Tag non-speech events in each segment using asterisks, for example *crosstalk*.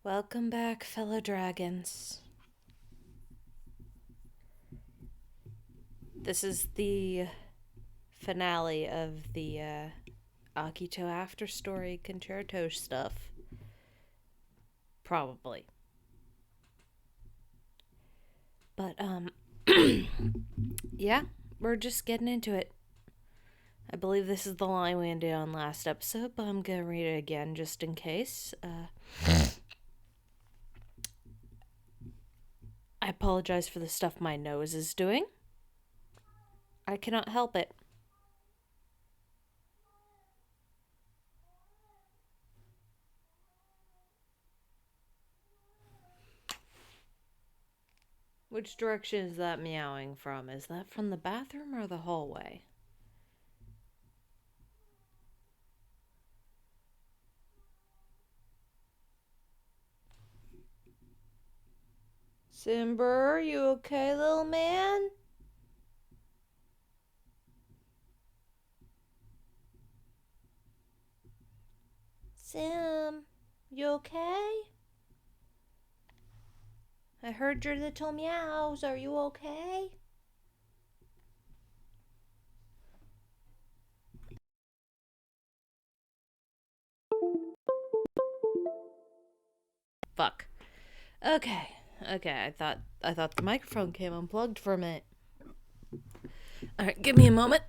Welcome back, fellow dragons. This is the finale of the Akito after story Concerto stuff. Probably. But, yeah, we're just getting into it. I believe this is the line we ended on last episode, but I'm gonna read it again just in case. I apologize for the stuff my nose is doing. I cannot help it. Which direction is that meowing from? Is that from the bathroom or the hallway? Simber, are you okay, little man? Sim, you okay? I heard your little meows. Are you okay? Fuck. Okay. I thought the microphone came unplugged for a minute. Alright, give me a moment.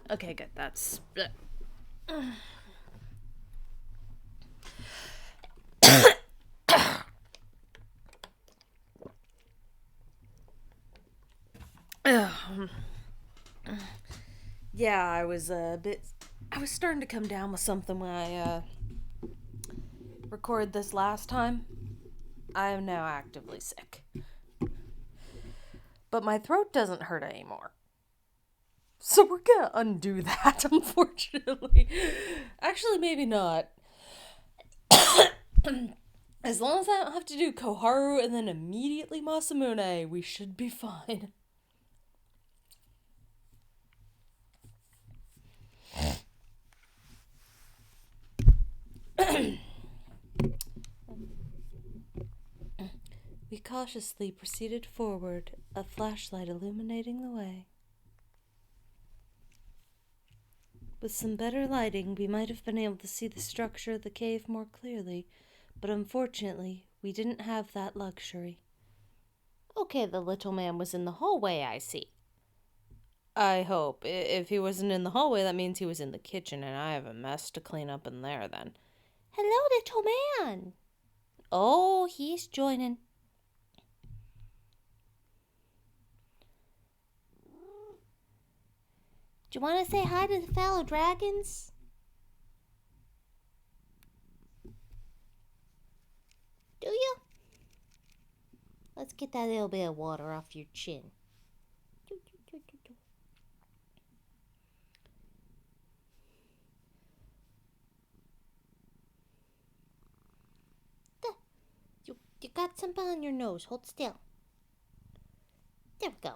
Okay, good. That's... Yeah, I was starting to come down with something when I recorded this last time. I am now actively sick. But my throat doesn't hurt anymore. So we're gonna undo that, unfortunately. Actually, maybe not. As long as I don't have to do Koharu and then immediately Masamune, we should be fine. We cautiously proceeded forward, a flashlight illuminating the way. With some better lighting, we might have been able to see the structure of the cave more clearly, but unfortunately, we didn't have that luxury. Okay, the little man was in the hallway, I see. I hope. If he wasn't in the hallway, that means he was in the kitchen, and I have a mess to clean up in there then. Hello, little man! Oh, he's joining. Do you want to say hi to the fellow dragons? Do you? Let's get that little bit of water off your chin. You got something on your nose. Hold still. There we go.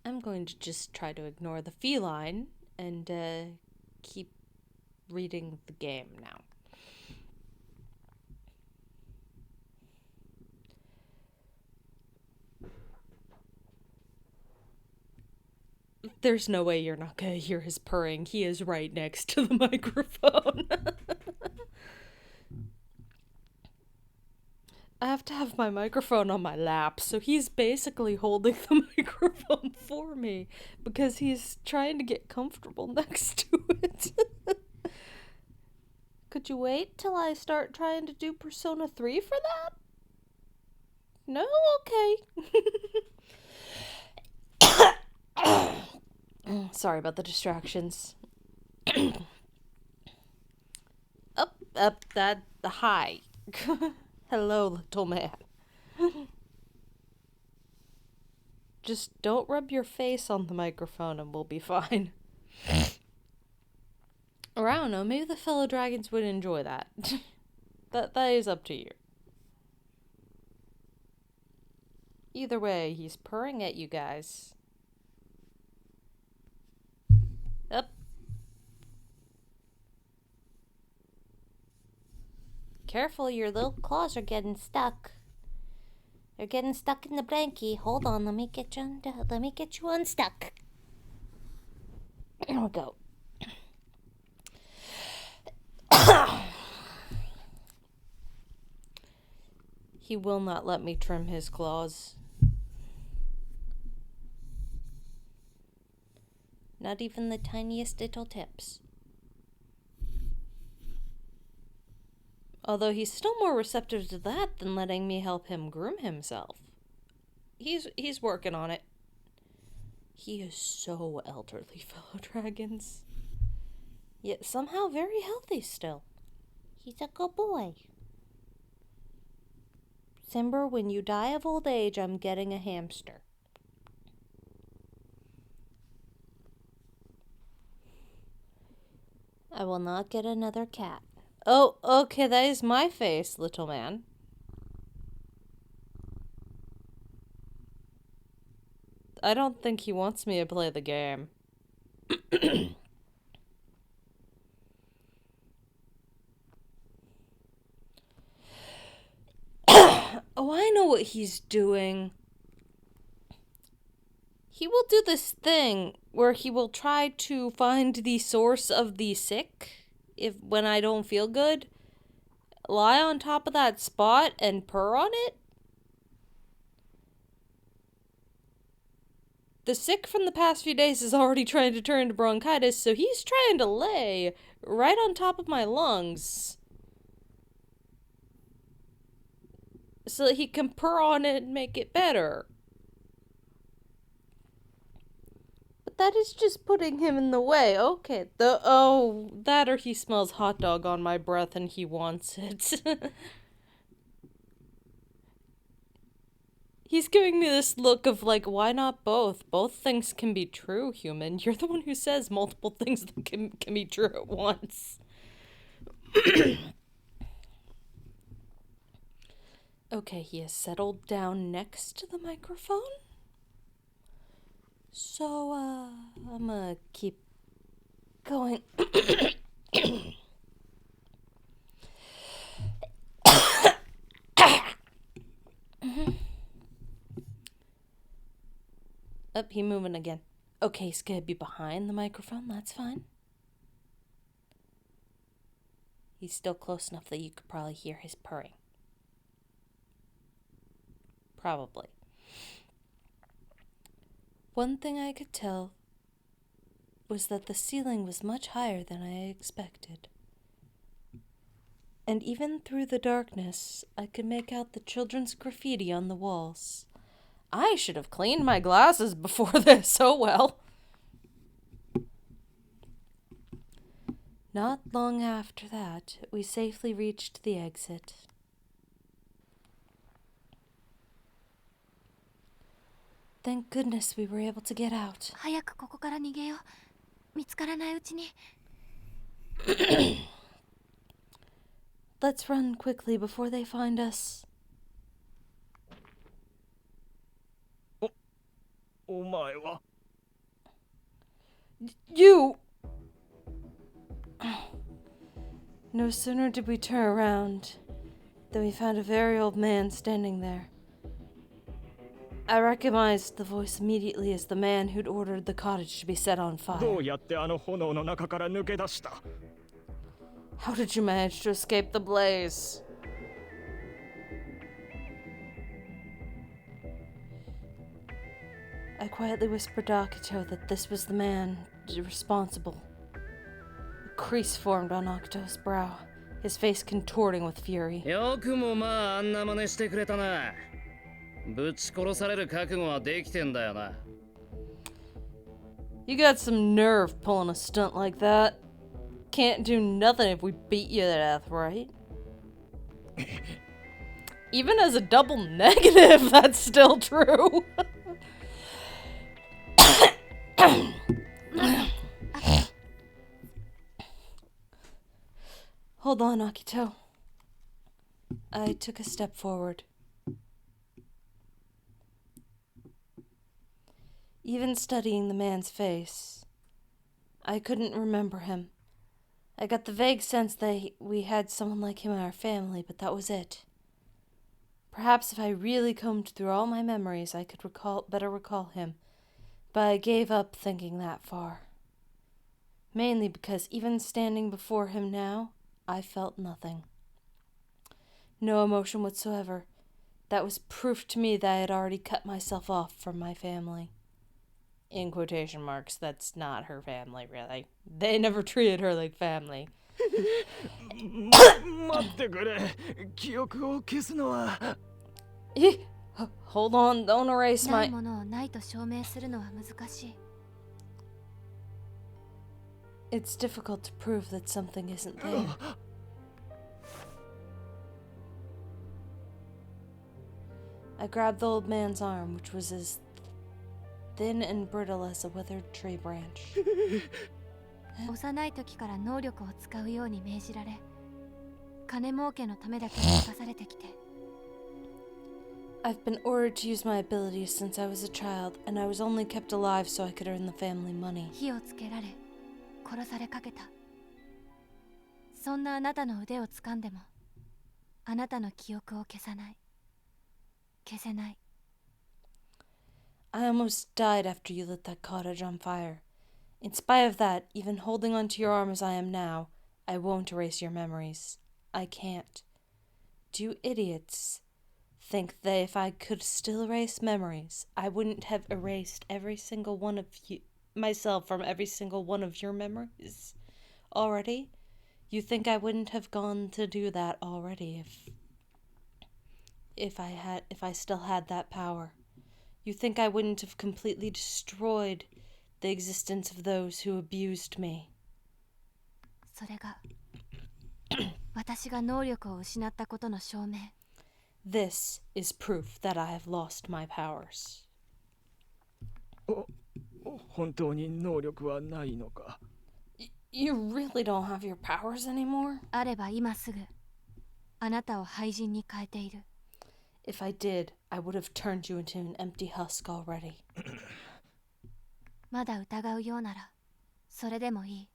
I'm going to just try to ignore the feline and keep reading the game now. There's no way you're not going to hear his purring. He is right next to the microphone. I have to have my microphone on my lap, so he's basically holding the microphone for me because he's trying to get comfortable next to it. Could you wait till I start trying to do Persona 3 for that? No? Okay. Sorry about the distractions. Hi. Hello, little man. Just don't rub your face on the microphone and we'll be fine. Or I don't know, maybe the fellow dragons would enjoy that. That is up to you. Either way, he's purring at you guys. Up. Careful, your little claws are getting stuck. They're getting stuck in the blankie. Hold on, let me get you unstuck. There we go. He will not let me trim his claws. Not even the tiniest little tips. Although he's still more receptive to that than letting me help him groom himself. He's working on it. He is so elderly, fellow dragons. Yet somehow very healthy still. He's a good boy. Simber, when you die of old age, I'm getting a hamster. I will not get another cat. Oh, okay, that is my face, little man. I don't think he wants me to play the game. Oh, I know what he's doing. He will do this thing where he will try to find the source of the sick when I don't feel good, lie on top of that spot and purr on it. The sick from the past few days is already trying to turn to bronchitis, so he's trying to lay right on top of my lungs so that he can purr on it and make it better. But that is just putting him in the way. Okay, that or he smells hot dog on my breath and he wants it. He's giving me this look of like, why not both? Both things can be true, human. You're the one who says multiple things that can be true at once. Okay, he has settled down next to the microphone. So, I'm gonna keep going. Up, he moving again. Okay, he's gonna be behind the microphone, that's fine. He's still close enough that you could probably hear his purring. Probably. One thing I could tell was that the ceiling was much higher than I expected. And even through the darkness, I could make out the children's graffiti on the walls. I should have cleaned my glasses before this, oh well. Not long after that, we safely reached the exit. Thank goodness we were able to get out. 早くここから逃げよう。見つからないうちに。Let's run quickly before they find us. お前は You! No sooner did we turn around than we found a very old man standing there. I recognized the voice immediately as the man who'd ordered the cottage to be set on ど fire. うやってあの炎の中から抜け出した How did you manage to escape the blaze? I quietly whispered to Akito that this was the man responsible. A crease formed on Akito's brow, his face contorting with fury. よくもまああんな真似してくれたな。ぶち殺される覚悟はできてんだよな。You got some nerve pulling a stunt like that. Can't do nothing if we beat you to death, right? Even as a double negative, that's still true. Hold on, Akito. I took a step forward. Even studying the man's face, I couldn't remember him. I got the vague sense that we had someone like him in our family, but that was it. Perhaps if I really combed through all my memories, I could better recall him, but I gave up thinking that far. Mainly because even standing before him now, I felt nothing. No emotion whatsoever. That was proof to me that I had already cut myself off from my family. In quotation marks, that's not her family, really. They never treated her like family. 待ってくれ。記憶を消すのは。Hold on, don't erase ない my... ものをないと証明するのは難しい。 It's difficult to prove that something isn't there. I grabbed the old man's arm, which was as thin and brittle as a withered tree branch. 幼い時から能力を使うように命じられ、金儲けのためだけに生かされてきて。 I've been ordered to use my abilities since I was a child, and I was only kept alive so I could earn the family money. 火をつけられ、殺されかけた。そんなあなたの腕を掴んでも、あなたの記憶を消さない。消せない。 I almost died after you lit that cottage on fire. In spite of that, even holding onto your arm as I am now, I won't erase your memories. I can't. Do you idiots think that if I could still erase memories, I wouldn't have erased every single one of you, myself from every single one of your memories already? You think I wouldn't have gone to do that already if I still had that power? You think I wouldn't have completely destroyed the existence of those who abused me? それが私が能力を失ったことの証明。 This is proof that I have lost my powers. 本当に能力はないのか。You really don't have your powers anymore? あれば今すぐあなたを廃人に変えている。 If I did, I would have turned you into an empty husk already. まだ疑うようならそれでもいい。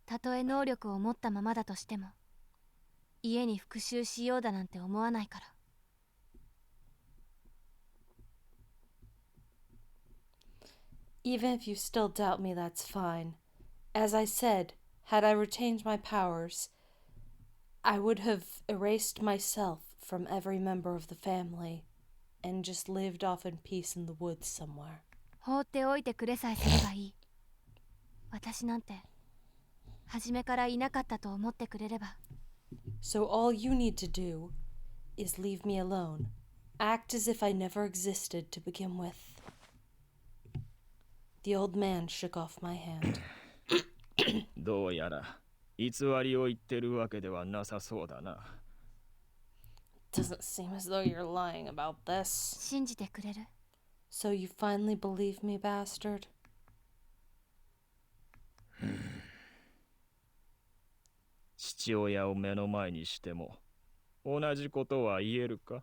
たとえ能力を持ったままだとしても家に復讐しようだなんて思わないから。 Even if you still doubt me, that's fine. As I said, had I retained my powers, I would have erased myself from every member of the family and just lived off in peace in the woods somewhere. 放っておいてくれさえすればいい。私なんて初めからいなかったと思ってくれれば。 So all you need to do is leave me alone. Act as if I never existed to begin with. The old man shook off my hand. どうやら偽りを言ってるわけではなさそうだな。Doesn't seem as though you're lying about this. 信じてくれる？ So you finally believe me, bastard? 父親を目の前にしても同じことは言えるか？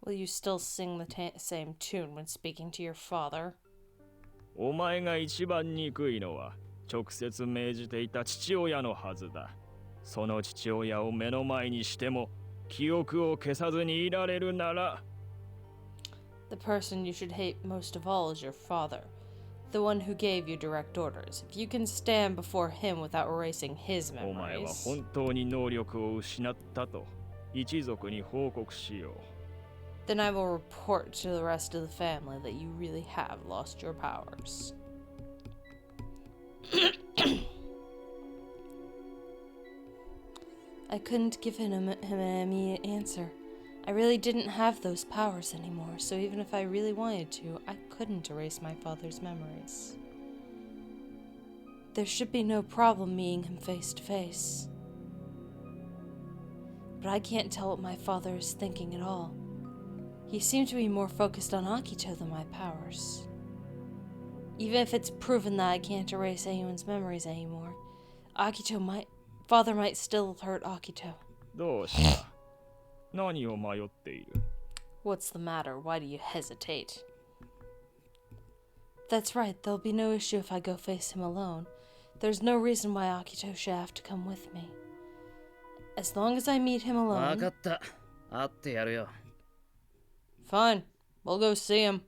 Will you still sing the same tune when speaking to your father? お前が一番憎いのは直接命じていた父親のはずだ。その父親を目の前にしても記憶を消さずにいられるなら。The person you should hate most of all is your father, the one who gave you direct orders. If you can stand before him without erasing his お前は memories, 本当に能力を失ったと一族に報告しよう。 then I will report to the rest of the family that you really have lost your powers. I couldn't give him an immediate answer. I really didn't have those powers anymore, so even if I really wanted to, I couldn't erase my father's memories. There should be no problem meeting him face to face. But I can't tell what my father is thinking at all. He seemed to be more focused on Akito than my powers. Even if it's proven that I can't erase anyone's memories anymore, father might still hurt Akito. どうした？何を迷っている？ What's the matter? Why do you hesitate? That's right, there'll be no issue if I go face him alone. There's no reason why Akito should have to come with me. As long as I meet him わ alone... かった。会ってやるよ。 Fine, we'll go see him.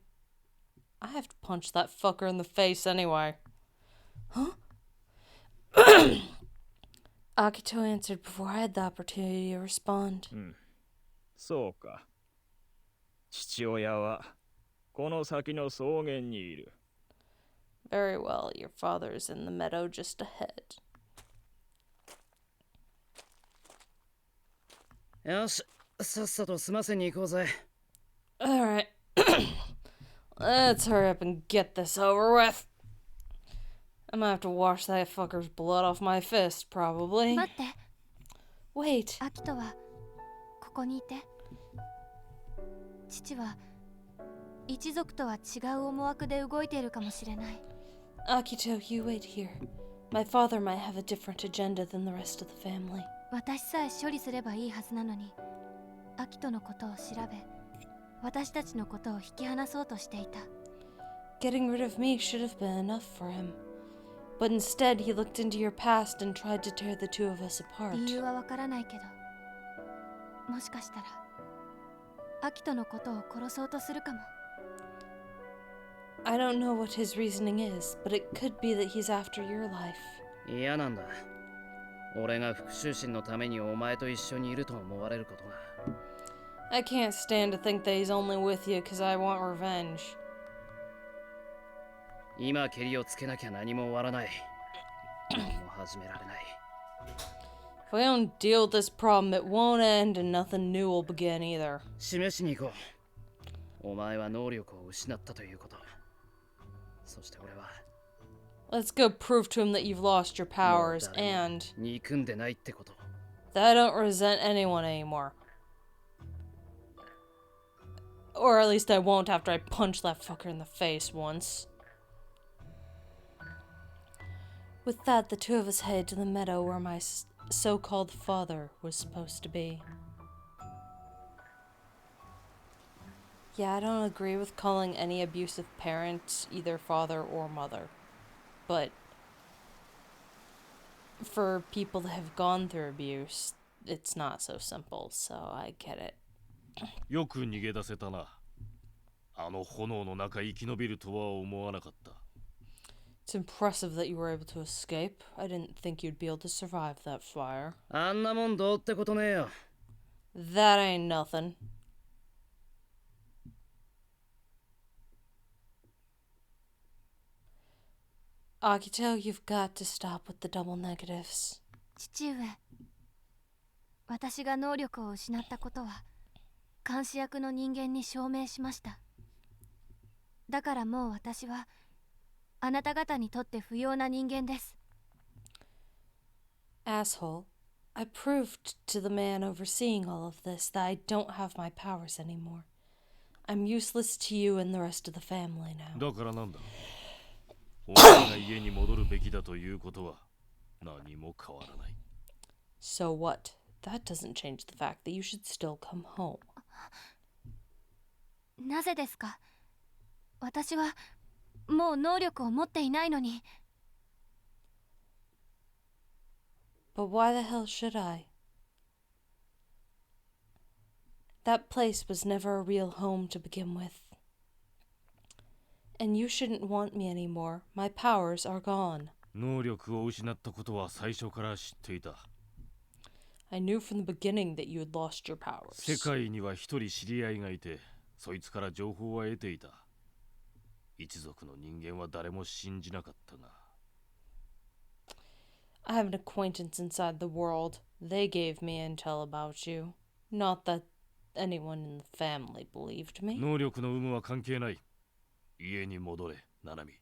I have to punch that fucker in the face anyway. Huh? Akito answered before I had the opportunity to respond. そうか。父親はこの先の草原にいる。 Very well, your father is in the meadow just ahead. よし、さっさと済ませに行こうぜ。 Alright. Let's hurry up and get this over with. I'm gonna have to wash that fucker's blood off my fist, probably. 待って、 Wait. アキトはここにいて。父は一族とは違う思惑で動いているかもしれない。 Akito, you wait here. My father might have a different agenda than the rest of the family. 私さえ処理すればいいはずなのに、アキトのことを調べ、私たちのことを引き離そうとしていた。 Getting rid of me should have been enough for him. But instead, he looked into your past and tried to tear the two of us apart. 理由はわからないけど、もしかしたらアキトのことを殺そうとするかも。 I don't know what his reasoning is, but it could be that he's after your life. 嫌なんだ。俺が復讐心のためにお前と一緒にいると思われることが。 I can't stand to think that he's only with you because I want revenge. 今ケリをつけなきゃ何も終わらない。何も始められない。 If we don't deal with this problem, it won't end and nothing new will begin either. 示しに行こう。お前は能力を失ったということ。そして俺は Let's go prove to him that you've lost your powers and 憎んでないってこと。 that I don't resent anyone anymore. Or at least I won't after I punch that fucker in the face once. With that, the two of us headed to the meadow where my so-called father was supposed to be. Yeah, I don't agree with calling any abusive parent either father or mother. But for people that have gone through abuse, it's not so simple, so I get it. よく逃げ出せたな。あの炎の中生き延びるとは思わなかった。 It's impressive that you were able to escape. I didn't think you'd be able to survive that fire. あんなもんどうってことねえよ。 That ain't nothing. Akito, you've got to stop with the double negatives. 父上、私が能力を失ったことは監視役の人間に証明しました。だからもう私はあなた方にとって不要な人間です。 Asshole, I proved to the man overseeing all of this that I don't have my powers anymore. I'm useless to you and the rest of the family now. だからなんだ。お前が家に戻るべきだということは何も変わらない。 So what? That doesn't change the fact that you should still come home. なぜですか？私はもう能力を持っていないのに。 But why the hell should I? That place was never a real home to begin with. And you shouldn't want me anymore. My powers are gone. 能力を失ったことは最初から知っていた。 I knew from the beginning that you had lost your powers. 世界には一人知り合いがいて、そいつから情報は得ていた。一族の人間は誰も信じなかったが。 I have an acquaintance inside the world. They gave me intel about you. Not that anyone in the family believed me. 能力の有無は関係ない。家に戻れ、ナナミ。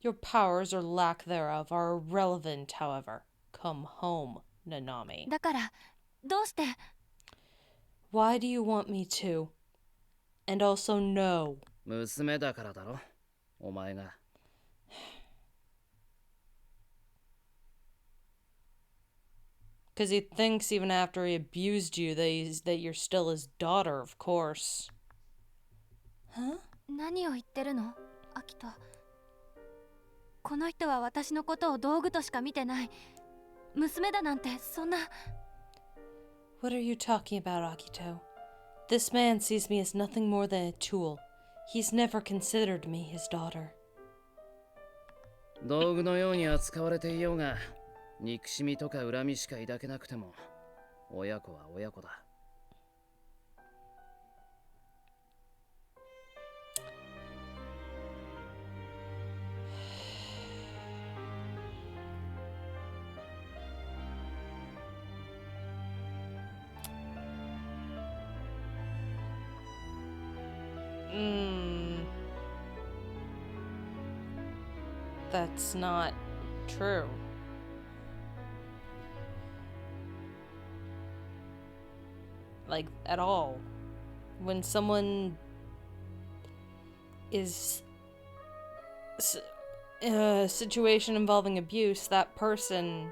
Your powers or lack thereof are irrelevant, however. Come home, Nanami. だからどうして？ Why do you want me to? And also no. 娘だからだろ。お前が。Because he thinks even after he abused you that you're still his daughter, of course. Huh? 何を言ってるの、アキト。この人は私のことを道具としか見てない。娘だなんてそんな。What are you talking about, Akito? This man sees me as nothing more than a tool. He's never considered me his daughter. 道具のように扱われていようが、憎しみとか恨みしか抱けなくても、親子は親子だ。That's not true. Like, at all. When someone is in a situation involving abuse, that person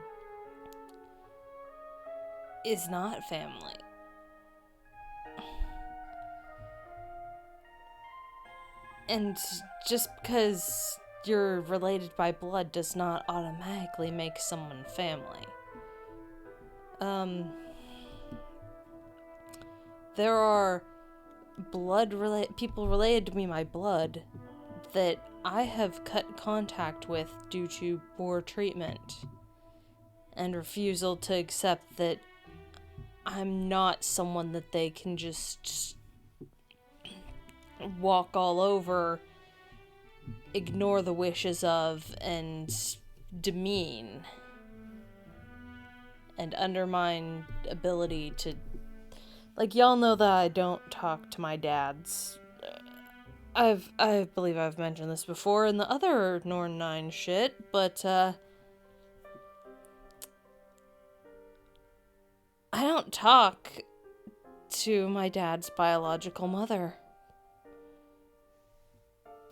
is not family. And just because you're related by blood does not automatically make someone family. There are people related to me by blood that I have cut contact with due to poor treatment and refusal to accept that I'm not someone that they can just walk all over, ignore the wishes of, and demean and undermine ability to... Like, y'all know that I don't talk to my dads. I believe I've mentioned this before in the other Norn9 shit, but I don't talk to my dad's biological mother.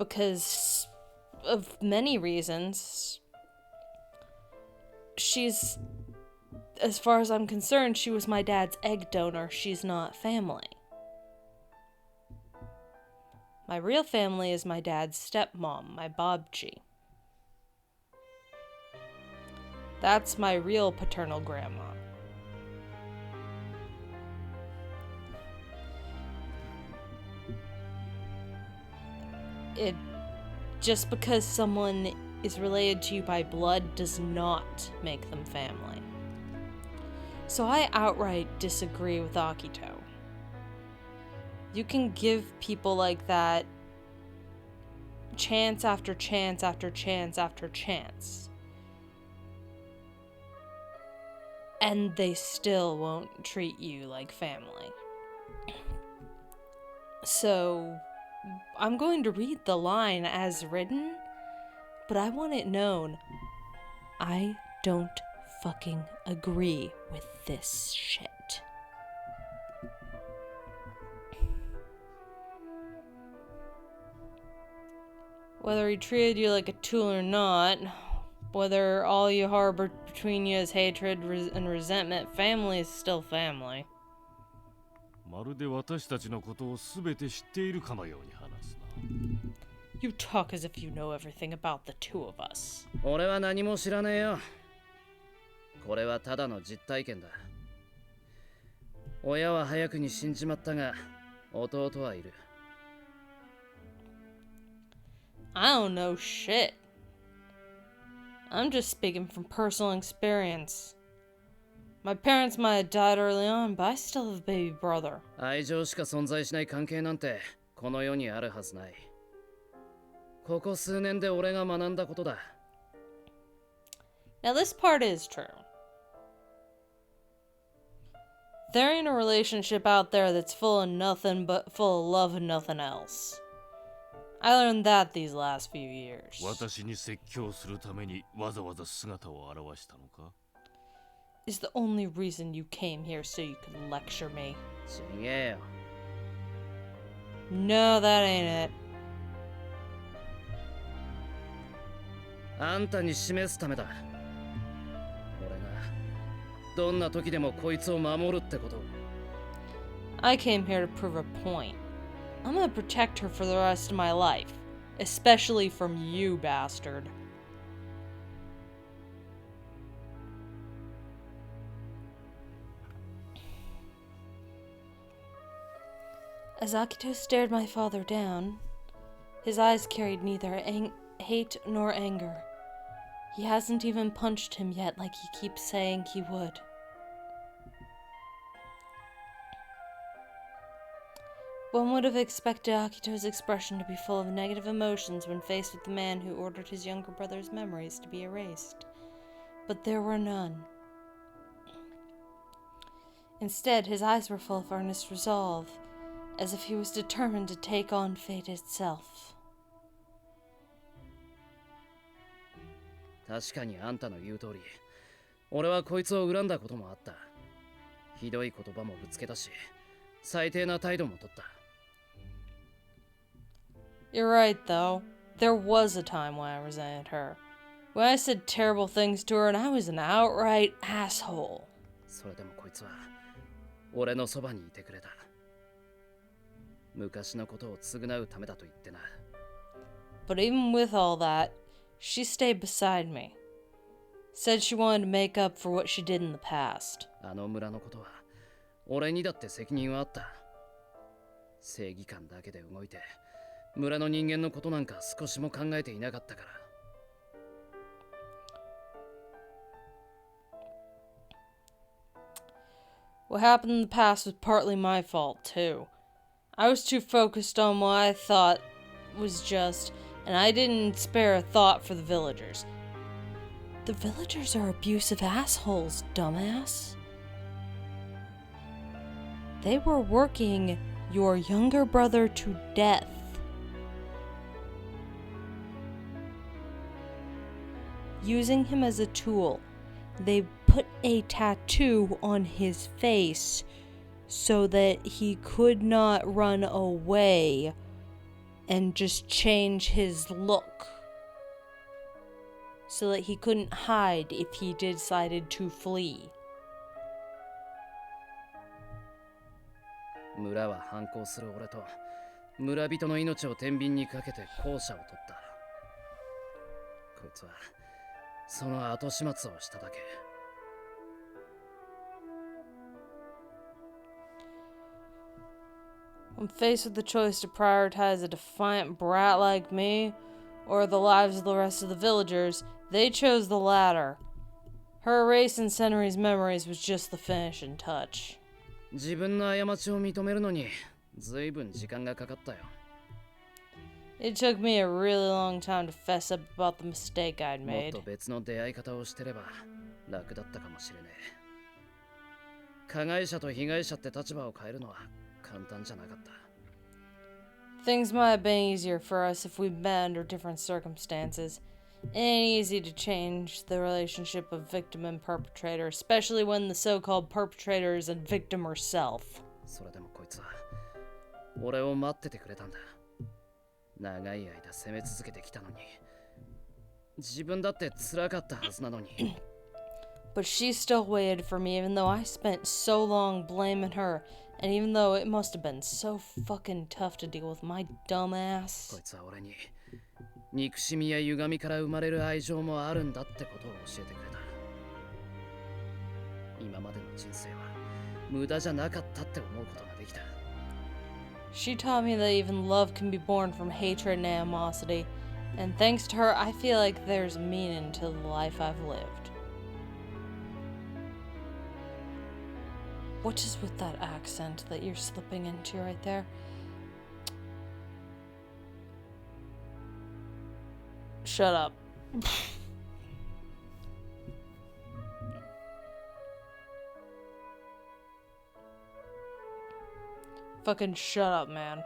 Because of many reasons. She's, as far as I'm concerned, she was my dad's egg donor. She's not family. My real family is my dad's stepmom, my Babji. That's my real paternal grandma. Just because someone is related to you by blood does not make them family. So I outright disagree with Akito. You can give people like that chance after chance after chance after chance, and they still won't treat you like family. So I'm going to read the line as written, but I want it known, I don't fucking agree with this shit. Whether he treated you like a tool or not, whether all you harbor between you is hatred and resentment, family is still family. まるで私たちのことをすべて知っているかのように話すな。You talk as if you know everything about the two of us. 俺は何も知らねえよ。これはただの実体験だ。親は早くに死んじまったが、弟はいる。I don't know shit. I'm just speaking from personal experience. My parents might have died early on, but I still have a baby brother. 愛情しか存在しない関係なんてこの世にあるはずない。ここ数年で俺が学んだことだ。Now this part is true. There ain't a relationship out there that's full of nothing but full of love and nothing else. I learned that these last few years. 私に説教するためにわざわざ姿を現したのか? Is the only reason you came here so you could lecture me. ちげえよ。 No, that ain't it. あんたに示すためだ。俺がどんな時でもこいつを守るってこと。 I came here to prove a point. I'm gonna protect her for the rest of my life. Especially from you, bastard. As Akito stared my father down, his eyes carried neither hate nor anger. He hasn't even punched him yet like he keeps saying he would. One would have expected Akito's expression to be full of negative emotions when faced with the man who ordered his younger brother's memories to be erased. But there were none. Instead, his eyes were full of earnest resolve, as if he was determined to take on fate itself. 確かにあんたの言う通り、俺はこいつを恨んだこともあった。ひどい言葉もぶつけたし、最低な態度も取った。You're right, though. There was a time when I resented her. When I said terrible things to her and I was an outright asshole. それでもこいつは俺のそばにいてくれた。昔のことを償うためだと言ってな。But even with all that, she stayed beside me. Said she wanted to make up for what she did in the past. あの村のことは俺にだって責任はあった。正義感だけで動いて村の人間のことなんか少しも考えていなかったから。What happened in the past was partly my fault, too. I was too focused on what I thought was just, and I didn't spare a thought for the villagers. The villagers are abusive assholes, dumbass. They were working your younger brother to death. Using him as a tool. They put a tattoo on his face so that he could not run away and just change his look. So that he couldn't hide if he decided to flee. 村は反抗する俺と村人の命を天秤にかけて後者を取った。こいつはその後始末をしただけ。When faced with the choice to prioritize a defiant brat like me or the lives of the rest of the villagers, they chose the latter. Her erasing Senri's memories was just the finishing touch. 自分の過ちを認めるのにずいぶん時間がかかったよ。It took me a really long time to fess up about the mistake I'd もっ made. と別の出会い方をしてれば楽だったかもしれねえ。加害者と被害者って立場を変えるのは簡単じゃなかった。Things might have been easier for us if we'd met under different circumstances. It ain't easy to change the relationship of victim and perpetrator, especially when the so-called perpetrator is a victim herself. それでもこいつは俺を待っててくれたんだ。長い間責め続けてきたのに自分だって辛かったはずなのに。But she still waited for me even though I spent so long blaming her, and even though it must have been so fucking tough to deal with my dumb こ ass. いつは俺に憎しみや歪みから生まれる愛情もあるんだってことを教えてくれた。今までの人生は無駄じゃなかったって思うことができた。She taught me that even love can be born from hatred and animosity, and thanks to her, I feel like there's meaning to the life I've lived. What is with that accent that you're slipping into right there? Shut up. Fucking shut up, man.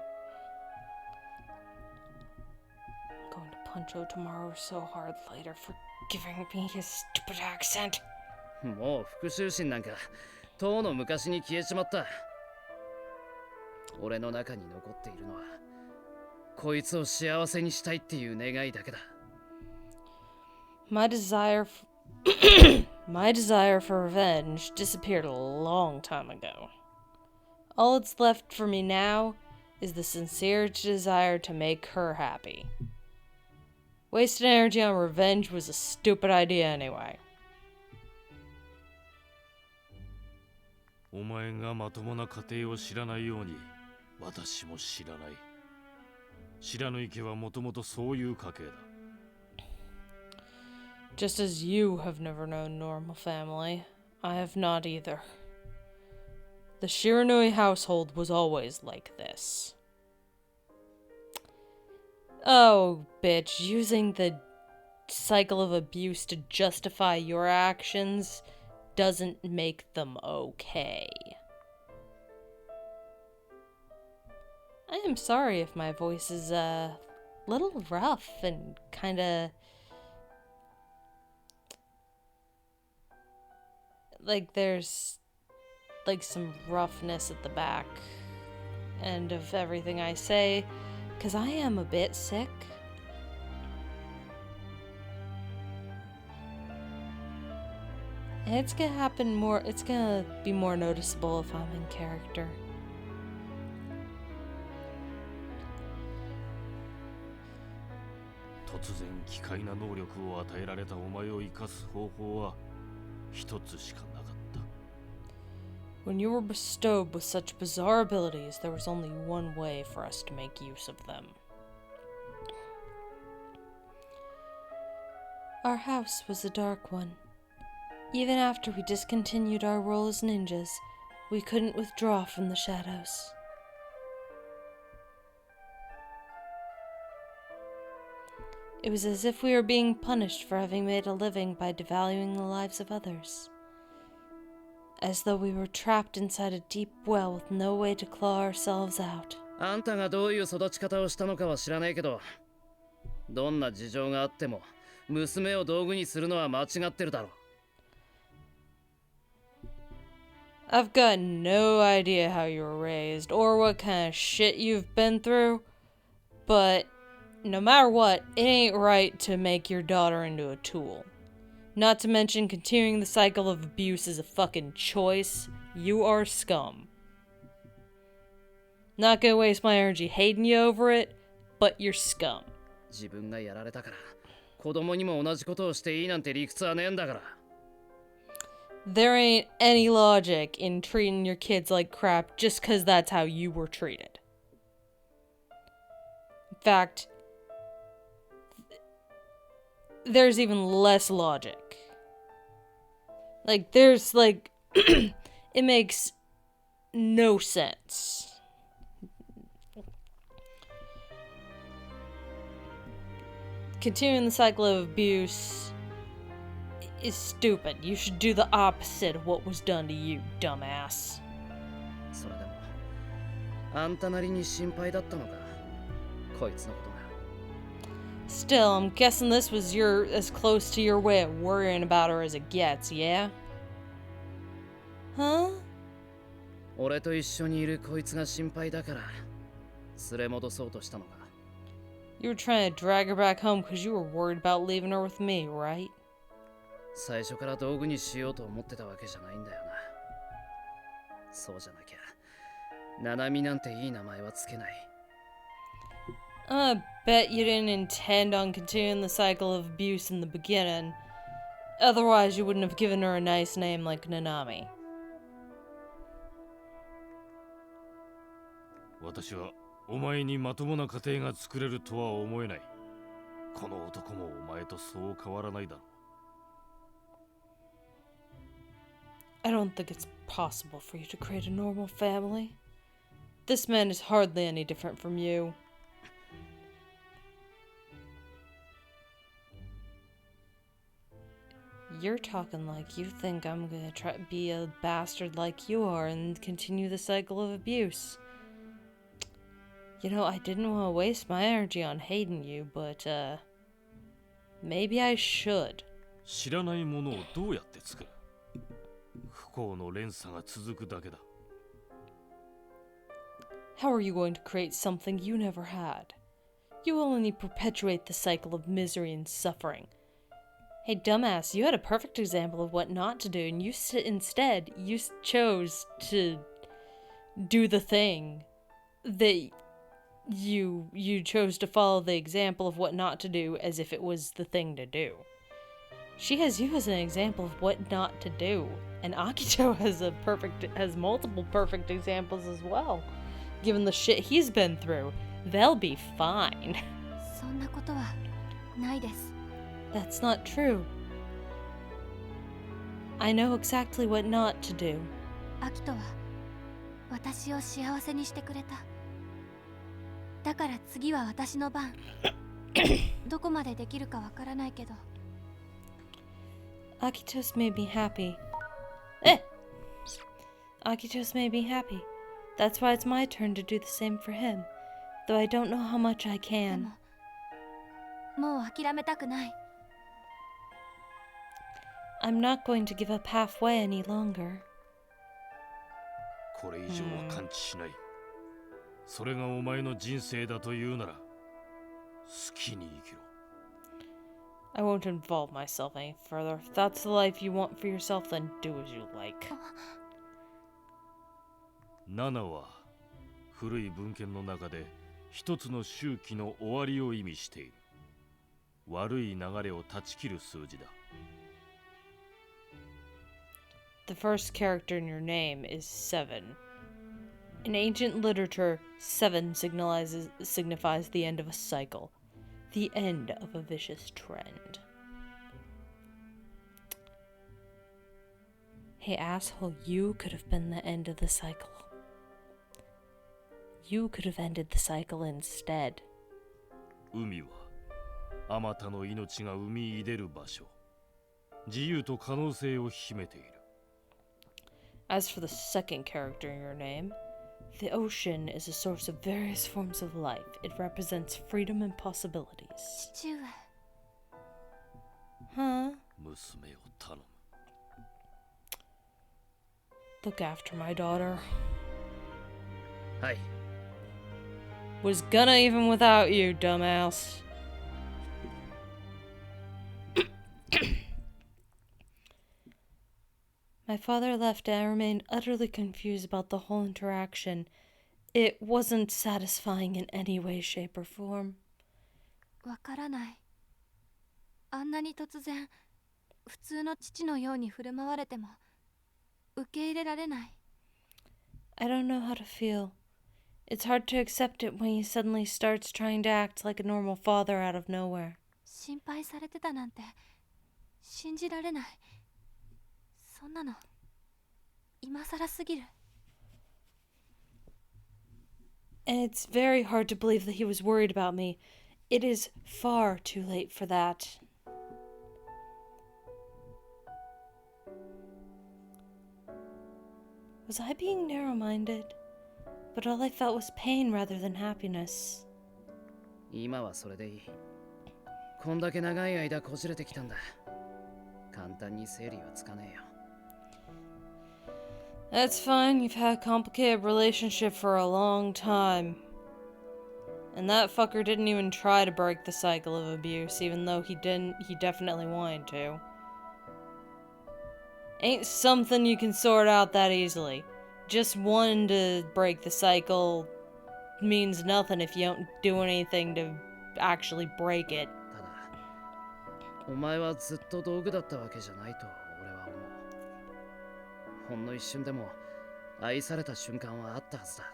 I'm going to punch O tomorrow so hard later for giving me his stupid accent. もう復讐心なんかとうの昔に消えちまった。俺の中に残っているのはこいつを幸せにしたいっていう願いだけだ。My desire My desire for revenge disappeared a long time ago. All that's left for me now is the sincere desire to make her happy. Wasting energy on revenge was a stupid idea anyway. お前がまともな家庭を知らないように私も知らない。知らぬ池はもともとそういう家系だ。Just as you have never known normal family, I have not either. The Shiranui household was always like this. Oh, bitch, using the cycle of abuse to justify your actions doesn't make them okay. I am sorry if my voice is a little rough and kinda like there's like some roughness at the back end of everything I say, because I am a bit sick. And it's gonna be more noticeable if I'm in character. When you were bestowed with such bizarre abilities, there was only one way for us to make use of them. Our house was a dark one. Even after we discontinued our role as ninjas, we couldn't withdraw from the shadows. It was as if we were being punished for having made a living by devaluing the lives of others. As though we were trapped inside a deep well with no way to claw ourselves out. あんたがどういう育ち方をしたのかは知らねえけど、どんな事情があっても娘を道具にするのは間違ってるだろう。I've got no idea how you were raised or what kind of shit you've been through, but no matter what, it ain't right to make your daughter into a tool. Not to mention continuing the cycle of abuse is a fucking choice. You are scum. Not gonna waste my energy hating you over it, but you're scum. 自分がやられたから子供にも同じことをしていいなんて理屈はねえんだから。There ain't any logic in treating your kids like crap just cause that's how you were treated. In fact, there's even less logic. Like, there's, like, it makes no sense. Continuing the cycle of abuse is stupid. You should do the opposite of what was done to you, dumbass. それでもあんたなりに心配だったのか、こいつのことが。Still, I'm guessing this was as close to your way of worrying about her as it gets, yeah? Huh? 俺と一緒にいるこいつが心配だから連れ戻そうとしたのか。You were trying to drag her back home because you were worried about leaving her with me, right? 最初から道具にしようと思ってたわけじゃないんだよな。そうじゃなきゃ、ナナミなんていい名前はつけない。I bet you didn't intend on continuing the cycle of abuse in the beginning. Otherwise, you wouldn't have given her a nice name like Nanami. 私はお前にまともな家庭が作れるとは思えない。この男もお前とそう変わらないだろう。I don't think it's possible for you to create a normal family. This man is hardly any different from you. You're talking like you think I'm gonna try to be a bastard like you are and continue the cycle of abuse. You know, I didn't want to waste my energy on hating you, but, maybe I should. 知らないものをどうやって作る？不幸の連鎖が続くだけだ。How are you going to create something you never had? You will only perpetuate the cycle of misery and suffering. Hey, dumbass, you had a perfect example of what not to do, and instead, you chose to do the thing that you chose to follow the example of what not to do as if it was the thing to do. She has you as an example of what not to do, and Akito has multiple perfect examples as well. Given the shit he's been through, they'll be fine. そんなことはないです。 That's not true. I know exactly what not to do. アキトは私を幸せにしてくれた。だから次は私の番。どこまでできるかわからないけど。 Akito's made me happy. Akito's made me happy. That's why it's my turn to do the same for him. Though I don't know how much I で can. ももう諦めたくない。 I'm not going to give up halfway any longer. これ以上は感知しない。それがお前の人生だというなら、好きに生きろ。 I won't involve myself any further. If that's the life you want for yourself, then do as you like. 7は古い文献の中で一つの周期の終わりを意味している。悪い流れを断ち切る数字だ。 The first character in your name is 7. In ancient literature, 7 signifies the end of a cycle, the end of a vicious trend. Hey asshole, you could have been the end of the cycle. You could have ended the cycle instead. 海はあまたの命が生み出る場所。自由と可能性を秘めている。 As for the second character in your name, the ocean is a source of various forms of life. It represents freedom and possibilities. 父上。 Huh? 娘を頼む。 Look after my daughter. はい。 Was gonna even without you, dumbass. My father left and I remained utterly confused about the whole interaction. It wasn't satisfying in any way, shape, or form. わからない。あんなに突然、普通の父のように振る舞われても、受け入れられない。 I don't know how to feel. It's hard to accept it when he suddenly starts trying to act like a normal father out of nowhere. 心配されてたなんて、信じられない。そんなの、今更すぎる。 And it's very hard to believe that he was worried about me. It is far too late for that. Was I being narrow-minded? But all I felt was pain rather than happiness. 今はそれでいい。こんだけ長い間こじれてきたんだ。簡単に整理はつかねえよ。 That's fine, you've had a complicated relationship for a long time. And that fucker didn't even try to break the cycle of abuse, even though he definitely wanted to. Ain't something you can sort out that easily. Just wanting to break the cycle means nothing if you don't do anything to actually break it. ただ、お前はずっと道具だったわけじゃないと俺は思う。ほんの一瞬でも愛された瞬間はあったはずだ。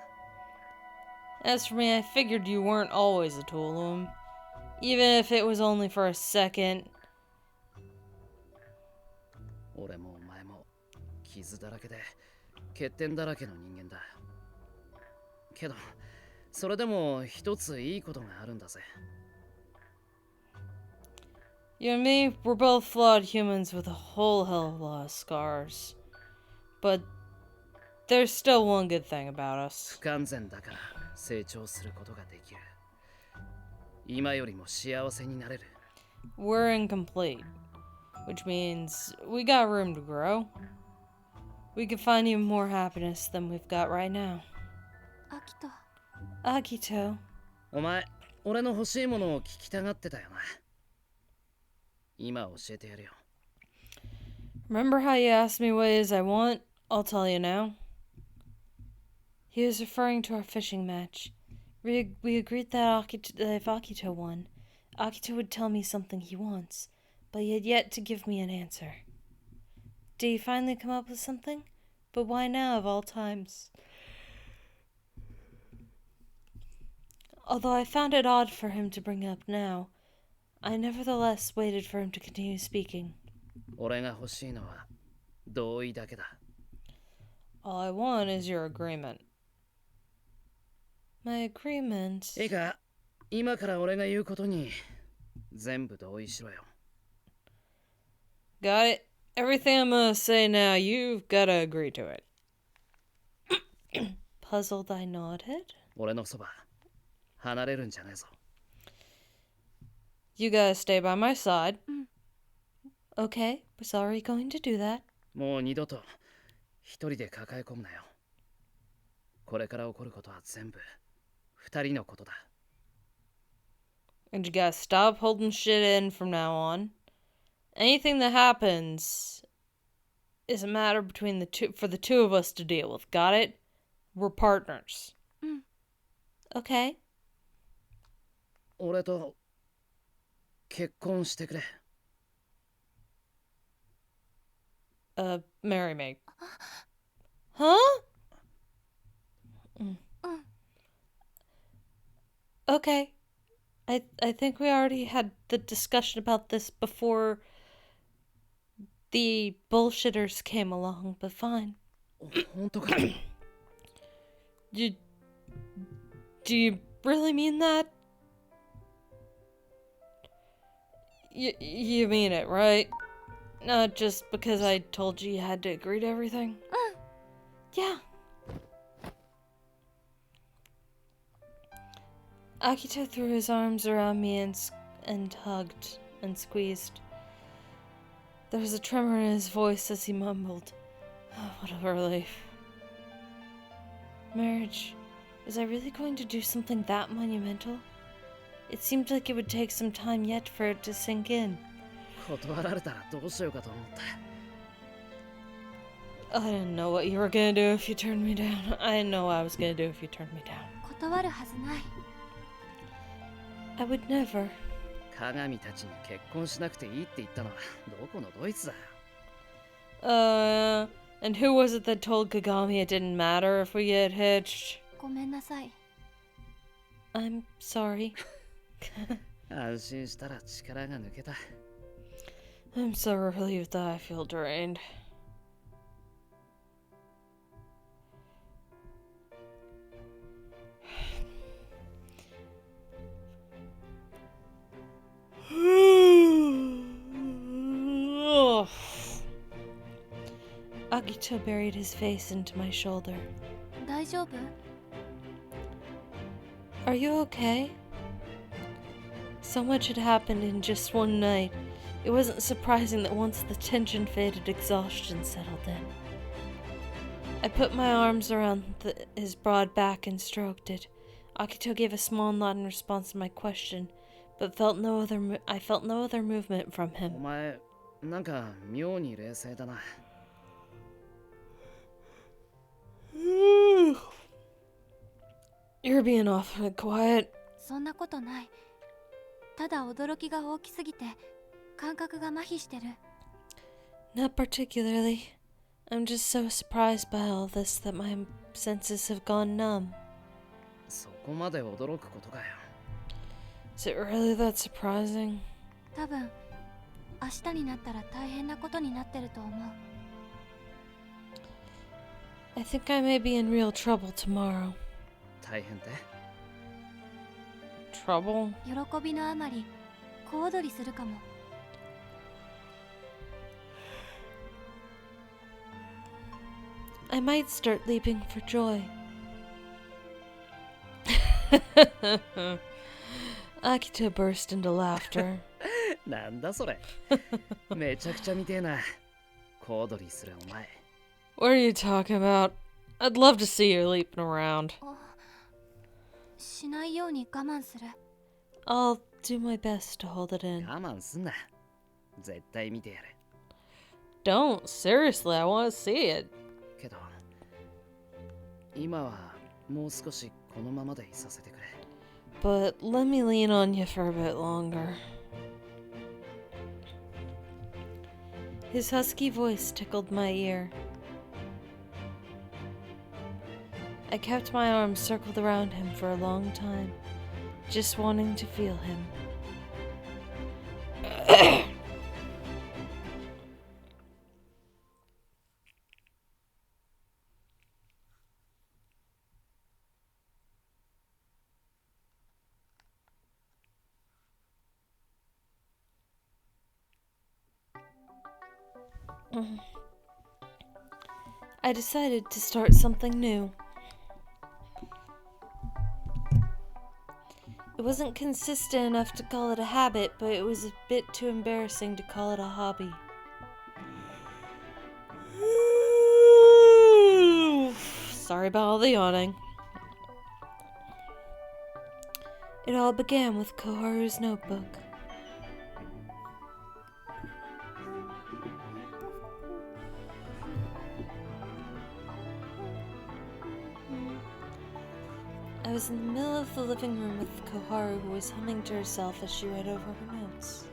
As for me, I figured you weren't always a tool to him. Even if it was only for a second. 俺もお前も傷だらけで欠点だらけの人間だ。けど、それでも一ついいことがあるんだぜ。 You and me, we're both flawed humans with a whole hell of a lot of scars. But there's still one good thing about us. 不完全だから成長することができる。今よりも幸せになれる。 We're incomplete, which means we got room to grow. We can find even more happiness than we've got right now. アキト。 Akito, お前、俺の欲しいものを聞きたがってたよな。今教えてやるよ。 Remember how you asked me what it is I want? I'll tell you now. He was referring to our fishing match. We agreed that if Akito won, Akito would tell me something he wants, but he had yet to give me an answer. Did he finally come up with something? But why now, of all times? Although I found it odd for him to bring it up now, I nevertheless waited for him to continue speaking. 俺が欲しいのは同意だけだ。 All I want is your agreement. My agreement? いいか、今から俺が言うことに全部同意しろよ。 Got it? Everything I'm gonna say now, you've gotta agree to it. Puzzled, I nodded. 俺のそば離れるんじゃねえぞ。 You gotta stay by my side. Okay, we're sorry going to do that. もう二度と一人で抱え込むなよ。これから起こることは全部二人のことだ。 And you gotta stop holding shit in from now on. Anything that happens is a matter between for the two of us to deal with. Got it? We're partners. Okay. 俺と結婚してくれ。 Marry me. Huh? Okay. I think we already had the discussion about this before the bullshitters came along, but fine. 本当か？ Do you really mean that? You mean it, right? Not just because I told you you had to agree to everything? Yeah. Akito threw his arms around me and hugged and squeezed. There was a tremor in his voice as he mumbled, "Oh, what a relief." Marriage. Was I really going to do something that monumental? It seemed like it would take some time yet for it to sink in. 断られたらどうしようかと思った。 I didn't know what you were gonna do if you turned me down. I didn't know what I was gonna do if you turned me down. 断るはずない。 I would never. 鏡たちに結婚しなくていいって言ったのはどこのドイツだ。 And who was it that told Kagami it didn't matter if we get hitched? ごめんなさい。 I'm sorry. 安心したら力が抜けた。 I'm so relieved that I feel drained. Akito buried his face into my shoulder. 大丈夫？ Are you okay? So much had happened in just one night. It wasn't surprising that once the tension faded, exhaustion settled in. I put my arms around his broad back and stroked it. Akito gave a small nod in response to my question, but I felt no other movement from お him. 前なんか妙に冷静だな。 You're being awfully quiet. そんなことない。ただ驚きが大きすぎて感覚が麻痺してる。 Not particularly. I'm just so surprised by all this that my senses have gone numb. そこまで驚くことかよ。 Is it really that surprising? 多分明日になったら大変なことになってると思う。 I think I may be in real trouble tomorrow. 大変って？ Trouble? 喜びのあまり小躍りするかも。 I might start leaping for joy. Akito burst into laughter. なんだそれ。めちゃくちゃ見てえな。小躍りするお前。 What are you talking about? I'd love to see you leaping around. しないように我慢する。 I'll do my best to hold it in. 我慢すんな。絶対見てやれ。 Don't. Seriously, I want to see it. けど今はもう少しこのままでいさせてくれ。 But let me lean on you for a bit longer. His husky voice tickled my ear. I kept my arms circled around him for a long time, just wanting to feel him. I decided to start something new. It wasn't consistent enough to call it a habit, but it was a bit too embarrassing to call it a hobby. Sorry about all the yawning. It all began with Koharu's notebook. I was in the middle of the living room with Koharu, who was humming to herself as she read over her notes.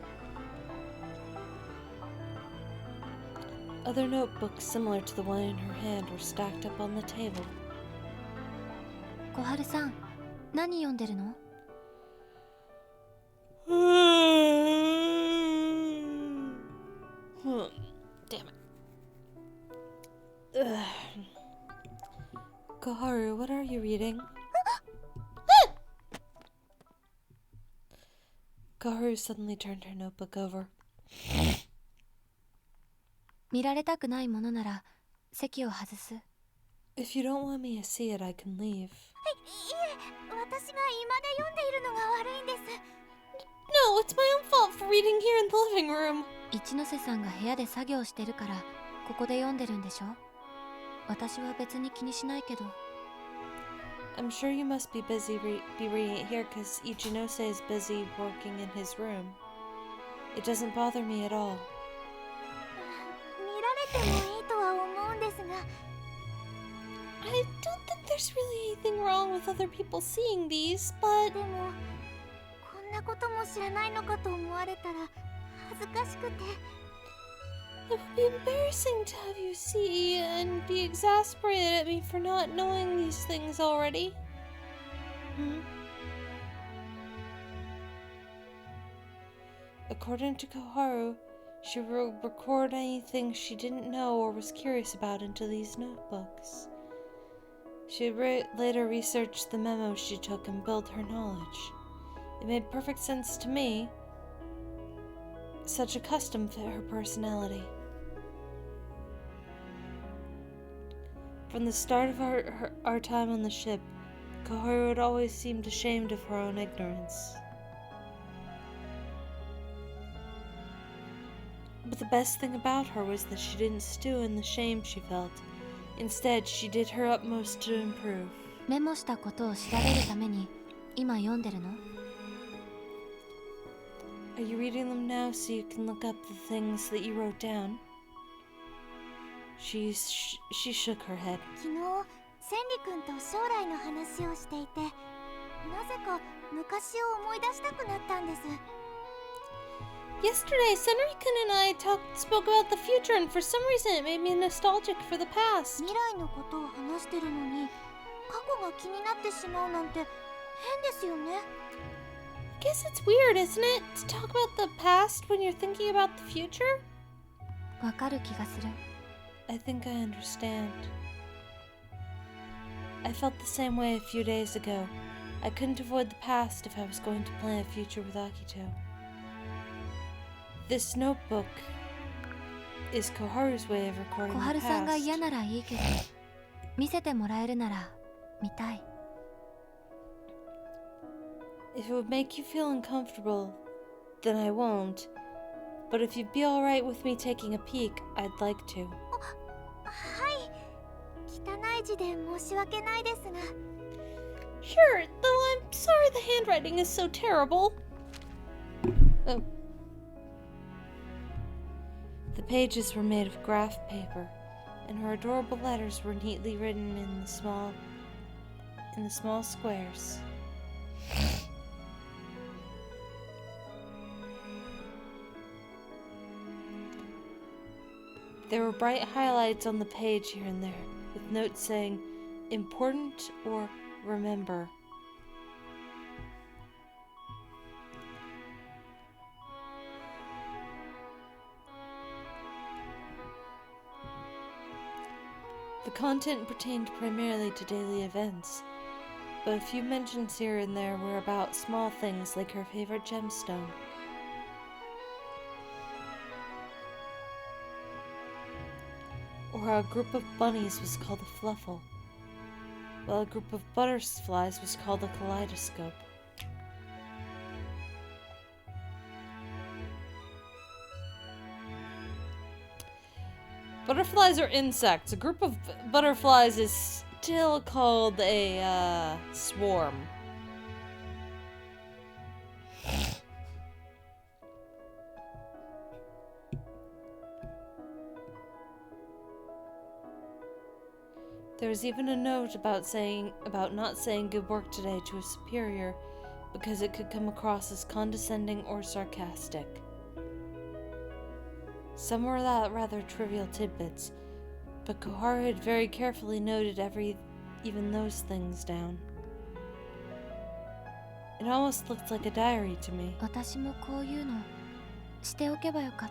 Other notebooks similar to the one in her hand were stacked up on the table. 小春さん、何読んでるの？ Damn it. Ugh. Koharu, what are you reading? Koharu suddenly turned her notebook over. 見られたくないものなら席を外す。 If you don't want me to see it, I can leave. いえ、私が今で読んでいるのが悪いんです。 No, it's my own fault for reading here in the living room. 一ノ瀬さんが部屋で作業してるからここで読んでるんでしょ？私は別に気にしないけど。 I'm sure you must be busy be reading it here because Ichinose is busy working in his room. It doesn't bother me at all. 見られてもいいとは思うんですが。 I don't think there's really anything wrong with other people seeing these, but... でも、こんなことも知らないのかと思われたら恥ずかしくて。 It would be embarrassing to have you see and be exasperated at me for not knowing these things already. According to Koharu, she would record anything she didn't know or was curious about into these notebooks. She would later research the memos she took and build her knowledge. It made perfect sense to me. Such a custom fit her personality. From the start of our time on the ship, Koharu had always seemed ashamed of her own ignorance. But the best thing about her was that she didn't stew in the shame she felt. Instead, she did her utmost to improve. メモしたことを調べるために今読んでるの？ Are you reading them now so you can look up the things that you wrote down? She shook her head. 昨日、千里君と将来の話をしていて、なぜか昔を思い出したくなったんです。 Yesterday, Senri-kun and I spoke about the future, and for some reason it made me nostalgic for the past. 未来のことを話してるのに、過去が気になってしまうなんて変ですよね。 Guess it's weird, isn't it, to talk about the past when you're thinking about the future? わかる気がする。 I think I understand. I felt the same way a few days ago. I couldn't avoid the past if I was going to plan a future with Akito. This notebook is Koharu's way of recording 小 the 春さんが past. 嫌ならいいけど、見せてもらえるなら見たい。 If it would make you feel uncomfortable, then I won't. But if you'd be alright with me taking a peek, I'd like to. はい。汚い字で申し訳ないですが。 Sure, though I'm sorry the handwriting is so terrible. Oh. The pages were made of graph paper, and her adorable letters were neatly written in the small squares. There were bright highlights on the page here and there, with notes saying, important or remember. The content pertained primarily to daily events, but a few mentions here and there were about small things like her favorite gemstone. Or how a group of bunnies was called a fluffle, while a group of butterflies was called a kaleidoscope. Butterflies are insects. A group of butterflies is still called a swarm. There was even a note about not saying good work today to a superior because it could come across as condescending or sarcastic. Some were rather trivial tidbits, but Koharu had very carefully noted even those things down. It almost looked like a diary to me. 私もこういうのしておけばよかっ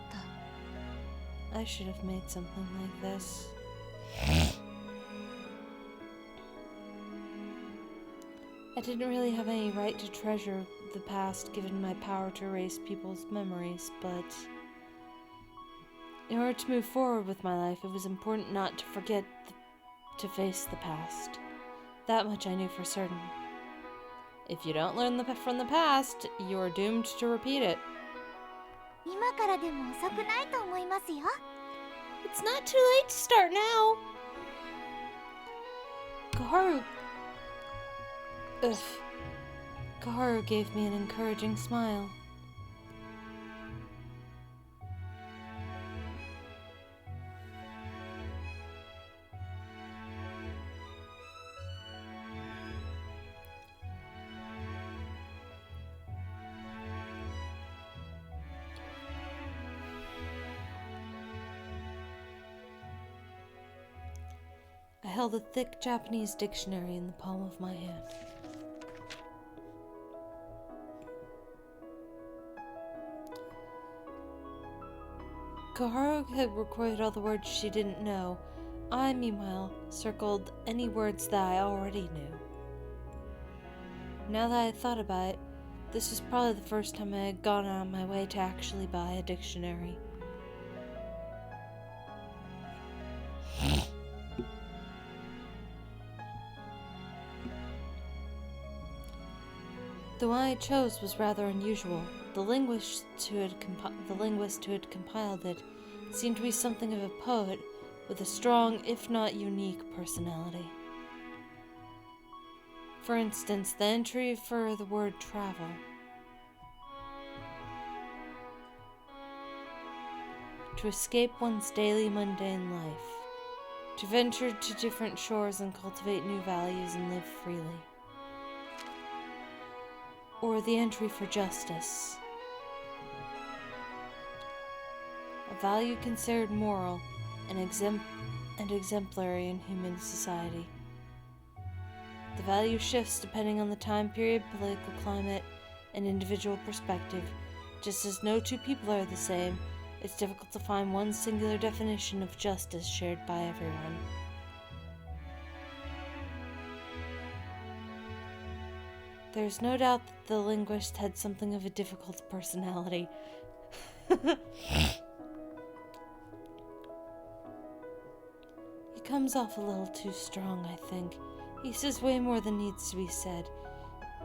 た I should have made something like this. I didn't really have any right to treasure the past given my power to erase people's memories, but in order to move forward with my life, it was important not to forget to face the past. That much I knew for certain. If you don't learn from the past, you're doomed to repeat it. 今からでも遅くないと思いますよ It's not too late to start now. Koharu gave me an encouraging smile. I held a thick Japanese dictionary in the palm of my hand. Koharu had recorded all the words she didn't know. I, meanwhile, circled any words that I already knew. Now that I had thought about it, this was probably the first time I had gone out of my way to actually buy a dictionary. The one I chose was rather unusual. The linguist who had compiled it seemed to be something of a poet with a strong, if not unique, personality. For instance, the entry for the word travel. To escape one's daily mundane life. To venture to different shores and cultivate new values and live freely. Or the entry for justice. A value considered moral and exemplary in human society. The value shifts depending on the time period, political climate, and individual perspective. Just as no two people are the same, it's difficult to find one singular definition of justice shared by everyone. There's no doubt that the linguist had something of a difficult personality. He comes off a little too strong, I think. He says way more than needs to be said.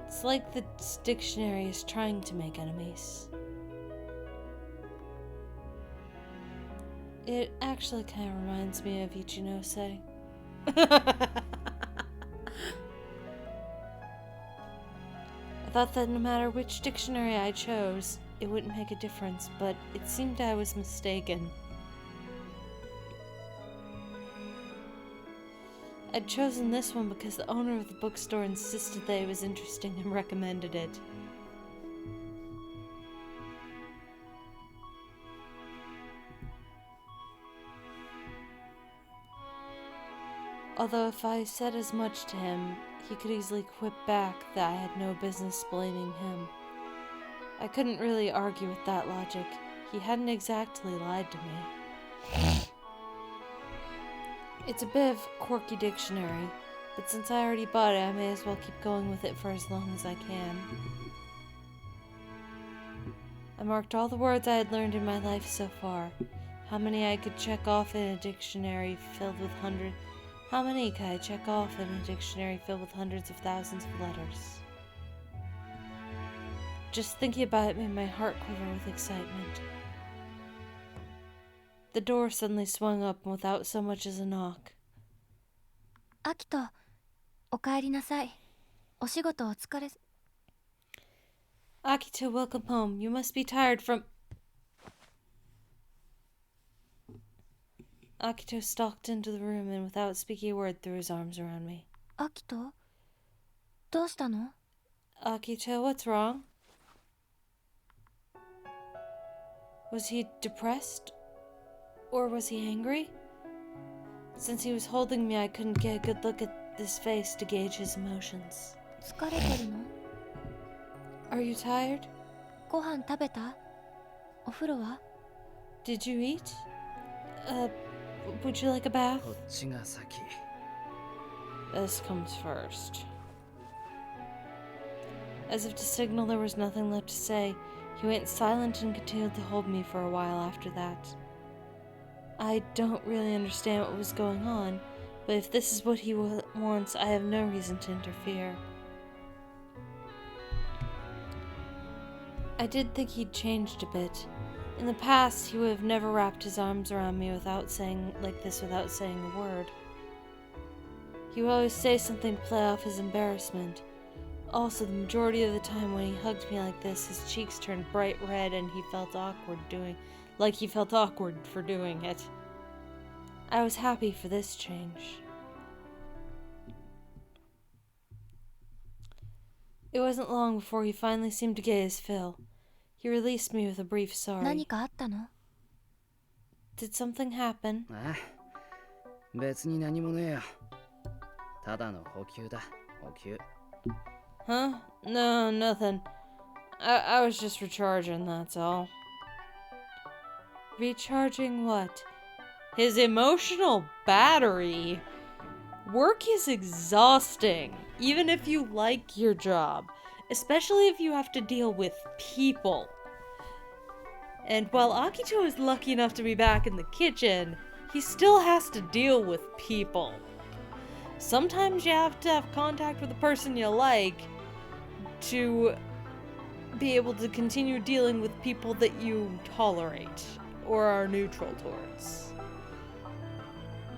It's like the dictionary is trying to make enemies. It actually kind of reminds me of Ichinose. I thought that no matter which dictionary I chose, it wouldn't make a difference, but it seemed I was mistaken. I'd chosen this one because the owner of the bookstore insisted that it was interesting and recommended it. Although if I said as much to him, he could easily quip back that I had no business blaming him. I couldn't really argue with that logic. He hadn't exactly lied to me. It's a bit of a quirky dictionary, but since I already bought it, I may as well keep going with it for as long as I can. I marked all the words I had learned in my life so far. How many I could check off in a dictionary filled with hundreds... How many could I check off in a dictionary filled with hundreds of thousands of letters? Just thinking about it made my heart quiver with excitement. The door suddenly swung up without so much as a knock. アキト、お帰りなさい。お仕事お疲れ。Akito, welcome home. You must be tired from... Akito stalked into the room and without speaking a word threw his arms around me. アキト、どうしたの？ Akito, what's wrong? Was he depressed? Or was he angry? Since he was holding me, I couldn't get a good look at his face to gauge his emotions. 疲れてるの？ Are you tired? ご飯食べた？お風呂は？ Did you eat? Would you like a bath? こっちが先。 This comes first. As if to signal there was nothing left to say, he went silent and continued to hold me for a while after that. I don't really understand what was going on, but if this is what he wants, I have no reason to interfere. I did think he'd changed a bit. In the past, he would have never wrapped his arms around me without saying a word. He would always say something to play off his embarrassment. Also, the majority of the time when he hugged me like this, his cheeks turned bright red and he felt awkward for doing it. I was happy for this change. It wasn't long before he finally seemed to get his fill. He released me with a brief sorry. 何かあったの？ Did something happen? ああ、別に何もねえよ。ただの補給だ、補給。 Huh? No, nothing. I was just recharging, that's all. Recharging what? His emotional battery. Work is exhausting, even if you like your job, especially if you have to deal with people. And while Akito is lucky enough to be back in the kitchen, he still has to deal with people. Sometimes you have to have contact with the person you like to be able to continue dealing with people that you tolerate or are neutral towards.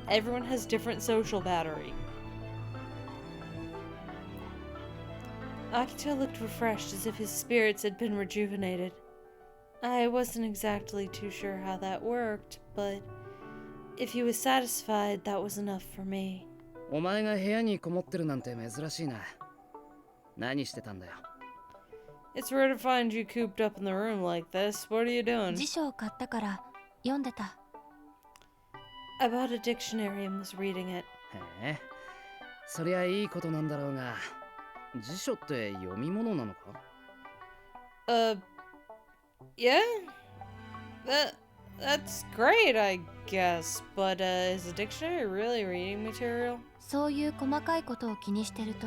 Everyone has different social battery. Akito looked refreshed, as if his spirits had been rejuvenated. I wasn't exactly too sure how that worked, but if he was satisfied, that was enough for me. お前が部屋にこもってるなんて珍しいな。何してたんだよ。 It's rare to find you cooped up in the room like this. What are you doing? 辞書を買ったから読んでた。 I bought a dictionary and was reading it. へえ、そりゃいいことなんだろうが、辞書って読み物なのか？ Yeah? That's great, I guess. But, is a dictionary really reading material? そういう細かいことを気にしてると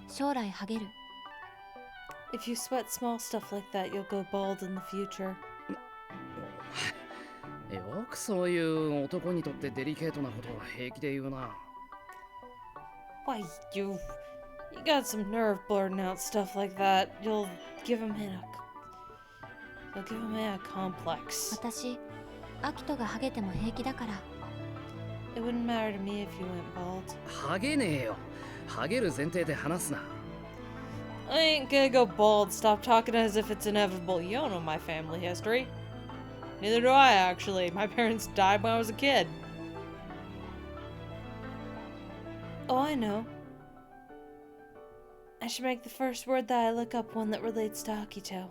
将来ハゲる。 If you sweat small stuff like that, you'll go bald in the future. よくそういう男にとってデリケートなことは平気で言うな。 Why, you got some nerve blurting out stuff like that. You'll give him a complex. 私、アキトがハゲても平気だから。 It wouldn't matter to me if you went bald. ハゲねえよ。ハゲる前提で話すな。 I ain't gonna go bald. Stop talking as if it's inevitable. You don't know my family history. Neither do I, actually. My parents died when I was a kid. Oh, I know. I should make the first word that I look up one that relates to Akito.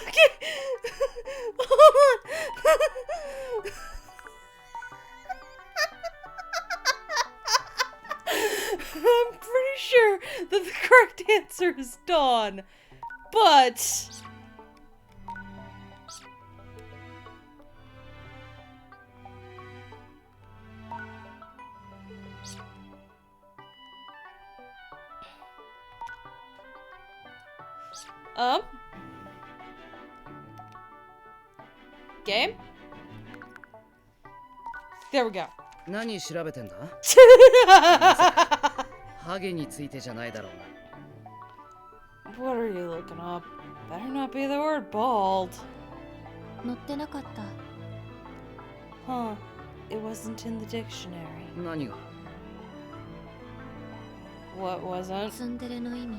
Okay. Hold on. I'm pretty sure that the correct answer is Dawn, but game? There we go. 何調べてんだ？ハゲについてじゃないだろうな。 What are you looking up? Better not be the word bald. 載ってなかった。 Huh. It wasn't in the dictionary. 何が？ What wasn't? ツンデレの意味。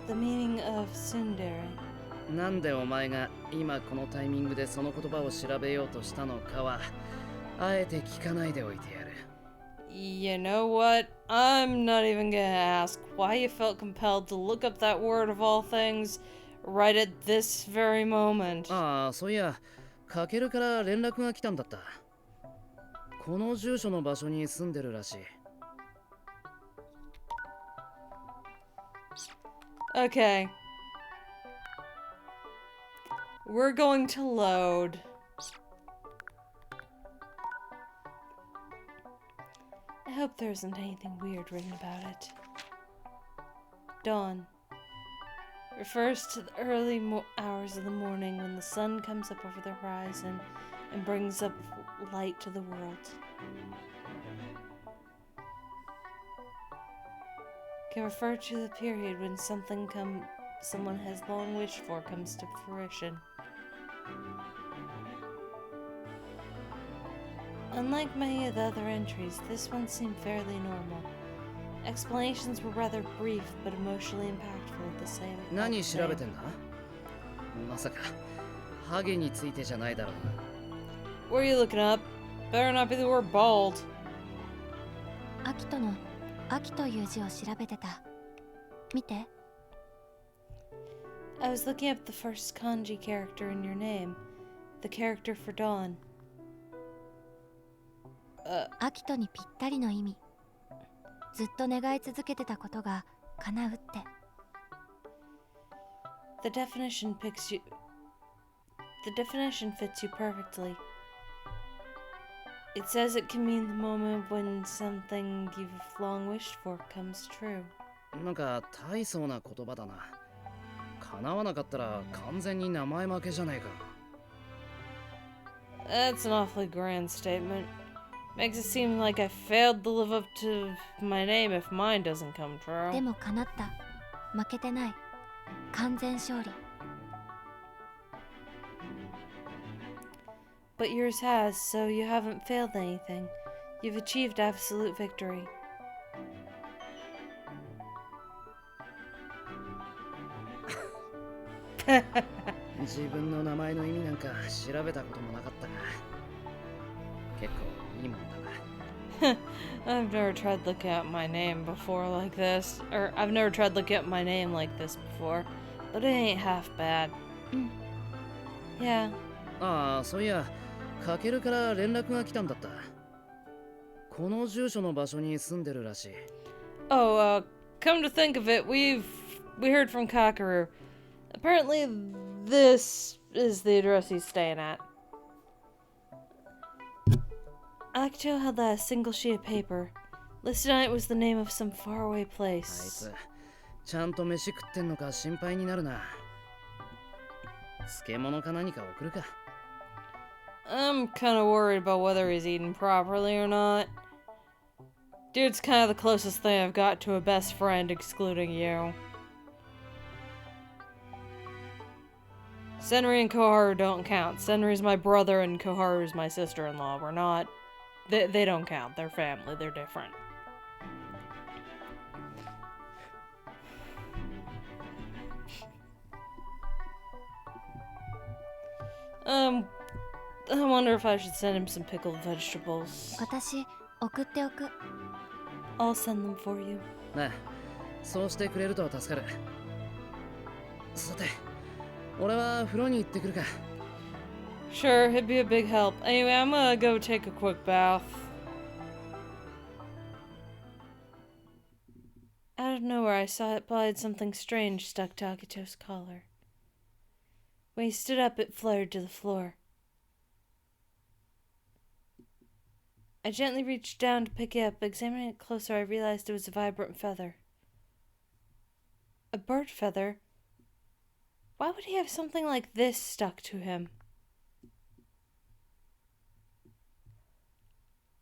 The meaning of tsundere. なんでお前が今このタイミングでその言葉を調べようとしたのかはあえて聞かないでおいてやる。 You know what? I'm not even gonna ask why you felt compelled to look up that word of all things right at this very moment. ああ、そういや、かけるから連絡が来たんだった。この住所の場所に住んでるらしい。 Okay. We're going to load. I hope there isn't anything weird written about it. Dawn refers to the early hours of the morning when the sun comes up over the horizon and brings up light to the world. Can refer to the period when someone has long wished for comes to fruition. Unlike many of the other entries, this one seemed fairly normal. Explanations were rather brief but emotionally impactful at the same time. 何調べてんだ？まさかハゲについてじゃないだろうな。 What are you looking up? Better not be the word bald. アキトの「アキ」という字を調べてた。見て。 I was looking up the first kanji character in your name, the character for Dawn. アキトにぴったりの意味。ずっと願い続けてたことが叶うって。 The definition fits you perfectly. It says it can mean the moment when something you've long wished for comes true. なんか大層な言葉だな。叶わなかったら完全に名前負けじゃねえか。 That's an awfully grand statement. Makes it seem like I failed to live up to my name if mine doesn't come で true. も叶った。負けてない。完全勝利。 But yours has, so you haven't failed anything. You've achieved absolute victory. *laughs* 自分の名前の意味なんか調べたこともなかったが、結構いいもんだな。 I've never tried looking at my name before like this. Or, I've never tried looking at my name like this before. But it ain't half bad. Yeah. ああ、そういや、かけるから連絡が来たんだった。この住所の場所に住んでるらしい。 Oh, come to think of it, we heard from Kakaru. Apparently, this is the address he's staying at. Akito held out a single sheet of paper. Listed on it was the name of some faraway あい place. つ、ちゃんと飯食ってんのか心配になるな。漬物か何か送るか。 I'm kinda worried about whether he's eating properly or not. Dude's kinda the closest thing I've got to a best friend, excluding you. Senri and Koharu don't count. Senri's my brother and Koharu's my sister-in-law. We're not... They don't count. They're family. They're different. I wonder if I should send him some pickled vegetables. 私送っておく。 I'll send them for you. なあ、そうしてくれると助かる。さて、俺は風呂に行ってくるか。 Sure, it'd be a big help. Anyway, I'm gonna go take a quick bath. Out of nowhere, I saw it applied something strange stuck to Akito's collar. When he stood up, it fluttered to the floor. I gently reached down to pick it up. Examining it closer, I realized it was a vibrant feather. A bird feather? Why would he have something like this stuck to him?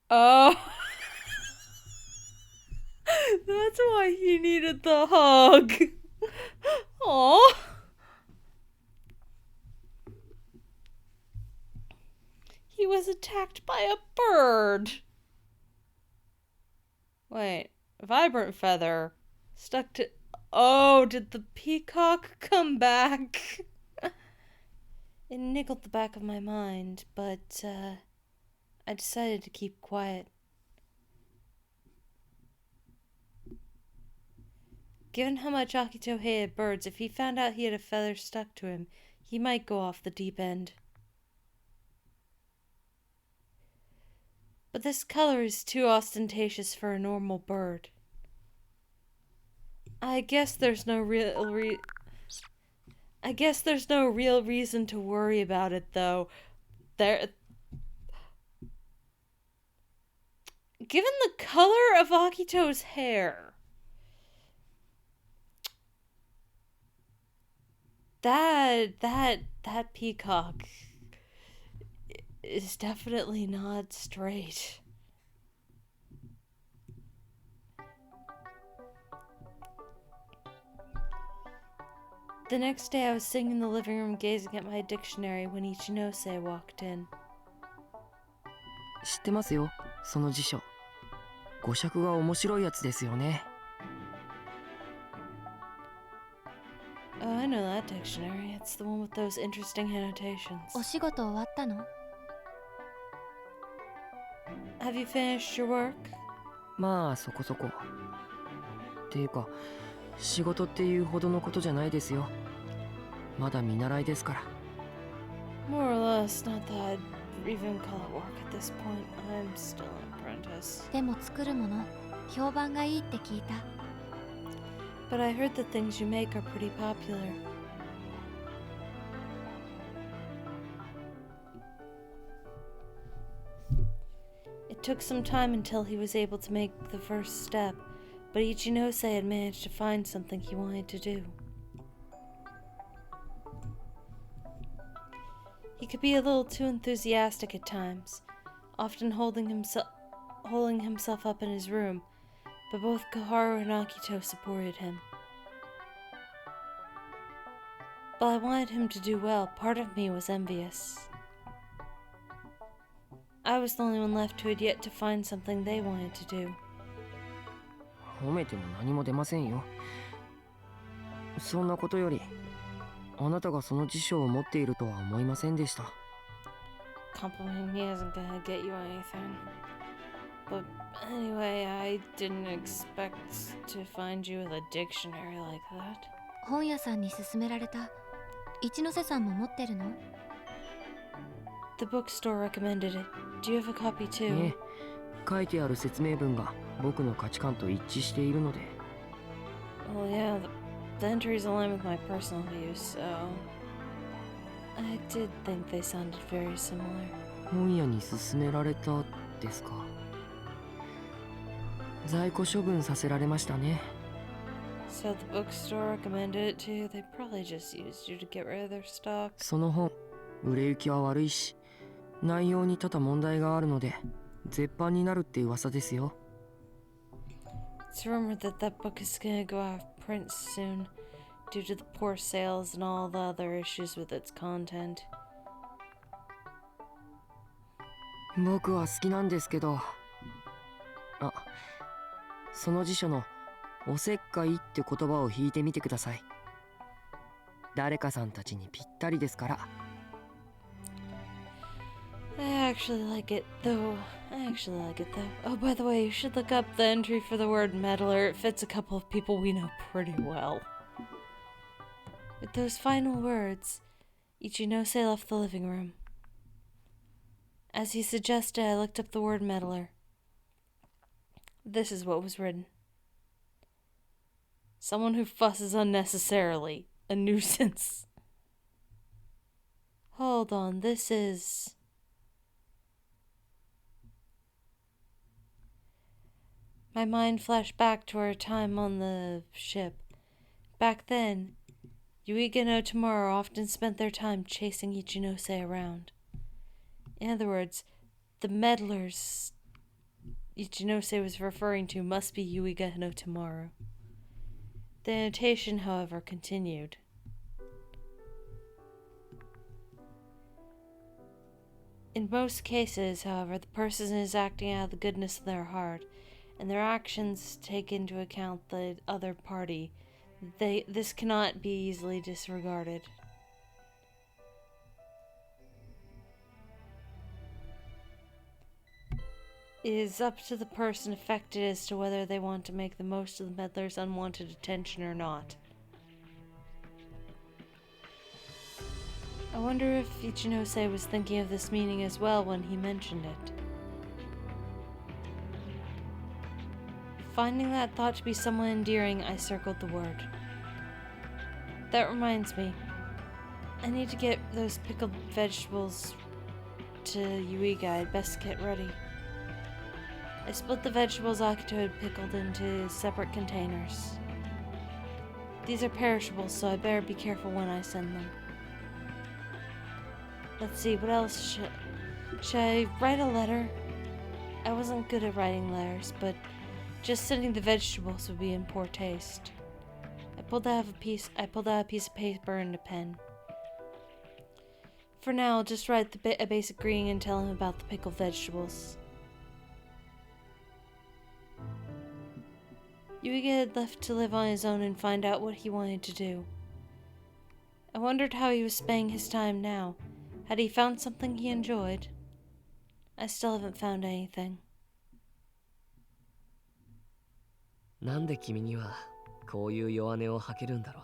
Oh! That's why he needed the hug. Aww. He was attacked by a bird. Wait, vibrant feather stuck to... Oh, did the peacock come back? It niggled the back of my mind, but I decided to keep quiet. Given how much Akito hated birds, if he found out he had a feather stuck to him, he might go off the deep end. But this color is too ostentatious for a normal bird. I guess there's no real reason to worry about it, though. Given the color of Akito's hair, that peacock is definitely not straight. The next day I was sitting in the living room gazing at my dictionary when Ichinose walked in. 知ってますよ、その辞書。語釈が面白いやつですよね。Oh, I know that dictionary. It's the one with those interesting annotations. お仕事終わったの？ Have you finished your work? まあそこそこ。っていうか、仕事っていうほどのことじゃないですよ。まだ見習いですから。 More or less, not that I'd even call it work at this point. I'm still an apprentice. でも作るもの評判がいいって聞いた。 But I heard the things you make are pretty popular. It took some time until he was able to make the first step, but Ichinose had managed to find something he wanted to do. He could be a little too enthusiastic at times, often holding himself up in his room, but both Koharu and Akito supported him. While I wanted him to do well, part of me was envious. I was the only one left who had yet to find something they wanted to do. 褒めても何も出ませんよ。そんなことより、あなたがその辞書を持っているとは思いませんでした。Complimenting me isn't gonna get you anything. But anyway, I didn't expect to find you with a dictionary like that. 本屋さんに勧められた。一ノ瀬さんも持ってるの？ The bookstore recommended it. Do you have a copy too? ねえ、書いてある説明文が僕の価値観と一致しているので。Well, yeah, the entries align with my personal views, so I did think they sounded very similar. 本屋に勧められたですか。在庫処分させられましたね。So the bookstore recommended it to you. They probably just used you to get rid of their stock. その本、売れ行きは悪いし、内容に多々問題があるので、絶版になるって噂ですよ。It's rumored that that book is gonna go out of print soon, due to the poor sales and all the other issues with its content. 僕は好きなんですけど、あ、その辞書のおせっかいって言葉を引いてみてください。誰かさんたちにぴったりですから。I actually like it though. Oh, by the way, you should look up the entry for the word meddler. It fits a couple of people we know pretty well. With those final words, Ichinose left the living room. As he suggested, I looked up the word meddler. This is what was written. Someone who fusses unnecessarily. A nuisance. Hold on, this is... My mind flashed back to our time on the ship. Back then, Yuiga no Tomorrow often spent their time chasing Ichinose around. In other words, the meddlers Ichinose was referring to must be Yuiga no Tomorrow. The annotation, however, continued. In most cases, however, the person is acting out of the goodness of their heart, and their actions take into account the other party. This cannot be easily disregarded. It is up to the person affected as to whether they want to make the most of the meddler's unwanted attention or not. I wonder if Ichinose was thinking of this meaning as well when he mentioned it. Finding that thought to be somewhat endearing, I circled the word. That reminds me. I need to get those pickled vegetables to Yuiga. I'd best get ready. I split the vegetables Akito had pickled into separate containers. These are perishable, so I better be careful when I send them. Let's see, what else should I write a letter? I wasn't good at writing letters, but just sending the vegetables would be in poor taste. I pulled out a piece of paper and a pen. For now, I'll just write a basic greeting and tell him about the pickled vegetables. Yuiga had left to live on his own and find out what he wanted to do. I wondered how he was spending his time now. Had he found something he enjoyed? I still haven't found anything. なんで君にはこういう弱音を吐けるんだろう。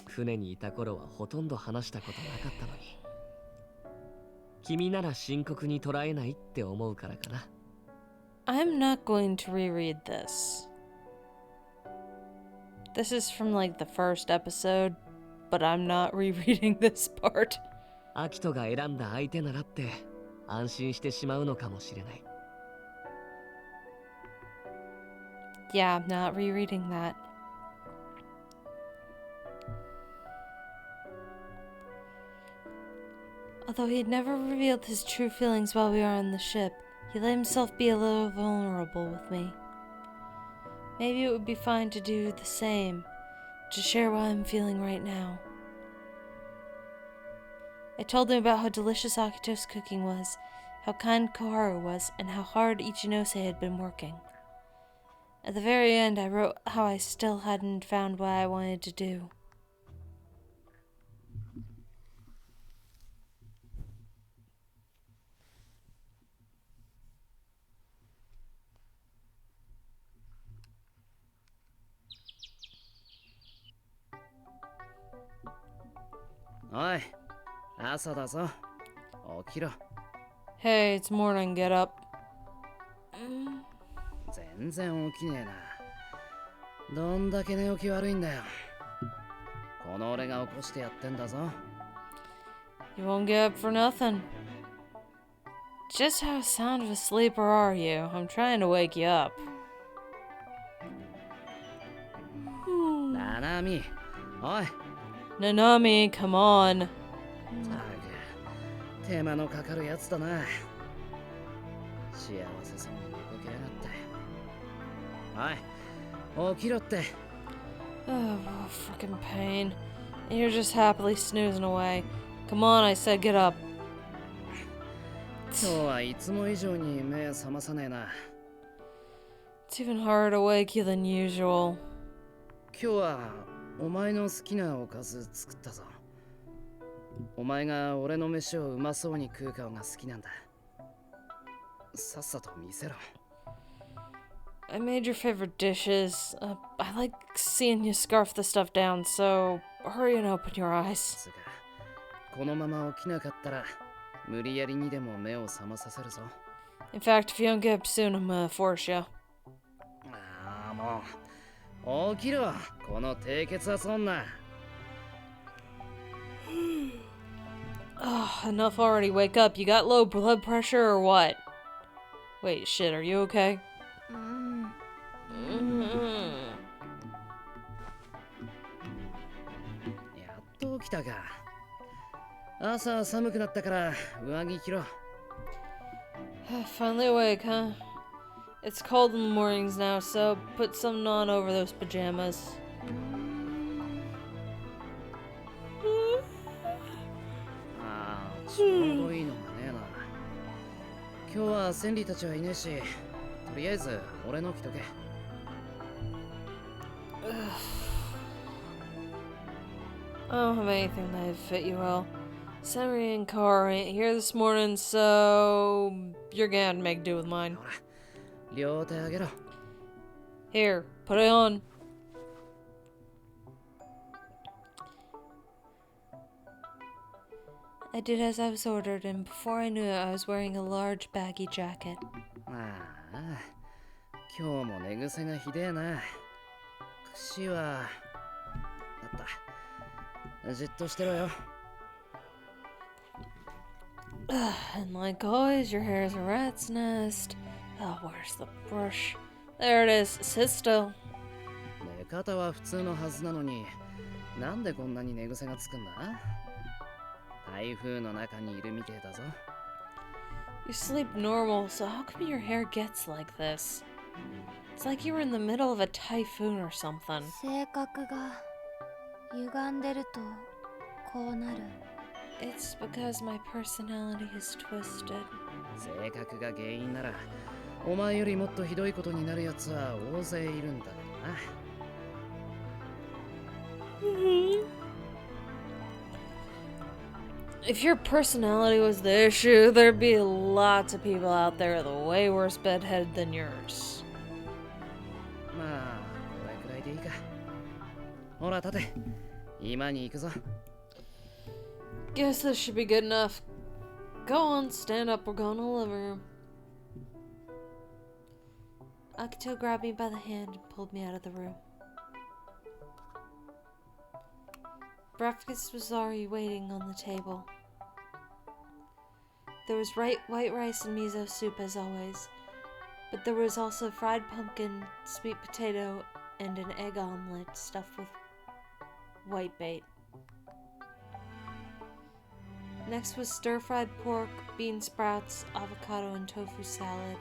船にいた頃はほとんど話したことなかったのに。君なら深刻に捉えないって思うからかな。I'm not going to reread this. This is from like the first episode, but I'm not rereading this part. アキトが選んだ相手ならって安心してしまうのかもしれない。Yeah, I'm not rereading that. Although he had never revealed his true feelings while we were on the ship, he let himself be a little vulnerable with me. Maybe it would be fine to do the same, to share what I'm feeling right now. I told him about how delicious Akito's cooking was, how kind Koharu was, and how hard Ichinose had been working. At the very end, I wrote how I still hadn't found what I wanted to do. Oi, 朝だぞ。起きろ。 Hey, it's morning, get up. 全然起きねえな。どんだけ寝起き悪いんだよ。この俺が起こしてやってんだぞ。You won't get up for nothing. Just how sound of a sleeper are you? I'm trying to wake you up. ななみ、おい。 Nanami, come on. 手間のかかるやつだな。幸せそうに寝こけやがって。おい、起きろって。 Oh, freaking pain. And you're just happily snoozing away. Come on, I said get up. 今日はいつも以上に目覚まさねえな。 It's even harder to wake you than usual. 今日はお前の好きなおかず作ったぞ。お前が俺の飯をうまそうに食う顔が好きなんだ。さっさと見せろ。 I made your favorite dishes. I like seeing you scarf the stuff down, so hurry and open your eyes. つがこのまま起きなかったら無理やりにでも目を覚まさせるぞ。 In fact, if you don't get up soon, I'm gonna force you. ああもう起きろ、この低血圧女。 Oh, enough already. Wake up. You got low blood pressure or what? Wait, shit, are you okay? やっと起きたか。朝寒くなったから上着着ろ。 Finally awake, huh? It's cold in the mornings now, so put some on over those pajamas. ああ、ちょうどいいのがねえな。今日は千里たちはいねえし、とりあえず俺の着とけ。 I don't have anything that'd fit you well. Samurai and Car ain't here this morning, so you're gonna have to make do with mine. ほら、両手あげろ。 Here, put it on. I did as I was ordered, and before I knew it, I was wearing a large baggy jacket. ああ、今日も寝癖がひでえな。櫛はあった。じっとしてろよ。 And like always, your hair is a rat's nest. Oh, where's the brush? There it is. Sit still. 寝方は普通のはずなのに、なんでこんなに寝癖がつくんだ？台風の中にいるみてえだぞ。 You sleep normal, so how come your hair gets like this? It's like you were in the middle of a typhoon or something. 性格が歪んでるとこうなる。 It's because my personality is twisted. 性格が原因なら、お前よりもっとひどいことになるやつは大勢いるんだけどな。 If your personality was the issue, there'd be lots of people out there with a way worse bedhead than yours. まあ、これくらいでいいか。ほら、立て。今に行くぞ。 Guess this should be good enough. Go on, stand up, we're going to the living room. Akito grabbed me by the hand and pulled me out of the room. Breakfast was already waiting on the table. There was white rice and miso soup as always, but there was also fried pumpkin, sweet potato, and an egg omelet stuffed with white bait. Next was stir-fried pork, bean sprouts, avocado, and tofu salad,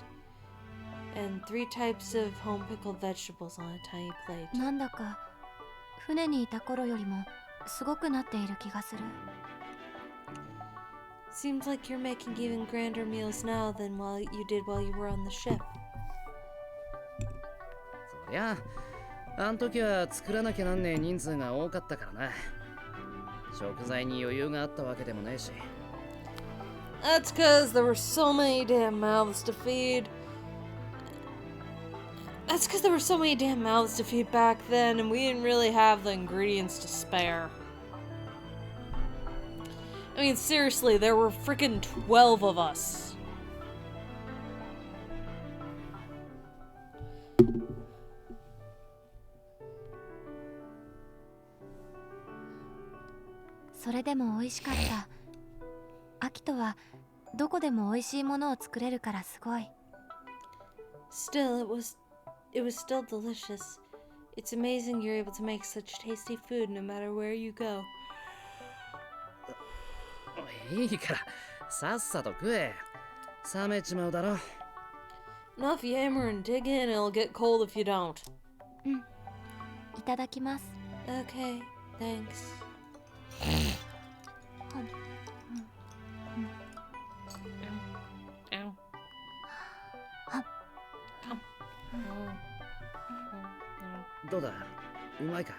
and 3 types of home-pickled vegetables on a tiny plate. なんだか船にいた頃よりもすごくなっている気がする。 Seems like you're making even grander meals now than you did while you were on the ship. そりゃ、あん時は作らなきゃなんねえ人数が多かったからな。食材に余裕があったわけでもねえし。 That's because there were so many damn mouths to feed. That's because there were so many damn mouths to feed back then, and we didn't really have the ingredients to spare. I mean, seriously, there were freaking 12 of us.「それでも美味しかった」「アキトはどこでも美味しいものを作れるからすごい」 Still, it was still delicious. It's amazing you're able to make such tasty food no matter where you go. いいから、さっさと食え。冷めちまうだろ。 Enough yammer and dig in, it'll get cold if you don't. いただきます。 Okay, thanks. Ow. Ow. どうだ、うまいか。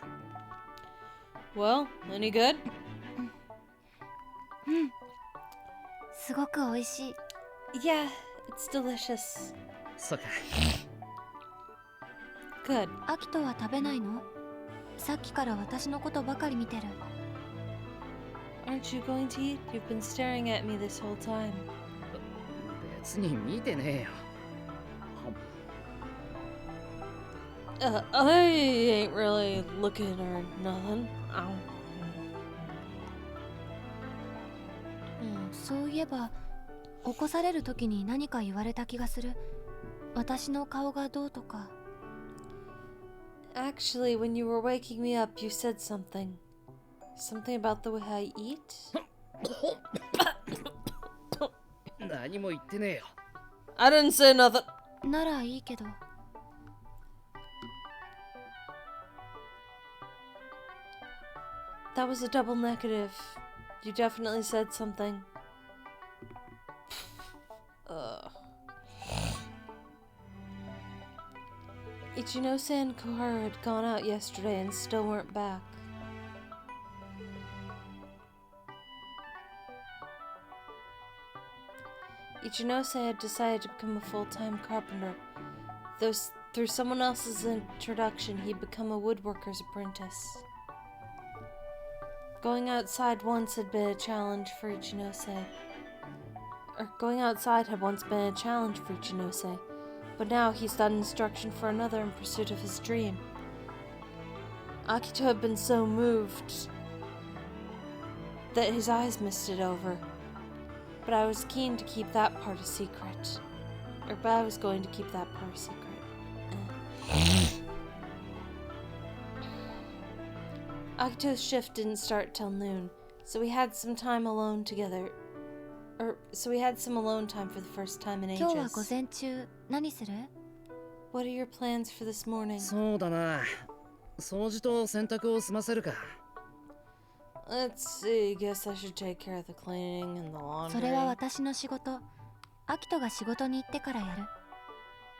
Well, any good? すごく美味しい。 Yeah, it's delicious. そうか。 Good. アキトは食べないの？さっきから私のことばかり見てる。 Aren't you going to eat? You've been staring at me this whole time. 別に見てねえよ。 I ain't really looking or nothing. Ow. そういえば起こされる時に何か言われた気がする。私の顔がどうとか。 Actually, when you were waking me up, you said something. Something about the way I eat? 何も言ってねえよ。 I didn't say nothing. ならいいけど。 That was a double negative. You definitely said something. Ichinose and Koharu had gone out yesterday and still weren't back. Ichinose had decided to become a full-time carpenter. Through someone else's introduction, he'd become a woodworker's apprentice. Going outside once had been a challenge for Ichinose. Going outside had once been a challenge for Ichinose, but now he sought instruction for another in pursuit of his dream. Akito had been so moved that his eyes misted over, but I was keen to keep that part a secret. But I was going to keep that part a secret. Akito's shift didn't start till noon, so we had some time alone together. So we had some alone time for the first time in 今日は ages. 午前中何する？ What are your plans for this morning? そうだな。掃除と洗濯を済ませるか。 Let's see, guess I should take care of the cleaning and the それは laundry. 私の仕事。アキトが仕事に行ってからやる。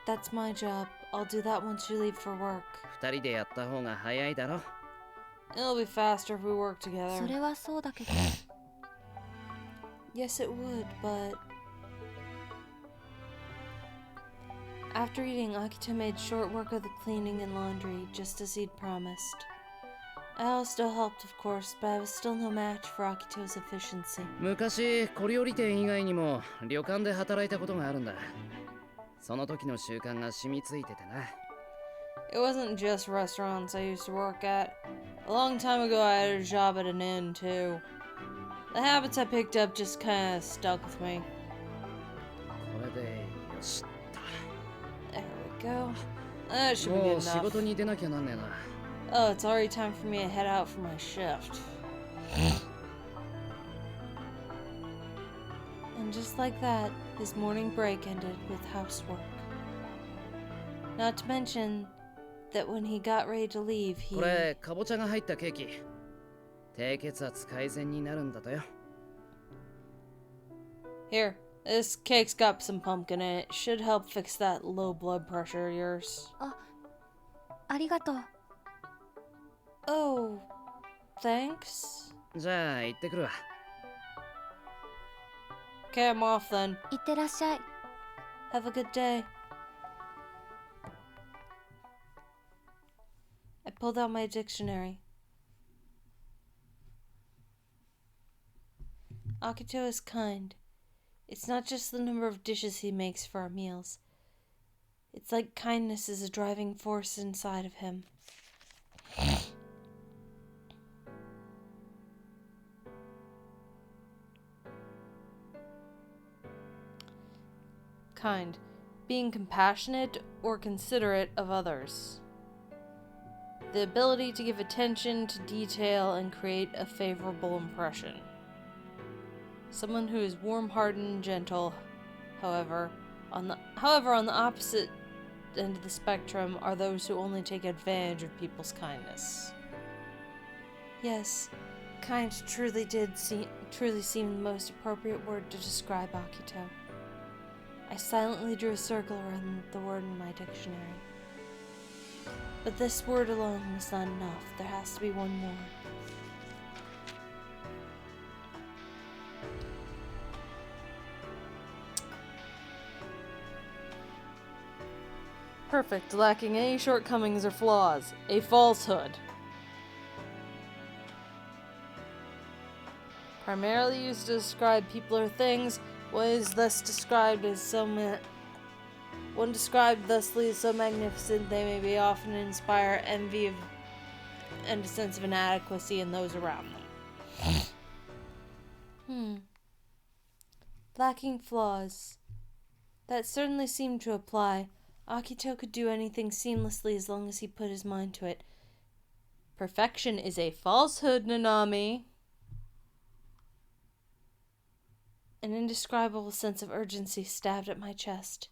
That's my job. I'll do that once you leave for work. 二人でやった方が早いだろ。 It'll be faster if we work そ together. れはそうだけど。 Yes, it would, but... After eating, Akito made short work of the cleaning and laundry, just as he'd promised. I still helped, of course, but I was still no match for Akito's efficiency. 昔小料理店以外にも旅館で働いたことがあるんだ。その時の習慣が染みついててな。 It wasn't just restaurants I used to work at. A long time ago, I had a job at an inn, too. The habits I picked up just kinda stuck with me. これでよしっ There we go. That should と。 be も good う仕 enough. 事に出なきゃなんねえな。 Oh, it's already time for me to head out for my shift. And just like that, his morning break ended with housework. Not to mention that when he got ready to leave, he... これかぼちゃが入ったケーキ。低血圧改善になるんだとよ。 Here, this cake's got some pumpkin in it. Should help fix that low blood pressure of yours. ありがとう。 Oh, thanks. じゃあ行ってくるわ。 Okay, I'm off then. いってらっしゃい。 Have a good day. I pulled out my dictionary. Akito is kind. It's not just the number of dishes he makes for our meals. It's like kindness is a driving force inside of him. Kind. Being compassionate or considerate of others. The ability to give attention to detail and create a favorable impression. Someone who is warm-hearted and gentle. However, on the opposite end of the spectrum are those who only take advantage of people's kindness. Yes, kind truly seemed the most appropriate word to describe Akito. I silently drew a circle around the word in my dictionary. But this word alone was not enough. There has to be one more. Perfect, lacking any shortcomings or flaws. A falsehood. Primarily used to describe people or things, one described thusly as so magnificent they may be often inspire envy and a sense of inadequacy in those around them. Lacking flaws. That certainly seemed to apply. Akito could do anything seamlessly as long as he put his mind to it. Perfection is a falsehood, Nanami. An indescribable sense of urgency stabbed at my chest.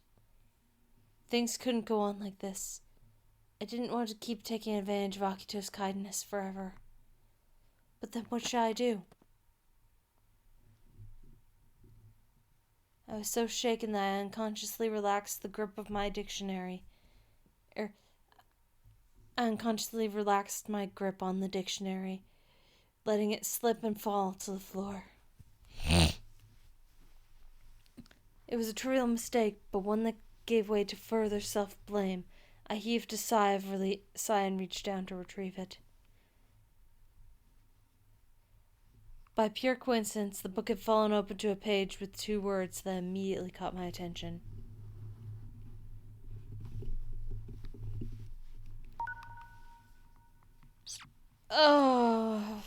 Things couldn't go on like this. I didn't want to keep taking advantage of Akito's kindness forever. But then what should I do? I was so shaken that I unconsciously relaxed the grip of my dictionary. I unconsciously relaxed my grip on the dictionary, letting it slip and fall to the floor. It was a trivial mistake, but one that gave way to further self-blame. I heaved a sigh and reached down to retrieve it. By pure coincidence, the book had fallen open to a page with 2 words that immediately caught my attention. Oh.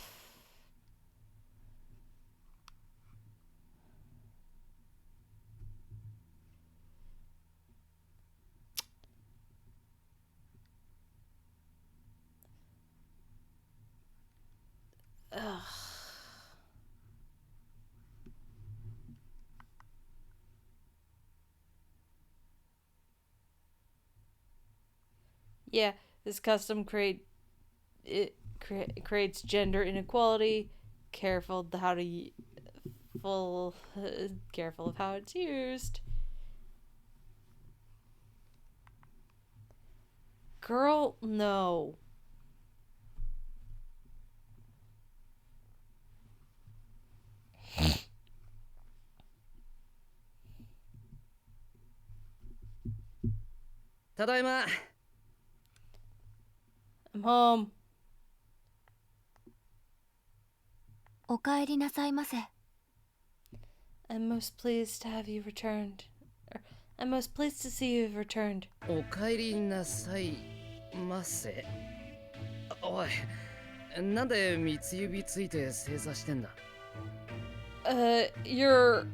Ugh. Yeah, this custom creates gender inequality. Careful of how it's used. Girl, no. Tadaima. I'm home. おかえりなさいませ。 I'm most pleased to have you returned. I'm most pleased to see you've returned. おかえりなさいませ。おい、なんで三つ指ついて正座してんだ？ You're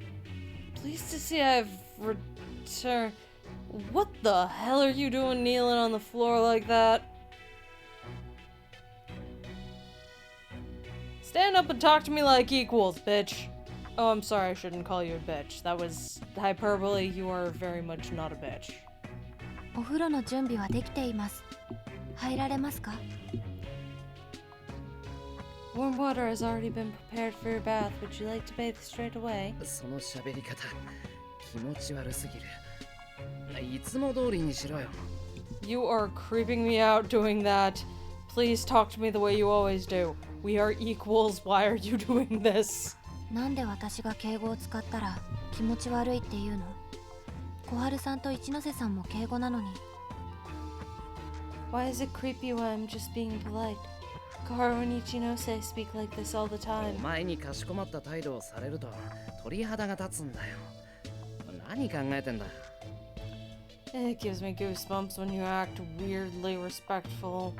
pleased to see I've returned. What the hell are you doing kneeling on the floor like that? Stand up and talk to me like equals, bitch. Oh, I'm sorry, I shouldn't call you a bitch. That was hyperbole. You are very much not a bitch. お風呂の準備はできています。入られますか？ Warm water has already been prepared for your bath. Would you like to bathe straight away? その喋り方、気持ち悪すぎる。いつも通りにしろよ。You are creeping me out doing that. Please talk to me the way you always do. We are equals. Why are you doing this? なんで私が敬語を使ったら気持ち悪いって言うの？小春さんと一ノ瀬さんも敬語なのに。Why is it creepy when I'm just being polite? Koharu and Ichinose speak like this all the time. お前にかしこまった態度をされると鳥肌が立つんだよ。何考えてんだ？ It gives me goosebumps when you act weirdly respectful.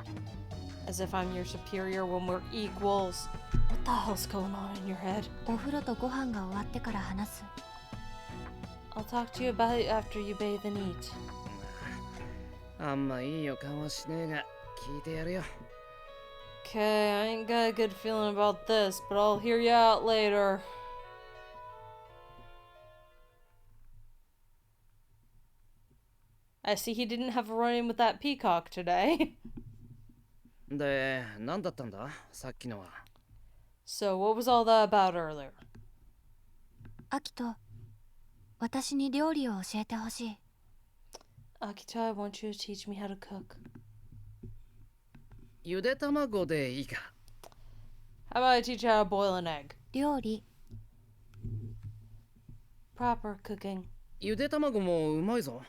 As if I'm your superior when we're equals. What the hell's going on in your head? お風呂とご飯が終わってから話す。 I'll talk to you about it after you bathe and eat. あんまいい予感はしねえが聞いてやるよ。 Okay, I ain't got a good feeling about this, but I'll hear you out later. I see he didn't have a run-in with that peacock today. で、何だったんださっきのは。 So, what was all that about earlier? アキト、私に料理を教えてほしい。 Akito, I want you to teach me how to cook. ゆで卵でいいか。 How about I teach you how to boil an egg? 料理、 Proper cooking. ゆで卵もうまいぞ。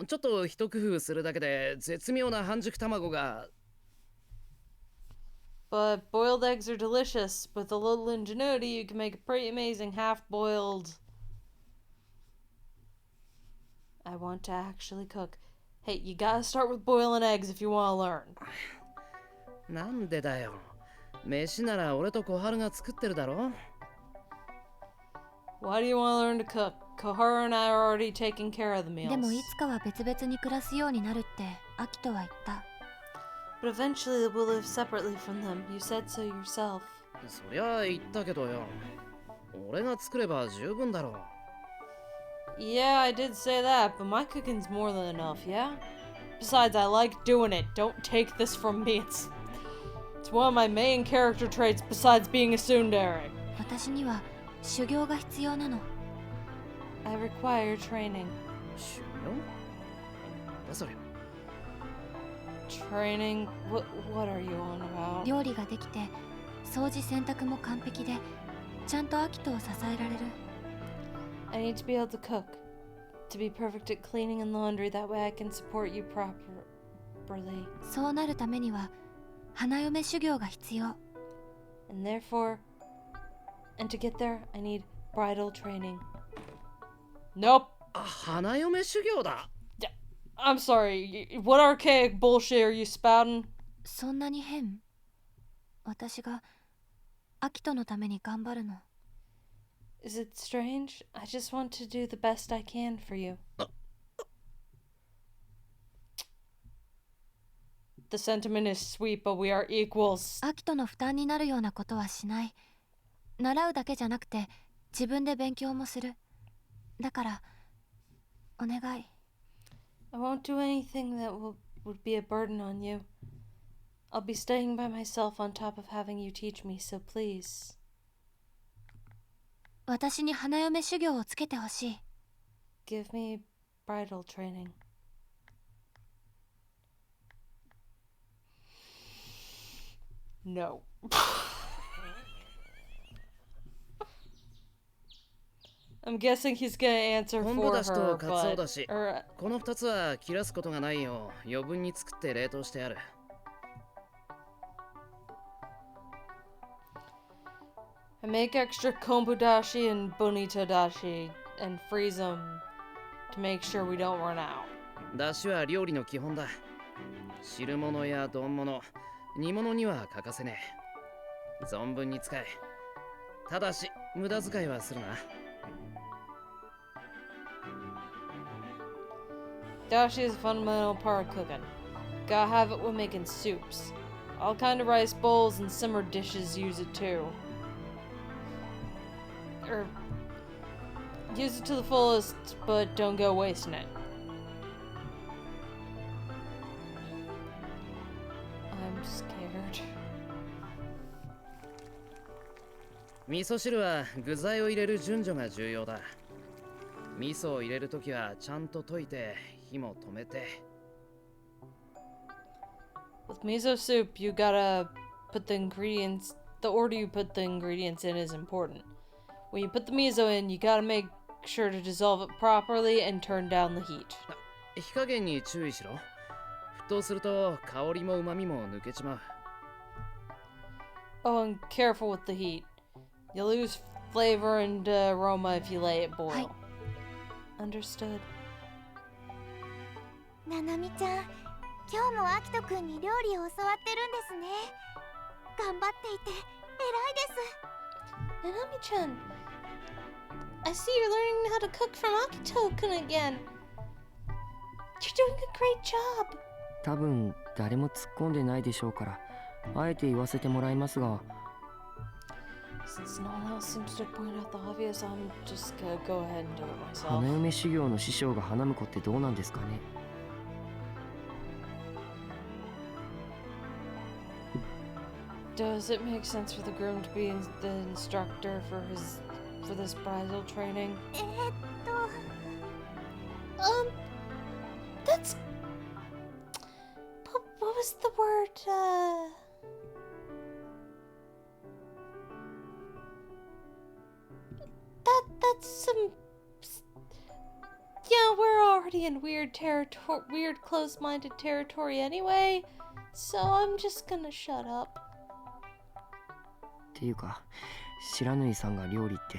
ちょっと一工夫するだけで絶妙な半熟卵が。 But boiled eggs are delicious. With a little ingenuity, you can make a pretty amazing half-boiled... I want to actually cook. Hey, you gotta start with boiling eggs if you want to learn. なんでだよ。飯なら俺と小春が作ってるだろ。 Why do you want to learn to cook? Koharu and I are already taking care of the でも meals. いつかは別々に暮らすようになるってアキトは言った。 But eventually we'll live separately from them. You said so yourself. そりゃ言ったけどよ。俺が作れば十分だろう。 Yeah, I did say that, but my cooking's more than enough, yeah? Besides, I like doing it. Don't take this from me. It's one of my main character traits besides being a tsundere. 私には修行が必要なの。 I require training. 修行？なんだそれ。 Training? What are you on about? 料理ができて掃除洗濯も完璧でちゃんとアキトを支えられる。 I need to be able to cook. To be perfect at cleaning and laundry. That way I can support you properly. そうなるためには花嫁修行が必要。 And therefore... And to get there, I need bridal training. Nope. 花嫁修行だ。 I'm sorry. What archaic bullshit are you spouting? そんなに変？私がアキトのために頑張るの。 Is it strange? I just want to do the best I can for you. The sentiment is sweet, but we are equals. アキトの負担になるようなことはしない。習うだけじゃなくて自分で勉強もする。だからお願い。 I won't do anything that would be a burden on you. I'll be staying by myself on top of having you teach me, so please. 私に花嫁修行をつけてほしい。 Give me bridal training. No. I'm guessing he's gonna answer 昆布 for だしと her, カツオ but... だし。この2つは切らすことがないよう余分に作って冷凍してある。 I make extra kombu dashi and bonito dashi and freeze them to make sure we don't run out. だしは料理の基本だ。汁物や丼物、煮物には欠かせねえ。存分に使え。ただし無駄遣いはするな。 Dashi is a fundamental part of cooking. Gotta have it when making soups. All kind of rice bowls and simmered dishes use it too. Use it to the fullest, but don't go wasting it. I'm scared. 味噌汁は具材を入れる順序が重要だ。味噌を入れるときはちゃんと溶いて火も止めて。 With miso soup, you gotta put the ingredients... The order you put the ingredients in is important. When you put the miso in, you gotta make sure to dissolve it properly and turn down the heat. 火加減に注意しろ。沸騰すると香りも旨味も抜けちまう。 Oh, and careful with the heat. You'll lose flavor and aroma if you let it boil. Hi. Understood. ななみちゃん、今日もアキトくんに料理を教わってるんですね。頑張っていて偉いです。 Nanami-chan, I see you're learning how to cook from Akito-kun again. You're doing a great job. 多分誰も突っ込んでないでしょうから、あえて言わせてもらいますが。 Since no one else seems to point out the obvious, I'm just gonna go ahead and do it myself. 花嫁修行の師匠が花婿ってどうなんですかね。 Does it make sense for the groom to be the instructor for this bridal training? That's... What was the word, That's some... Yeah, we're already in weird closed-minded territory anyway, so I'm just gonna shut up. っていうか、白縫さんが料理って、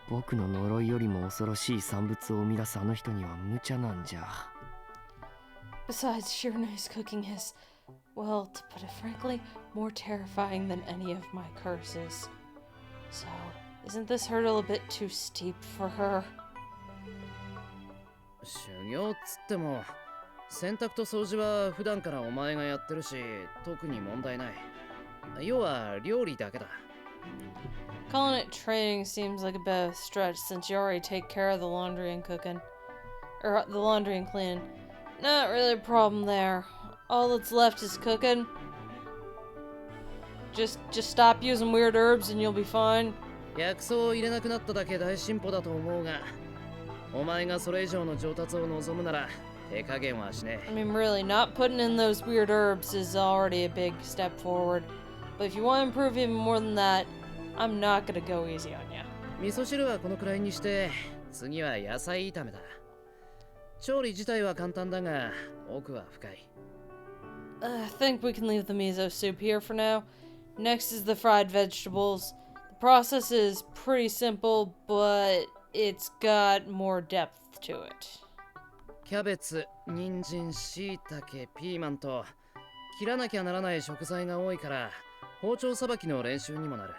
僕の呪いよりも恐ろしい産物を生み出すあの人には無茶なんじゃ。Besides, Shiranui cooking is, well, to put it frankly, more terrifying than any of my curses. So, isn't this hurdle a bit too steep for her? 修行っつっても洗濯と掃除は普段からお前がやってるし特に問題ない。要は料理だけだ。Calling it training seems like a bit of a stretch since you already take care of the laundry and cooking. Or the laundry and cleaning. Not really a problem there. All that's left is cooking. Just stop using weird herbs and you'll be fine. 薬草を入れなくなっただけ大進歩だと思うが、お前がそれ以上の上達を望むなら手加減はしねえ。I mean, really, not putting in those weird herbs is already a big step forward. But if you want to improve even more than that, I'm not gonna go easy on you. 味噌汁はこのくらいにして、次は野菜炒めだ。調理自体は簡単だが、奥は深い。I think we can leave the miso soup here for now. Next is the fried vegetables. The process is pretty simple, but it's got more depth to it. キャベツ、人参、椎茸、ピーマンと切らなきゃならない食材が多いから包丁さばきの練習にもなる。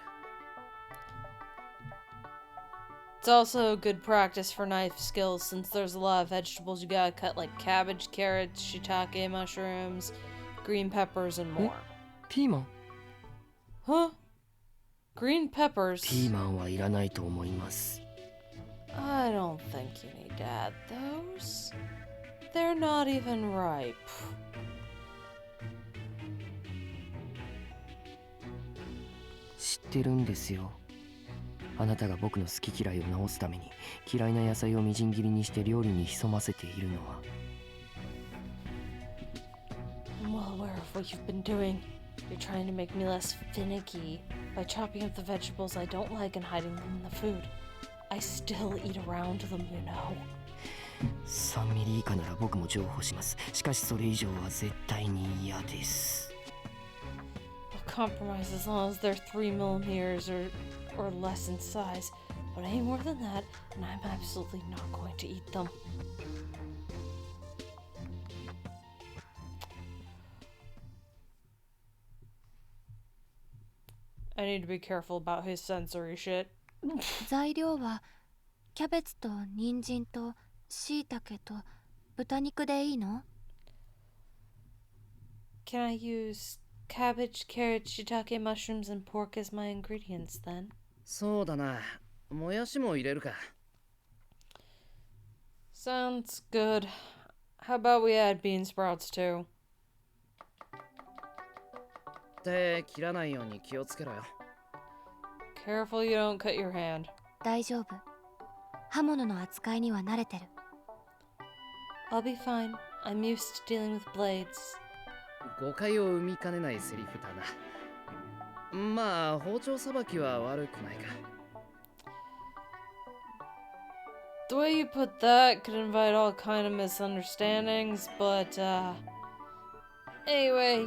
It's also good practice for knife skills since there's a lot of vegetables you gotta cut like cabbage, carrots, shiitake mushrooms, green peppers, and more. ピーマン？ Huh? Green peppers? ピーマンはいらないと思います。I don't think you need to add those. They're not even ripe. 知ってるんですよ。あなたが僕の好き嫌いを直すために嫌いな野菜をみじん切りにして料理に潜ませているのは。I'm well aware of what you've been doing. You're trying to make me less finicky by chopping up the vegetables I don't like and hiding them in the food. I still eat around them, you know. 3ミリ以下なら僕も譲歩します。しかしそれ以上は絶対に嫌です。I'll compromise as long as they're 3 millimeters or less in size, but any more than that, and I'm absolutely not going to eat them. I need to be careful about his sensory shit. 材料はキャベツと人参と椎茸と豚肉でいいの？ Can I use cabbage, carrots, shiitake mushrooms, and pork as my ingredients then? そうだな。もやしも入れるか。Sounds good. How about we add bean sprouts too? 手切らないように気をつけろよ。Careful you don't cut your hand. 大丈夫。刃物の扱いには慣れてる。I'll be fine. I'm used to dealing with blades. 誤解を生みかねないセリフだな。まあ包丁さばきは悪くないか。The way you put that could invite all kind of misunderstandings, but anyway,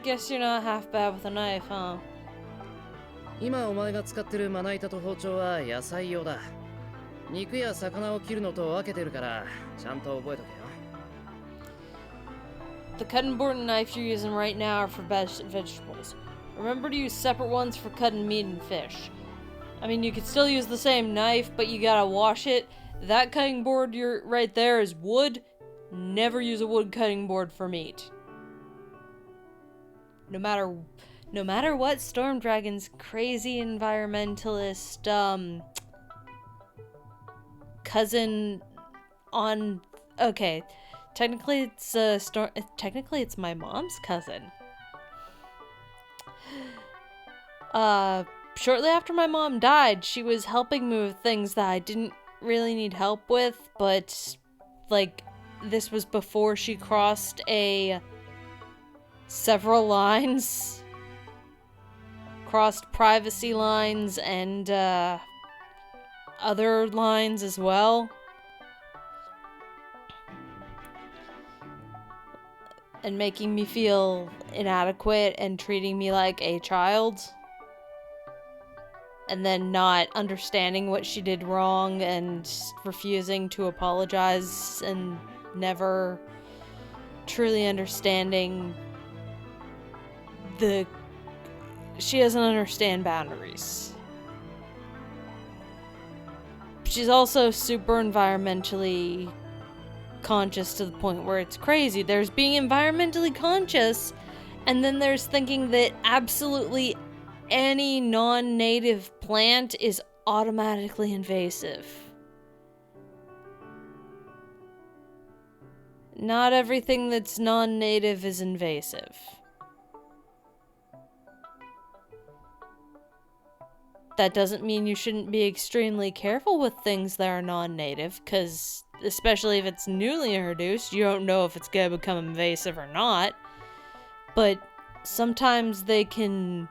guess you're not half bad with a knife, huh? 今お前が使ってるまな板と包丁は野菜用だ。肉や魚を切るのと分けてるからちゃんと覚えとけよ。The cutting board and knife you're using right now are for vegetables. Remember to use separate ones for cutting meat and fish. I mean, you could still use the same knife, but you gotta wash it. That cutting board right there is wood. Never use a wood cutting board for meat. No matter what StormDragon's crazy environmentalist cousin on okay, technically it's my mom's cousin. Shortly after my mom died, she was helping me with things that I didn't really need help with, but like this was before she crossed several lines. Crossed privacy lines and other lines as well. and making me feel inadequate and treating me like a child. And then not understanding what she did wrong and refusing to apologize and never truly understanding she doesn't understand boundaries. She's also super environmentally conscious to the point where it's crazy. There's being environmentally conscious, and then there's thinking that absolutely any non-native plant is automatically invasive. Not everything that's non-native is invasive. That doesn't mean you shouldn't be extremely careful with things that are non-native, because especially if it's newly introduced, you don't know if it's going to become invasive or not. But sometimes they can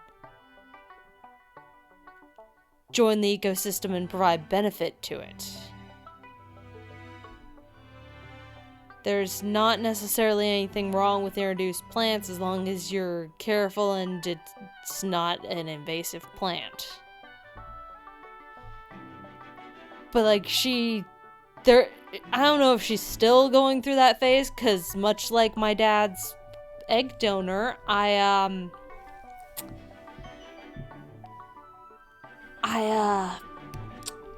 join the ecosystem and provide benefit to it. There's not necessarily anything wrong with introduced plants as long as you're careful and it's not an invasive plant. But like I don't know if she's still going through that phase, because much like my dad's egg donor, I am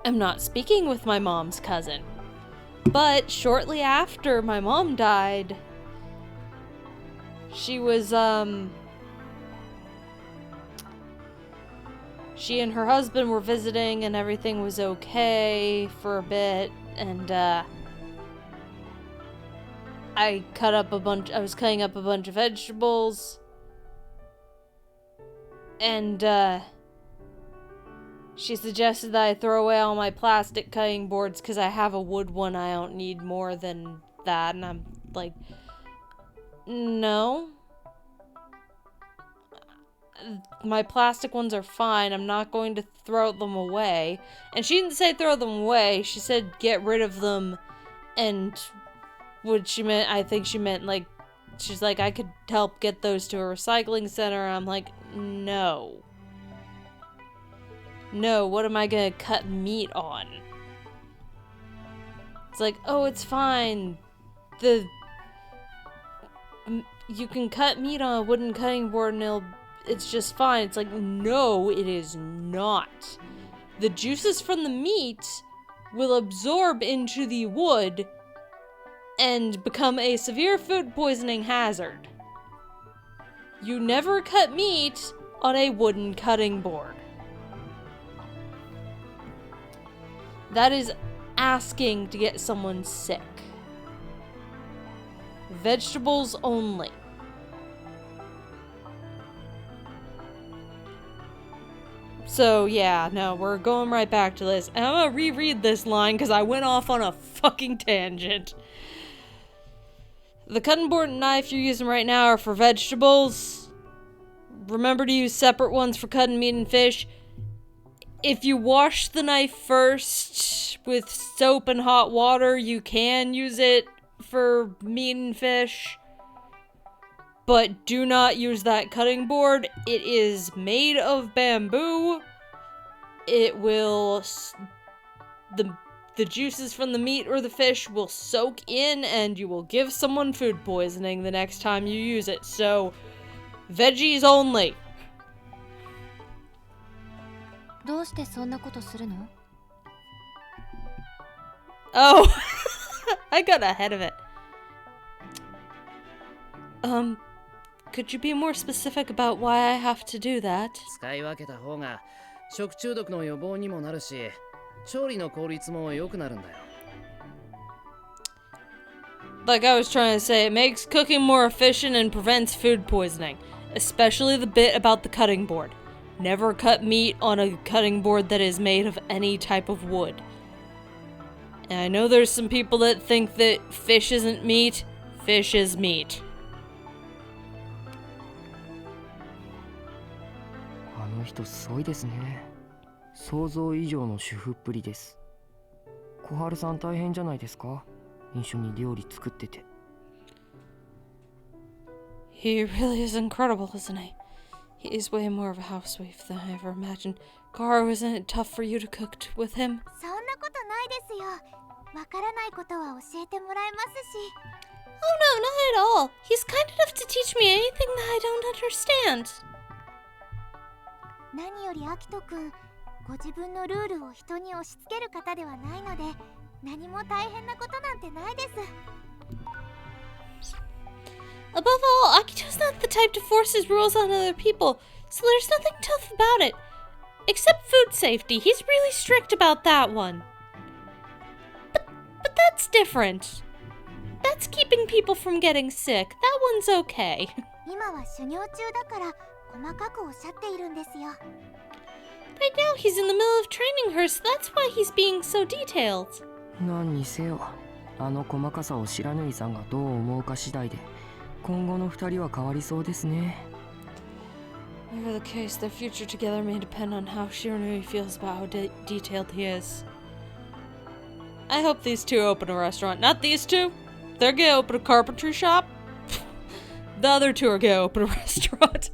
not speaking with my mom's cousin. But shortly after my mom died, she and her husband were visiting and everything was okay for a bit, and I was cutting up a bunch of vegetables, and she suggested that I throw away all my plastic cutting boards because I have a wood one. I don't need more than that. And I'm like, no. My plastic ones are fine. I'm not going to throw them away. And she didn't say throw them away. She said get rid of them. And what she meant, I think she meant like, she's like, I could help get those to a recycling center. I'm like, no. No, what am I gonna cut meat on? It's like, oh, it's fine. You can cut meat on a wooden cutting board and it's just fine. It's like, no, it is not. The juices from the meat will absorb into the wood and become a severe food poisoning hazard. You never cut meat on a wooden cutting board. That is asking to get someone sick. Vegetables only. So yeah, no, we're going right back to this. And I'm gonna reread this line because I went off on a fucking tangent. The cutting board and knife you're using right now are for vegetables. Remember to use separate ones for cutting meat and fish. If you wash the knife first with soap and hot water, you can use it for meat and fish. But do not use that cutting board. It is made of bamboo. It will... The juices from the meat or the fish will soak in and you will give someone food poisoning the next time you use it. So, veggies only. どうしてそんなことするの? Oh, I got ahead of it. Could you be more specific about why I have to do that? 使い分けた方が食中毒の予防にもなるし、調理の効率も良くなるんだよ。Like I was trying to say, it makes cooking more efficient and prevents food poisoning, especially the bit about the cutting board. Never cut meat on a cutting board that is made of any type of wood. And I know there's some people that think that fish isn't meat. Fish is meat. あの人すごいですね。想像以上の主婦っぷりです。小春さん大変じゃないですか？一緒に料理作ってて。He really is incredible, isn't he? He is way more of a housewife than I ever imagined. Garo, isn't it tough for you to cook with him? そんなことないですよ。わからないことは教えてもらえますし。Oh no, not at all. He's kind enough to teach me anything that I don't understand. 何よりアキトくん、ご自分のルールを人に押し付ける方ではないので、何も大変なことなんてないです。Above all, Akito's not the type to force his rules on other people, so there's nothing tough about it. Except food safety. He's really strict about that one. But that's different. That's keeping people from getting sick. That one's okay. 今は修行中だから細かくおっしゃっているんですよ。Right now he's in the middle of training her, so that's why he's being so detailed. 何にせよ、あの細かさを白縫さんがどう思うか次第で今後の二人は変わりそうですね。Whatever the case, their future together may depend on how Shiranui feels about how detailed he is. I hope these two open a restaurant. Not these two. They're gonna open a carpentry shop. The other two are gonna open a restaurant.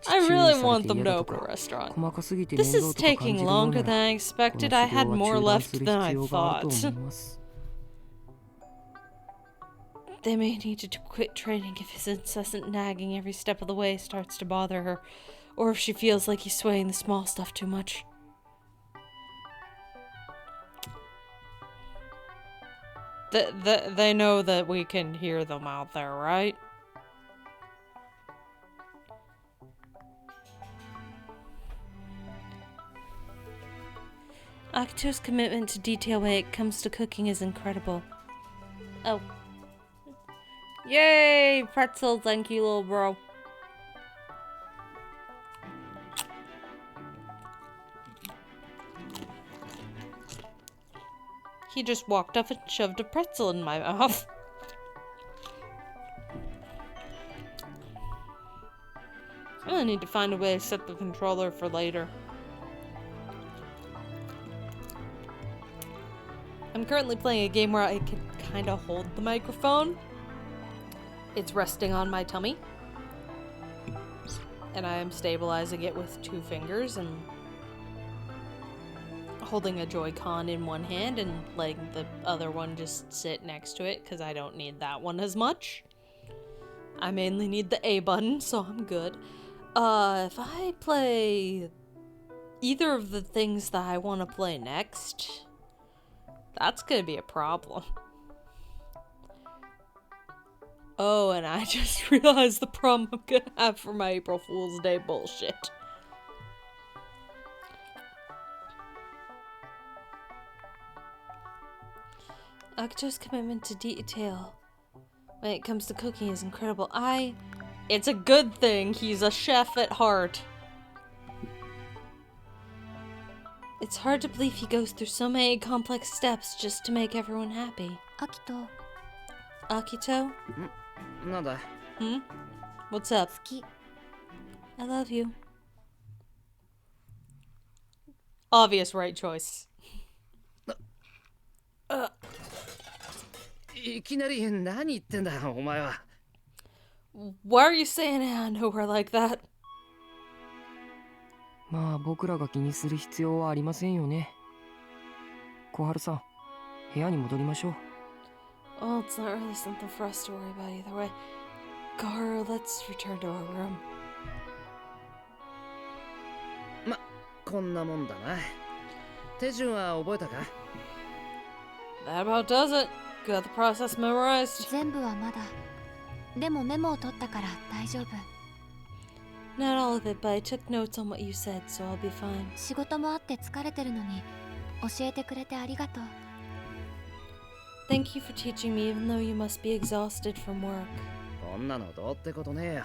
I really want them to open a restaurant. This is taking longer than I expected. I had more left than I thought. They may need to quit training if his incessant nagging every step of the way starts to bother her, or if she feels like he's swaying the small stuff too much. They know that we can hear them out there, right? Akito's commitment to detail when it comes to cooking is incredible. Oh. Yay! Pretzel, thank you, little bro. He just walked up and shoved a pretzel in my mouth. I'm gonna need to find a way to set the controller for later. I'm currently playing a game where I can kind of hold the microphone. It's resting on my tummy. And I am stabilizing it with 2 fingers and holding a Joy-Con in one hand and letting the other one just sit next to it because I don't need that one as much. I mainly need the A button, so I'm good. If I play either of the things that I want to play next, that's gonna be a problem. Oh, and I just realized the problem I'm gonna have for my April Fool's Day bullshit. Akito's commitment to detail when it comes to cooking is incredible. It's a good thing he's a chef at heart. It's hard to believe he goes through so many complex steps just to make everyone happy. Akito. Akito? なんだ What's up? 好き。 I love you. Obvious right choice. いきなり何言ってんだお前は。 Why are you saying it out of nowhere like that? まあ僕らが気にする必要はありませんよね。小春さん、部屋に戻りましょう。Well, it's not really something for us to worry about either way. Garo, let's return to our room. ま、こんなもんだな。手順は覚えたか？ That about does it. Got the process memorized. 全部はまだ。でもメモを取ったから大丈夫。 Not all of it, but I took notes on what you said, so I'll be fine. 仕事もあって疲れてるのに教えてくれてありがとう。 Thank you for teaching me, even though you must be exhausted from work. こんなのどうってことねえよ。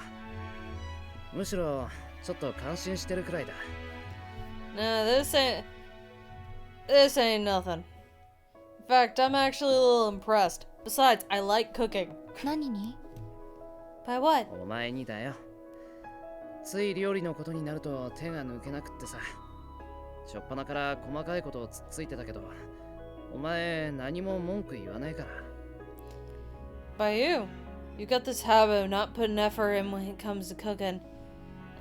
むしろちょっと感心してるくらいだ。Nah, this ain't nothing. In fact, I'm actually a little impressed. Besides, I like cooking. 何に？ By what? お前にだよ。つい料理のことになると手が抜けなくってさ。しょっぱなから細かいことをつっついてたけど、お前何も文句言わないから。 By you? You got this habit of not putting effort in when it comes to cooking.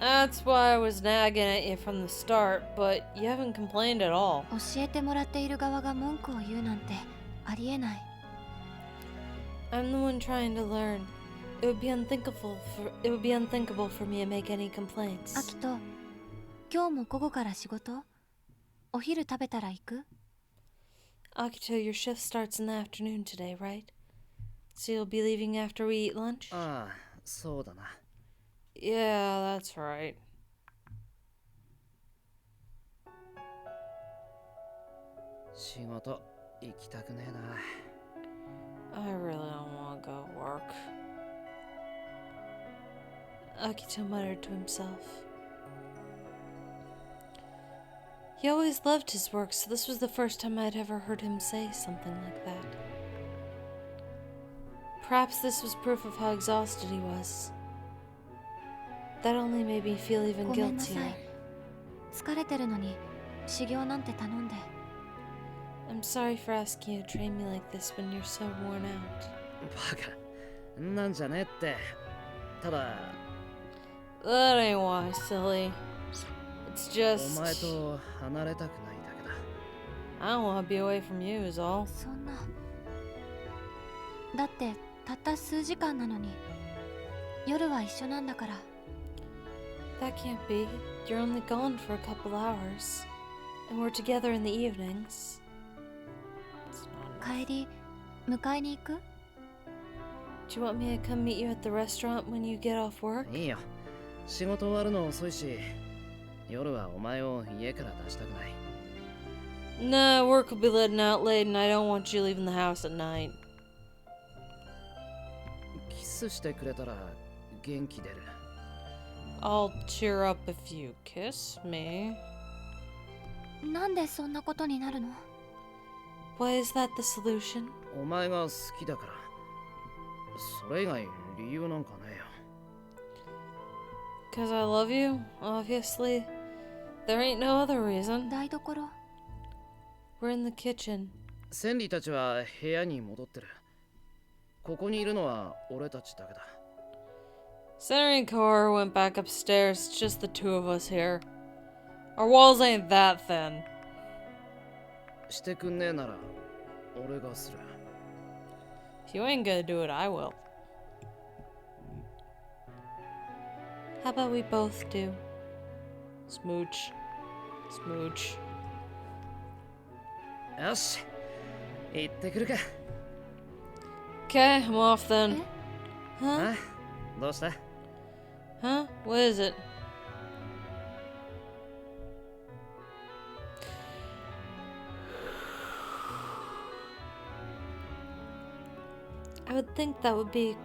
That's why I was nagging at you from the start, but you haven't complained at all. 教えてもらっている側が文句を言うなんてありえない。 I'm the one trying to learn. It would be unthinkable for me to make any complaints. アキト、今日も午後から仕事？お昼食べたら行く？ Akito, your shift starts in the afternoon today, right? So you'll be leaving after we eat lunch? ああ、そうだな。Yeah, that's right. 仕事行きたくねえな。 I really don't want to go to work. Akito muttered to himself. He always loved his work, so this was the first time I'd ever heard him say something like that. Perhaps this was proof of how exhausted he was. That only made me feel even ごめんなさ guiltier. い。疲れてるのに修行なんて頼んで。 I'm sorry for asking you to train me like this when you're so worn out. バカなんじゃねえって。ただ That ain't why, silly. It's お just 前と離れたくないだけだ。 I don't want to be away from you is all. そんな。だってたった数時間なのに。夜は一緒なんだから。 That can't be. You're only gone for a couple hours. And we're together in the evenings. It's not enough. 帰り迎えに行く？ Do you want me to come meet you at the restaurant when you get off work? いいよ。仕事終わるの遅いし、夜はお前を家から出したくない。 Nah, work will be letting out late and I don't want you leaving the house at night. キスしてくれたら元気出る。 I'll cheer up if you kiss me. なんでそんなことになるの？ Why is that the solution? お前が好きだから。それ以外理由なんかねえよ。 Because I love you, obviously. There ain't no other reason. 台所？ We're in the kitchen. 千里たちは部屋に戻ってる。ここにいるのは俺たちだけだ。 Center and Core went back upstairs. It's just the two of us here. Our walls ain't that thin. してくんねえなら俺がする。 If you ain't gonna do it, I will. How about we both do? Smooch. Smooch. よし、行ってくるか。 Okay, I'm off then. え？ Huh? あ、どうした？ Huh? What is it? I would think that would be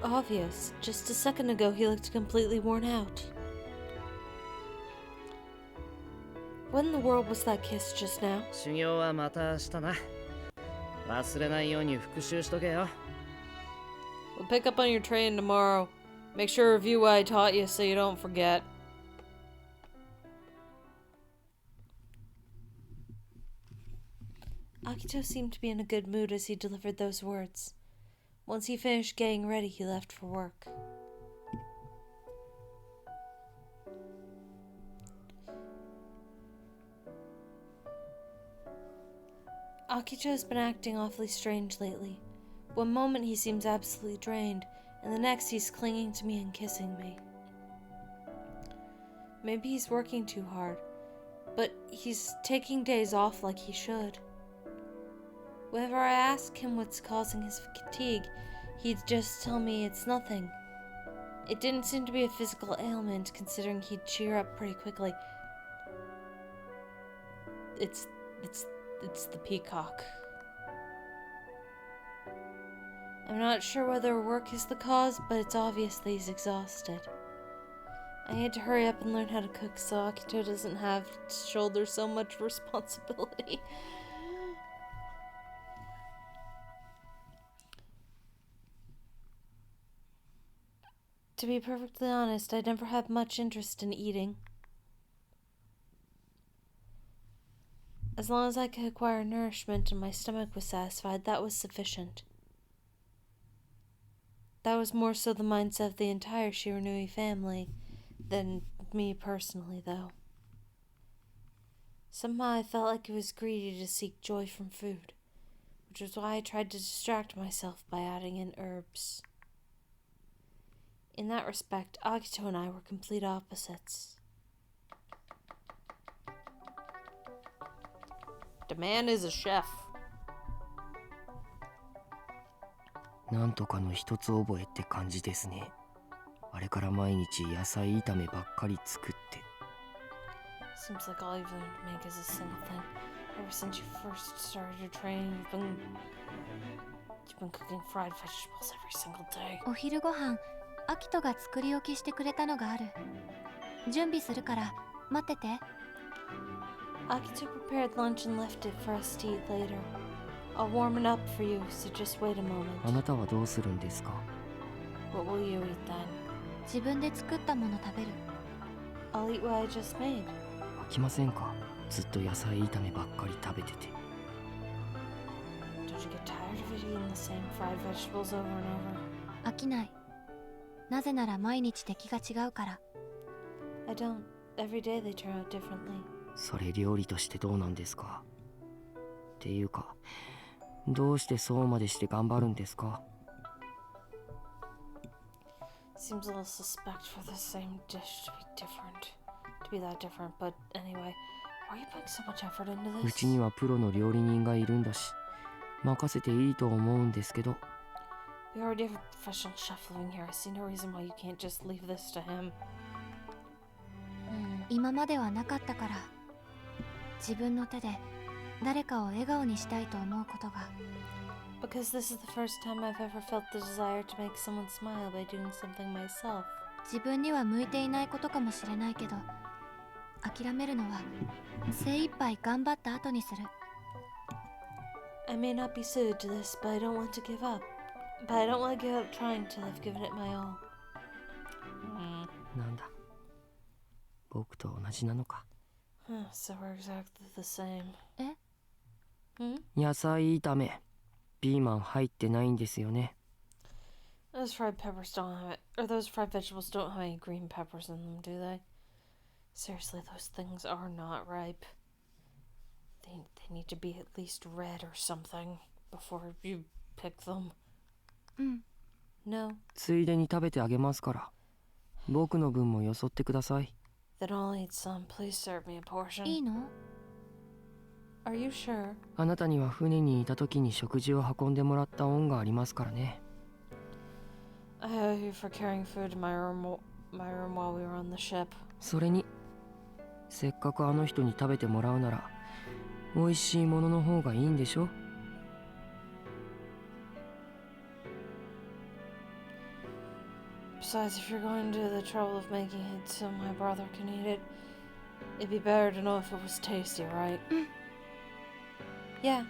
obvious. Just a second ago, he looked completely worn out. What in the world was that kiss just now? 修行はまた明日な。忘れないように復習しとけよ。 We'll pick up on your train tomorrow. Make sure to review what I taught you so you don't forget. Akito seemed to be in a good mood as he delivered those words. Once he finished getting ready, he left for work. Akito has been acting awfully strange lately. One moment he seems absolutely drained, and the next he's clinging to me and kissing me. Maybe he's working too hard, but he's taking days off like he should. Whenever I ask him what's causing his fatigue, he'd just tell me it's nothing. It didn't seem to be a physical ailment, considering he'd cheer up pretty quickly. It's the peacock. I'm not sure whether work is the cause, but it's obvious that he's exhausted. I need to hurry up and learn how to cook so Akito doesn't have to shoulder so much responsibility. To be perfectly honest, I never had much interest in eating. As long as I could acquire nourishment and my stomach was satisfied, that was sufficient. That was more so the mindset of the entire Shiranui family than me personally, though. Somehow I felt like it was greedy to seek joy from food, which was why I tried to distract myself by adding in herbs. In that respect, Akito and I were complete opposites. The man is a chef. なんとかの一つ覚えって感じですね。あれから毎日野菜炒めばっかり作って。 Seems like all you've learned to make is a single thing. Ever since you first started your training, you've been cooking fried vegetables every single day. お昼ご飯アキトが作り置きしてくれたのがある。準備するから待ってて。Akito prepared lunch and left it for us to eat later. I'll warm it up for you, so just wait a moment. あなたはどうするんですか？ What will you eat then? 自分で作ったもの食べる。 I'll eat what I just made. 飽きませんか？ずっと野菜炒めばっかり食べてて。 Don't you get tired of eating the same fried vegetables over and over? 飽きない。なぜなら毎日敵が違うから。 I don't. Every day they turn out differently. それ料理としてどうなんですか？っていうか、どうしてそうまでして頑張るんですか？ Seems a little suspect for the same dish to be that different, but anyway, why are you putting so much effort into う this? ちにはプロの料理人がいるんだし、任せていいと思うんですけど。 We already have a professional chef living here. I see no reason why you can't just leave this to him. 今まではなかったから。自分の手で誰かを笑顔にしたいと思うことが。 Because this is the first time I've ever felt the desire to make someone smile by doing something myself. 自分には向いていないことかもしれないけど、諦めるのは精一杯頑張った後にする。 I may not be suited to this, but I don't want to give up. But I don't want to give up trying till I've given it my all. なんだ、僕と同じなのか。 So we're exactly the same. え？ 野菜炒め、ピーマン入ってないんですよね。 Those fried peppers don't have it, or those fried vegetables don't have any green peppers in them, do they? Seriously, those things are not ripe. They need to be at least red or something before you pick them. No. ついでに食べてあげますから。僕の分もよそってください。 Then I'll eat some. Please serve me a portion. いいの？ Are you sure? あなたには船にいた時に食事を運んでもらった恩がありますからね。 I owe you for carrying food to my room while we were on the ship. それに、せっかくあの人に食べてもらうなら、美味しいものの方がいいんでしょ？ Besides, if you're going to the trouble of making it so my brother can eat it, it'd be better to know if it was tasty, right? Yeah.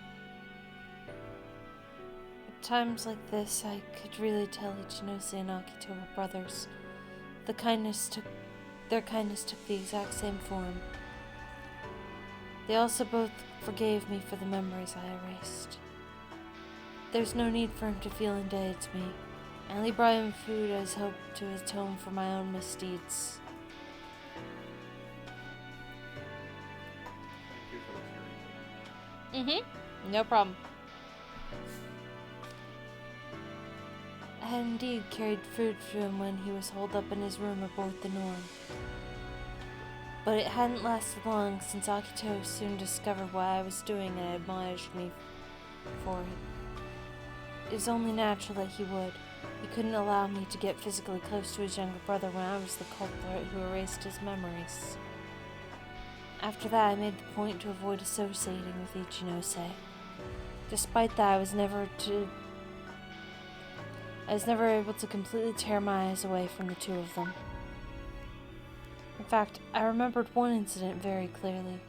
At times like this, I could really tell Ichinose and Akito were brothers. Their kindness took the exact same form. They also both forgave me for the memories I erased. There's no need for him to feel indebted to me. I only brought him food as hope to atone for my own misdeeds. No problem. I had indeed carried food to him when he was holed up in his room aboard the Norn. But it hadn't lasted long since Akito soon discovered what I was doing and admonished me for it. It was only natural that he would. He couldn't allow me to get physically close to his younger brother when I was the culprit who erased his memories. After that, I made the point to avoid associating with Ichinose. Despite that, I was never able to completely tear my eyes away from the two of them. In fact, I remembered one incident very clearly.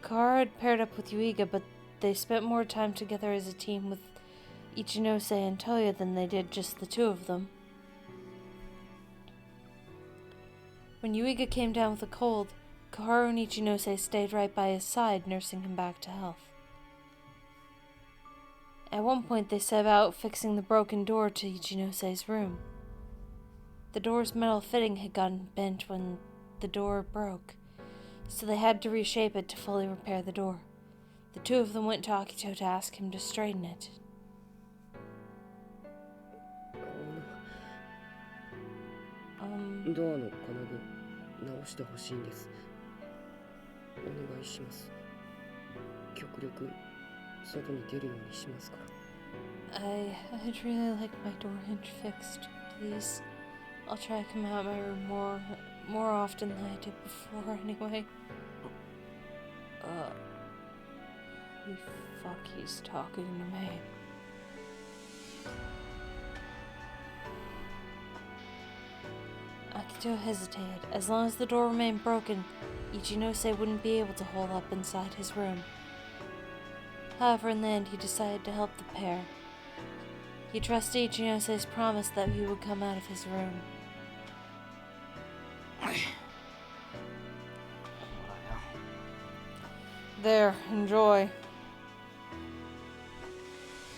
Kara had paired up with Yuiga, but they spent more time together as a team with Ichinose and Toya than they did just the two of them. When Yuiga came down with a cold, Koharu and Ichinose stayed right by his side, nursing him back to health. At one point, they set about fixing the broken door to Ichinose's room. The door's metal fitting had gotten bent when the door broke, so they had to reshape it to fully repair the door. The two of them went to Akito to ask him to straighten it. ドアの金具直してほしいんです。お願いします。極力外に出るようにしますから。I'd really like my door hinge fixed, please. I'll try to come out of my room more often than I did before anyway. Holy fuck, he's talking to me. Akito hesitated. As long as the door remained broken, Ichinose wouldn't be able to hold up inside his room. However, in the end, he decided to help the pair. He trusted Ichinose's promise that he would come out of his room. There, enjoy.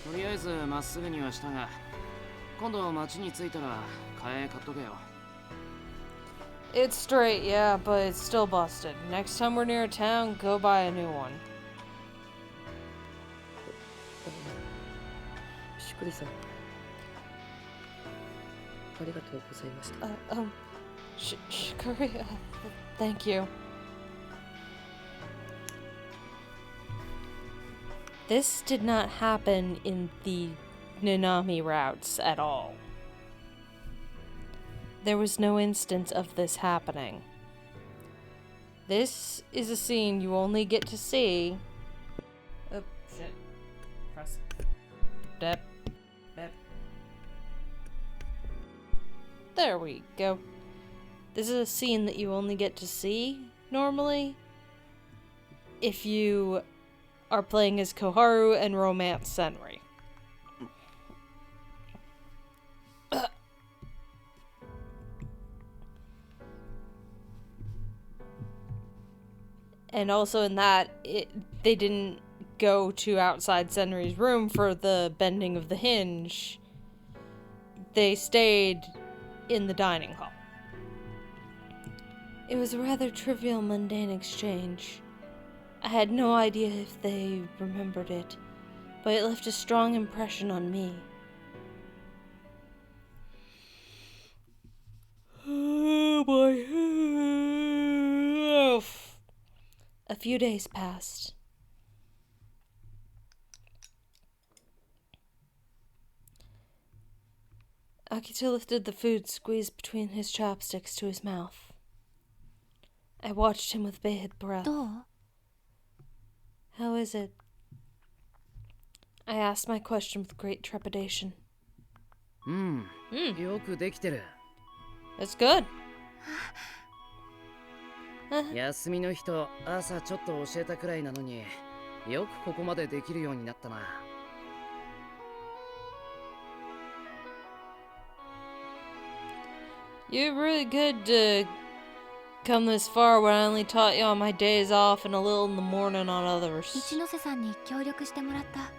とりあえずまっすぐにはしたが、今度町に着いたら替え買っとけよ。It's straight, yeah, but it's still busted. Next time we're near a town, go buy a new one. しくりさん、ありがとうございました。Shikari, thank you. This did not happen in the Nanami routes at all. There was no instance of this happening. This is a scene you only get to see. Oh, shit. Press. Dep. Dep. There we go. This is a scene that you only get to see, normally, if you are playing as Koharu and romance Senri. And also in that, they didn't go to outside Senri's room for the bending of the hinge. They stayed in the dining hall. It was a rather trivial, mundane exchange. I had no idea if they remembered it, but it left a strong impression on me. Oh boy. A few days passed. Akito lifted the food squeezed between his chopsticks to his mouth. I watched him with bated breath. どう？ How is it? I asked my question with great trepidation. よくできてる。 It's good. 休みの日と朝ちょっと教えたくらいなのによくここまでできるようになったな。You're really good to come this far when I only taught you on my days off and a little in the morning on others. 一ノ瀬さんに協力してもらった。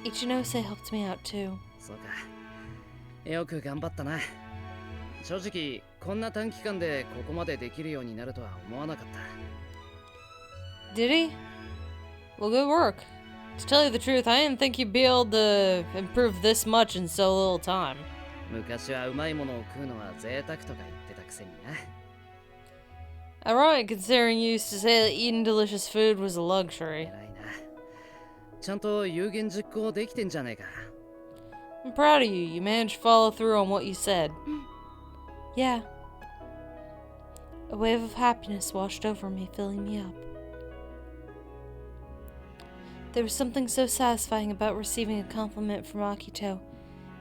Ichinose helped me out too. そうか。よく頑張ったな。正直こんな短期間でここまでできるようになるとは思わなかった。 Did he? Well, good work. To tell you the truth, I didn't think you'd be able to improve this much in so little time. 昔はうまいものを食うのは贅沢とか言ってたくせにな。 Ironic considering you used to say that eating delicious food was a luxury. 偉いな。ちゃんと有言実行できてんじゃねえか。 I'm proud of you. You managed to follow through on what you said. Yeah. A wave of happiness washed over me, filling me up. There was something so satisfying about receiving a compliment from Akito.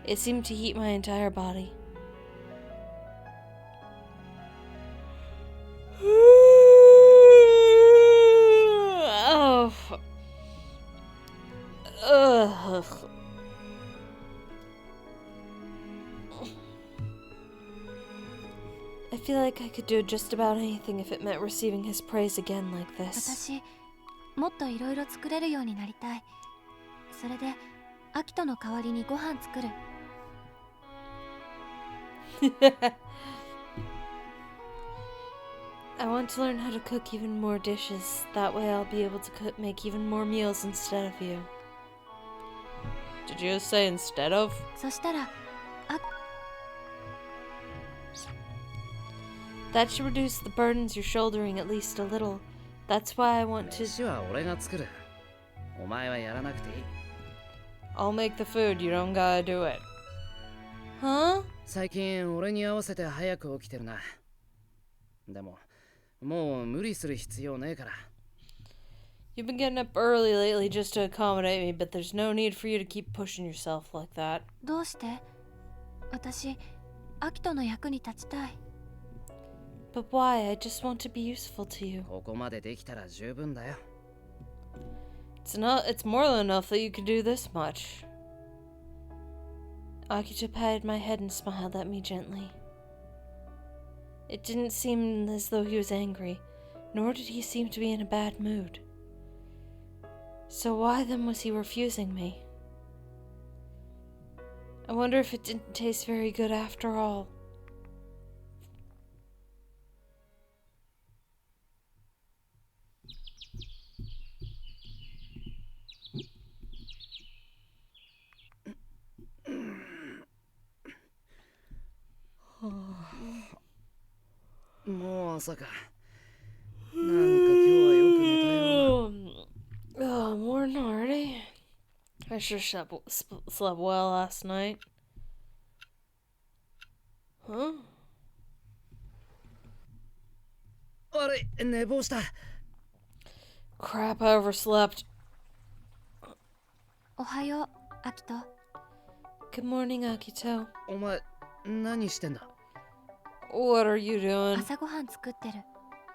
It seemed to heat my entire body. Oh. Ugh. I feel like I could do just about anything if it meant receiving his praise again like this. 私もっといろいろ作れるようになりたい。それでアキトの代わりにご飯作る。I want to learn how to cook even more dishes. That way I'll be able to make even more meals instead of you. Did you just say instead of? そしたら That should reduce the burdens you're shouldering at least a little. That's why I want to... 飯は俺が作る。お前はやらなくていい。I'll make the food, you don't gotta do it. Huh? 最近俺に合わせて早く起きてるな。でも、もう無理する必要ねえから。You've been getting up early lately just to accommodate me, but there's no need for you to keep pushing yourself like that. どうして？私アキトの役に立ちたい。But why? I just want to be useful to you. ここまでできたら十分だよ。It's more than enough that you can do this much. Akito patted my head and smiled at me gently. It didn't seem as though he was angry, nor did he seem to be in a bad mood. So why then was he refusing me? I wonder if it didn't taste very good after all. Oh, morning already. I sure slept well last night. Huh? 悪い、寝坊した。Crap, I overslept. おはよう、アキト。Good morning, Akito. お前、何してんだ？ What are you doing? 朝ごはん作ってる。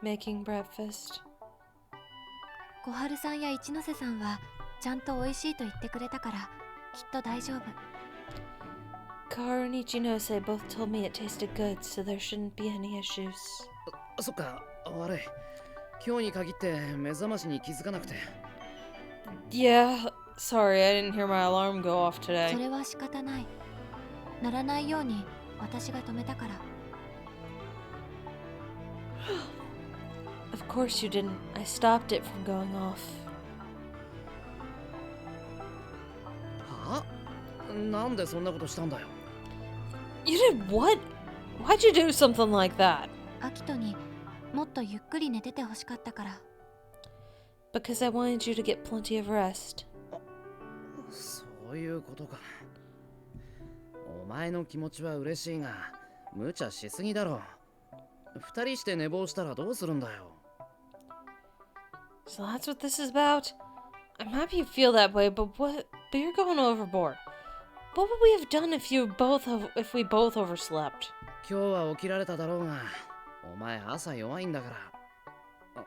Making breakfast. 小春さんや一ノ瀬さんはちゃんと美味しいと言ってくれたからきっと大丈夫。Kaoru and Ichinose both told me it tasted good, so there shouldn't be any issues. そっか、悪い。今日に限って目覚ましに気づかなくて。Yeah, sorry, I didn't hear my alarm go off そ today. れは仕方ない。ならないように私が止めたから。Of course you didn't. I stopped it from going off. は？なんでそんなことしたんだよ。You did what? Why'd you do something like that? アキトにもっとゆっくり寝ててほしかったから。Because I wanted you to get plenty of rest. そういうことか。お前の気持ちは嬉しいが、無茶しすぎだろ。二人して寝坊したらどうするんだよ。So that's what this is about? I'm happy you feel that way, but you're going overboard. What would we have done if we both overslept? 今日は起きられただろうが、お前朝弱いんだから。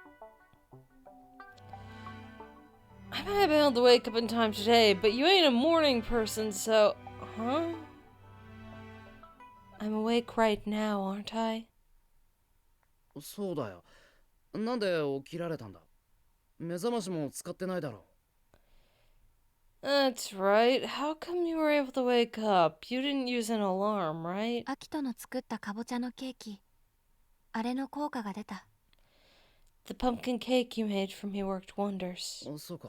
I might have been able to wake up in time today, but you ain't a morning person, so... Huh? I'm awake right now, aren't I? そうだよ。なんで起きられたんだ？目覚ましも使ってないだろう。That's right. How come you were able to wake up? You didn't use an alarm, right? アキトの作ったかぼちゃのケーキ、あれの効果が出た。The pumpkin cake you made for me worked wonders. そうか。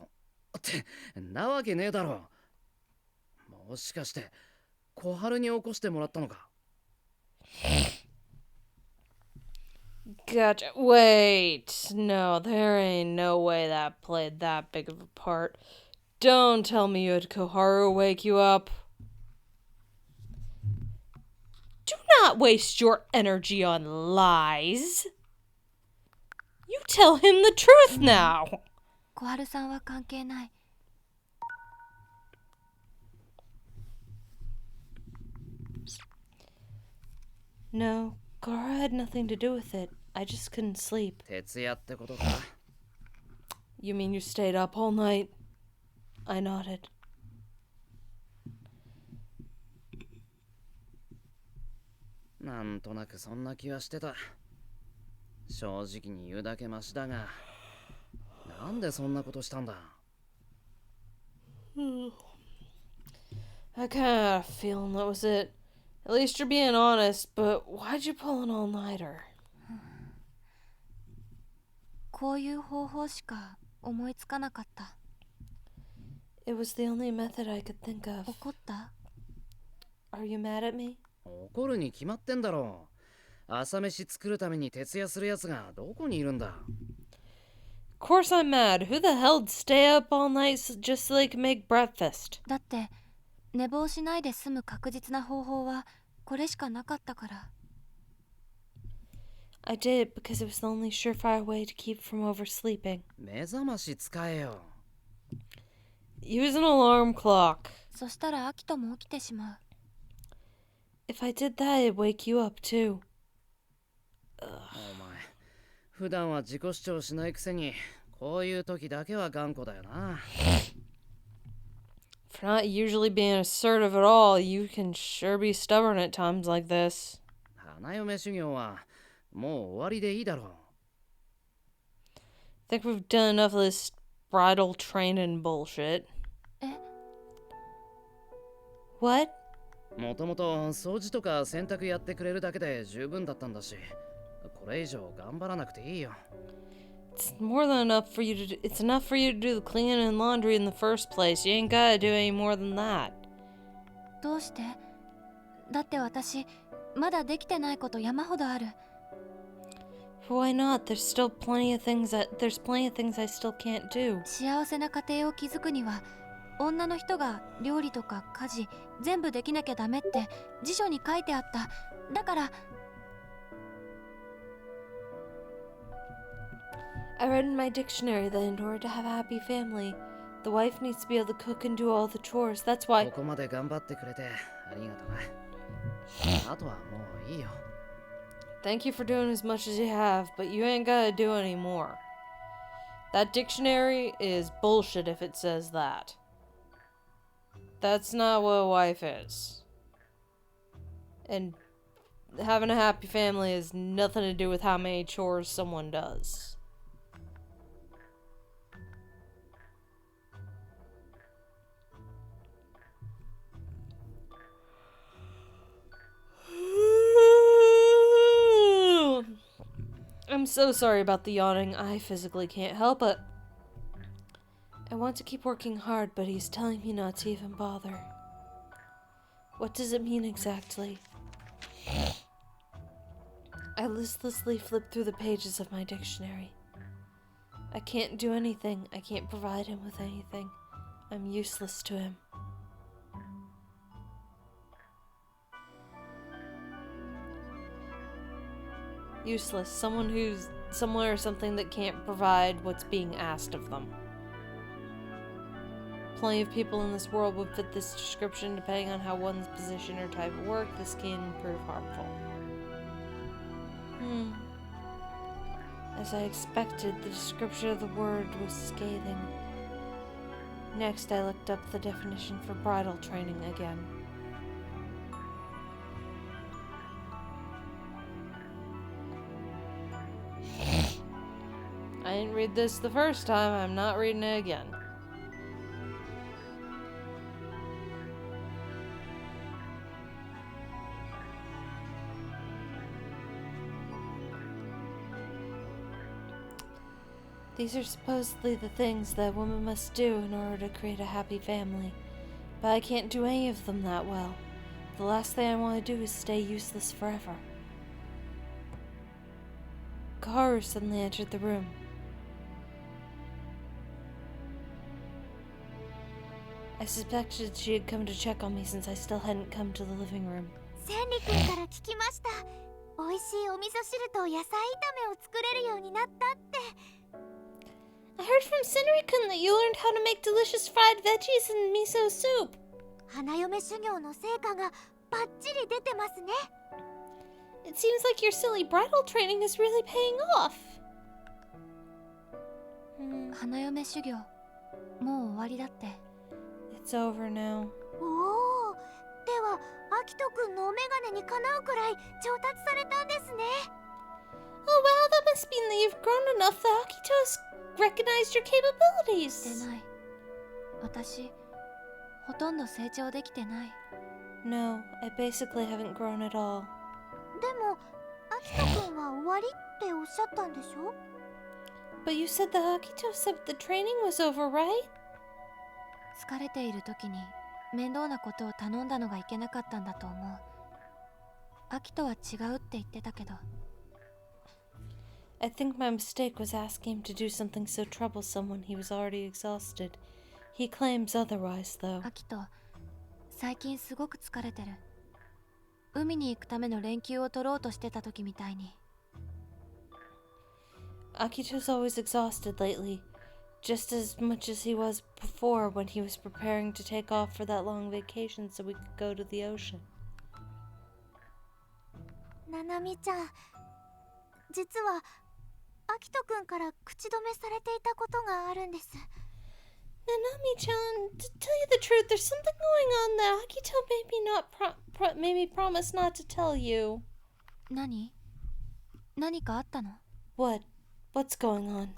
ってなわけねえだろ。もしかして小春に起こしてもらったのか。Gotcha. Wait. No, there ain't no way that played that big of a part. Don't tell me you had Koharu wake you up. Do not waste your energy on lies. You tell him the truth now. 小春さんは関係ない。No, Koharu had nothing to do with it. I just couldn't sleep. 徹夜ってことか。You mean you stayed up all night? I nodded. なんとなくそんな気はしてた。正直に言うだけマシだが、なんでそんなことしたんだ？ I kind of had a feeling that was it. At least you're being honest, but why'd you pull an all-nighter? こういう方法しか思いつかなかった。It was the only method I could think of. 怒った？ Are you mad at me? 怒るに決まってんだろう。朝飯作るために徹夜するやつがどこにいるんだ？ Of course I'm mad. Who the hell'd stay up all night just so they could make breakfast? だって寝坊しないで済む確実な方法はこれしかなかったから。I did it because it was the only surefire way to keep from oversleeping. 目覚まし使えよ。Use an alarm clock. そしたらアキトも起きてしまう。If I did that, it'd wake you up too. お前、普段は自己主張しないくせに、こういう時だけは頑固だよな。For not usually being assertive at all, you can sure be stubborn at times like this. 花嫁修行はもう終わりでいいだろう。Think we've done enough of this bridal training bullshit. え？ What? もともと掃除とか洗濯やってくれるだけで十分だったんだし、これ以上頑張らなくていいよ。It's more than enough for you to do. It's enough for you to do the cleaning and laundry in the first place. You ain't gotta do any more than that. どうして？だって私まだできてないこと山ほどある。Why not? There's plenty of things I still can't do. 幸せな家庭を築くには女の人が料理とか家事全部できなきゃダメって辞書に書いてあった。だから。I read in my dictionary that in order to have a happy family, the wife needs to be able to cook and do all the chores. That's why. ここまで頑張ってくれてありがとな。あとはもういいよ。Thank you for doing as much as you have, but you ain't gotta do any more. That dictionary is bullshit if it says that. That's not what a wife is. And having a happy family has nothing to do with how many chores someone does. I'm so sorry about the yawning. I physically can't help it. I want to keep working hard, but he's telling me not to even bother. What does it mean exactly? I listlessly flip through the pages of my dictionary. I can't do anything. I can't provide him with anything. I'm useless to him. Useless. Someone who's someone or something that can't provide what's being asked of them. Plenty of people in this world would fit this description. Depending on how one's position or type of work, this can prove harmful. As I expected, the description of the word was scathing. Next, I looked up the definition for bridal training again. I didn't read this the first time, I'm not reading it again. These are supposedly the things that a woman must do in order to create a happy family, but I can't do any of them that well. The last thing I want to do is stay useless forever. Kaharu suddenly entered the room. I suspected she had come to check on me since I still hadn't come to the living room. 千里君から聞きました。美味しいお味噌汁と野菜炒めを作れるようになったって。I heard from Senri-kun that you learned how to make delicious fried veggies and miso soup. 花嫁修行の成果がバッチリ出てますね。It seems like your silly bridal training is really paying off. 花嫁修行もう終わりだって。It's over now. おお、ではアキトくんのお眼鏡にかなうくらい上達されたんですね。 Oh wow, that must mean that you've grown enough that Akito's recognized your して capabilities. ない。私ほとんど成長できてない。 No, I basically haven't grown at all. でもアキトくんは終わりっておっしゃったんでしょ？ But you said that Akito said the training was over, right? 疲れている時に面倒なことを頼んだのがいけなかったんだと思う。アキトは違うって言ってたけど。 I think my mistake was asking him to do something so troublesome when he was already exhausted. He claims otherwise, though. アキト、最近すごく疲れてる。海に行くための連休を取ろうとしてた時みたいに。 Akito's always exhausted lately, just as much as he was before when he was preparing to take off for that long vacation so we could go to the ocean. ナナミちゃん、実はアキトくんから口止めされていたことがあるんです。 Nanami-chan, to tell you the truth, there's something going on that Akito made me promise not to tell you. 何かあったの？ What? What's going on?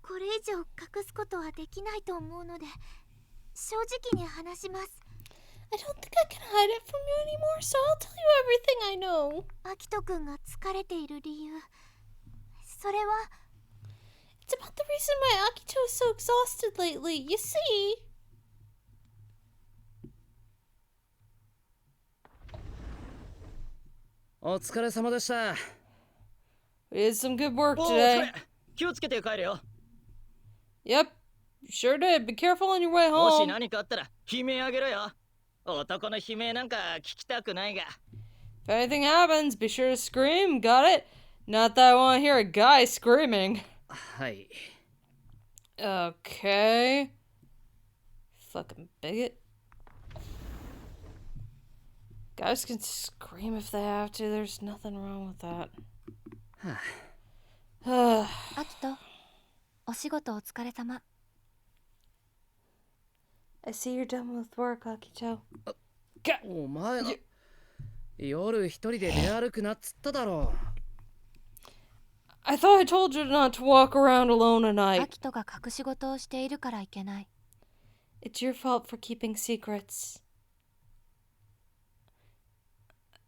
これ以上隠すことはできないと思うので正直に話します。 I don't think I can hide it from you anymore, so I'll tell you everything I know. アキトくんが疲れている理由、それは It's about the reason why Akito is so exhausted lately, you see? お疲れ様でした。 We did some good work お today. 疲れ。気をつけて帰れよ。 Yep, sure did. Be careful on your way もし home. 何かあったら悲鳴あげろよ。男の悲鳴なんか聞きたくないが。 If anything happens, be sure to scream, got it? Not that I want to hear a guy screaming. はい。 Okay. Fucking bigot. Guys can scream if they have to. There's nothing wrong with that. アキト、お仕事お疲れ様。 I see you're done with work, Akito. お前な。夜一人で出歩くなっつっただろ。 I thought I told you not to walk around alone at ア night. キトが隠し事をしているからいけない。 It's your fault for keeping secrets.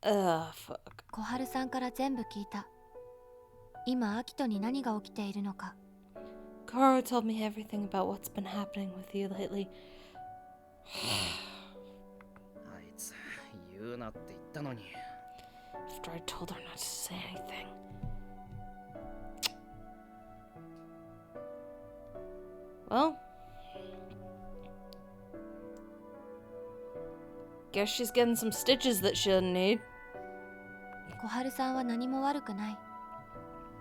Fuck. 小春さんから全部聞いた。今アキトに何が起きているのか。 Karo told me everything about what's been happening with you lately. あいつ言うなって言ったのに。 After I told her not to say anything. Well, guess she's getting some stitches that she doesn't need. 小春さんは何も悪くない。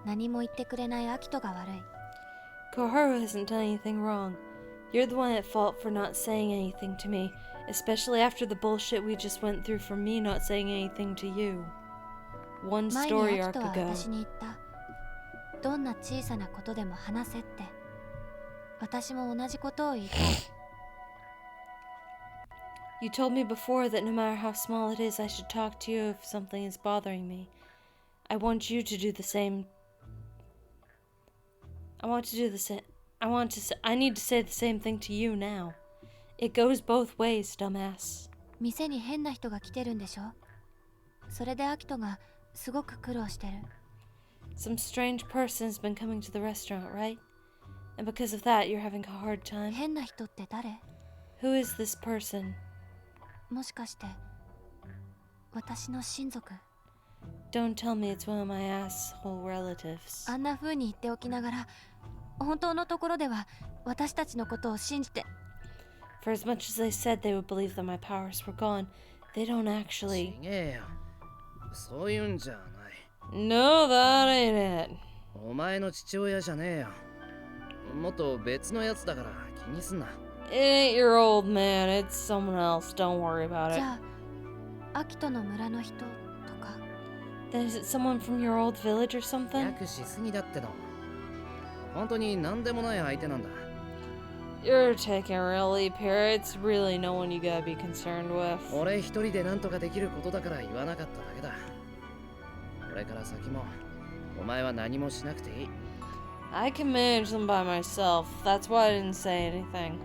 何も言ってくれないアキトが悪い。 Koharu hasn't done anything wrong. You're the one at fault for not saying anything to me, especially after the bullshit we just went through for me not saying anything to you. One 前に story アキ arc トは ago. 私に言った。どんな小さなことでも話せって。私も同じことを言いたい。 You told me before that no matter how small it is, I should talk to you if something is bothering me. I want you to do the same. I need to say the same thing to you now. It goes both ways, dumbass. 店に変な人が来てるんでしょ？それでアキトがすごく苦労してる。 Some strange person's been coming to the restaurant, right? And because of that, you're having a hard time? 変な人って誰？ Who is this person? もしかして私の親族？ Don't tell me it's one of my asshole relatives. あんな風に言っておきながら、本当のところでは私たちのことを信じて。 For as much as they said they would believe that my powers were gone, they don't actually. ちげえよ。そういうんじゃない。 No, that ain't it. お前の父親じゃねえよ。もっと別のやつだから気にすんな。 It ain't your old man, it's someone else. Don't worry about じ it. ゃあ、アキトの村の人とか。 Then is it someone from your old village or something? 略しすぎだっての。本当に何でもない相手なんだ。You're taking a real leap here. It's really no one you gotta be concerned with. 俺一人で何とかできることだから言わなかっただけだ。これから先もお前は何もしなくていい。I can manage them by myself. That's why I didn't say anything.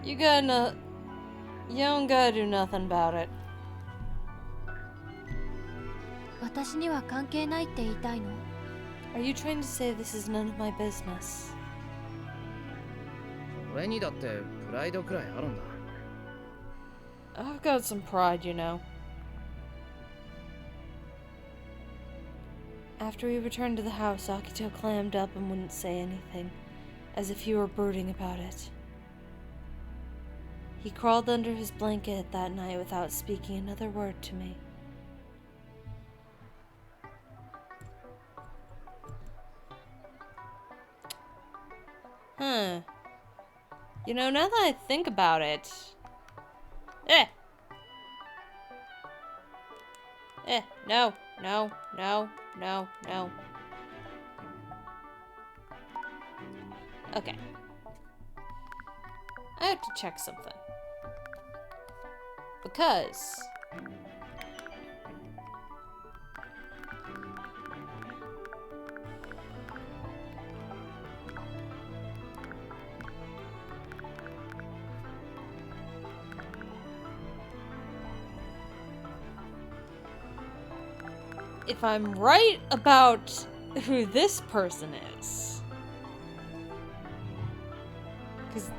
You don't gotta do nothing about it. 私には関係ないって言いたいの？ Are you trying to say this is none of my business? 俺にだってプライドくらいあるんだ。I've got some pride, you know. After we returned to the house, Akito clammed up and wouldn't say anything, as if he were brooding about it. He crawled under his blanket that night without speaking another word to me. Huh. You know, now that I think about it... no. Okay. I have to check something. Because... if I'm right about who this person is, because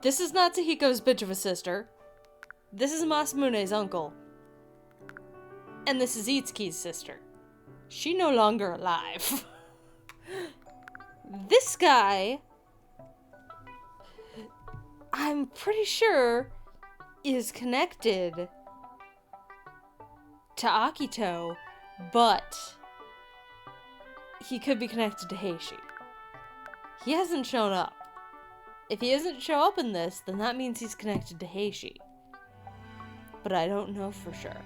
this is not Tahiko's bitch of a sister, this is Masamune's uncle, and this is Itsuki's sister. She no longer alive. This guy, I'm pretty sure, is connected to Akito, but he could be connected to Heishi. He hasn't shown up. If he doesn't show up in this, then that means he's connected to Heishi. But I don't know for sure.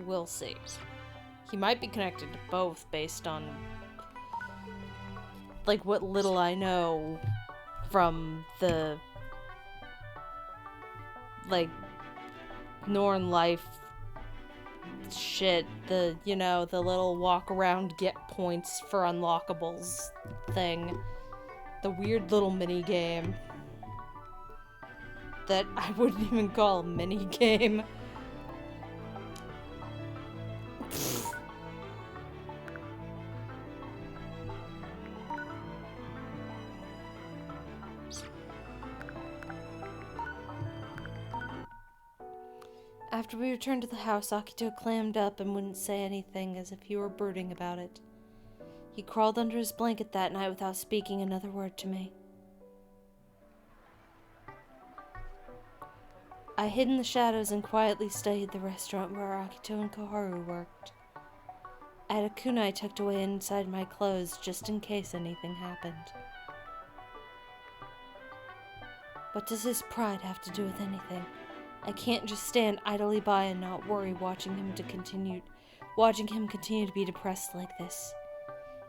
We'll see. He might be connected to both based on, like, what little I know from the, like, Norn life shit, the, you know, the little walk around get points for unlockables thing. The weird little mini game that I wouldn't even call a mini game. After we returned to the house, Akito clammed up and wouldn't say anything, as if he were brooding about it. He crawled under his blanket that night without speaking another word to me. I hid in the shadows and quietly studied the restaurant where Akito and Koharu worked. I had a kunai tucked away inside my clothes just in case anything happened. What does his pride have to do with anything? I can't just stand idly by and not worry watching him continue to be depressed like this.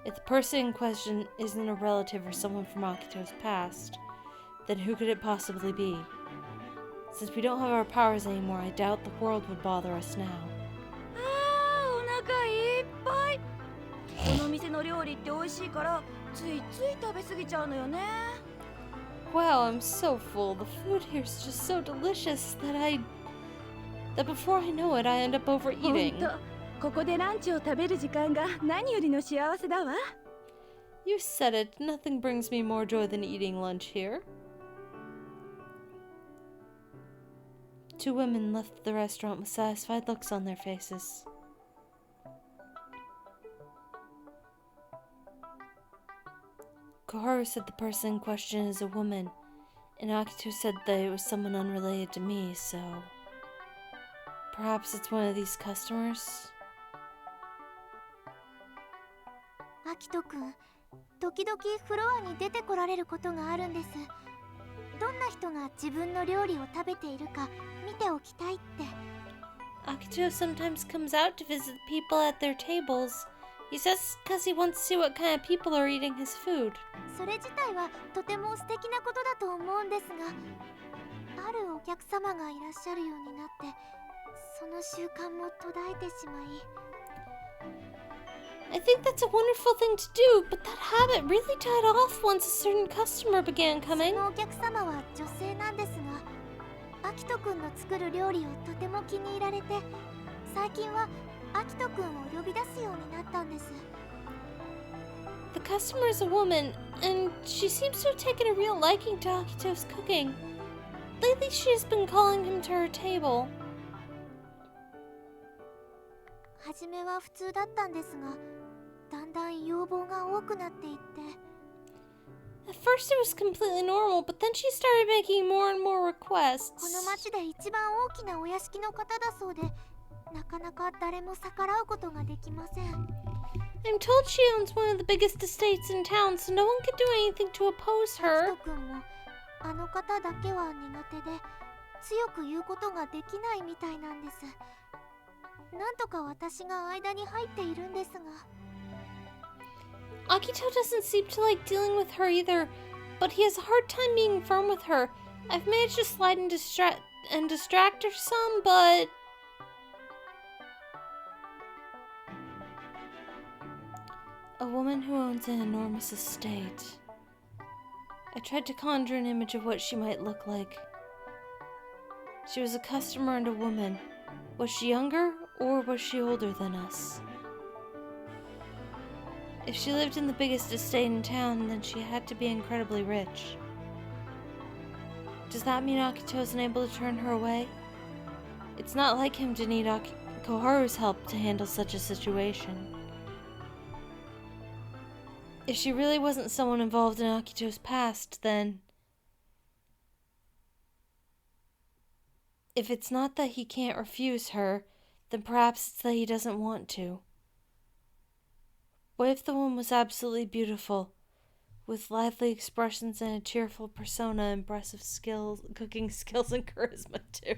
If the person in question isn't a relative or someone from Akito's past, then who could it possibly be? Since we don't have our powers anymore, I doubt the world would bother us now. Wow, I'm so full. The food here is just so delicious that before I know it, I end up overeating. You said it. Nothing brings me more joy than eating lunch here. Two women left the restaurant with satisfied looks on their faces. Koharu said the person in question is a woman, and Akito said that it was someone unrelated to me, so... perhaps it's one of these customers? Akito-kun, 時々フロアに出てこられることがあるんです。どんな人が自分の料理を食べているか見ておきたいって。Akito sometimes comes out to visit people at their tables He says because he wants to see what kind of people are eating his food. それ自体はとても素敵なことだと思うんですが、あるお客様がいらっしゃるようになって、その習慣も途絶えてしまい。I think that's a wonderful thing to do, but that habit really died off once a certain customer began そ coming. のお客様は女性なんですが、アキトくんの作る料理をとても気に入られて、最近はアキトくんを呼び出すようになったんです。The customer is a woman, and she seems to have taken a real liking to Akito's cooking. Lately, she has been calling him to her table. 初めは普通だったんですが、だんだん要望が多くなっていって。At first, it was completely normal, but then she started making more and more こ requests. の町で一番大きなお屋敷の方だそうで、なかなか誰も逆らうことができません。I'm told she owns one of the biggest estates in town, so no one could do anything to oppose ア her. キトくんもあの方だけは苦手で、強く言うことができないみたいなんです。なんとか私が間に入っているんですが。Akito doesn't seem to like dealing with her either, but he has a hard time being firm with her. I've managed to slide and distract her some, but... A woman who owns an enormous estate. I tried to conjure an image of what she might look like. She was a customer and a woman. Was she younger, or was she older than us? If she lived in the biggest estate in town, then she had to be incredibly rich. Does that mean Akito isn't able to turn her away? It's not like him to need Koharu's help to handle such a situation. If she really wasn't someone involved in Akito's past, then... If it's not that he can't refuse her, then perhaps it's that he doesn't want to. What if the woman was absolutely beautiful, with lively expressions and a cheerful persona, impressive skills, cooking skills, and charisma too?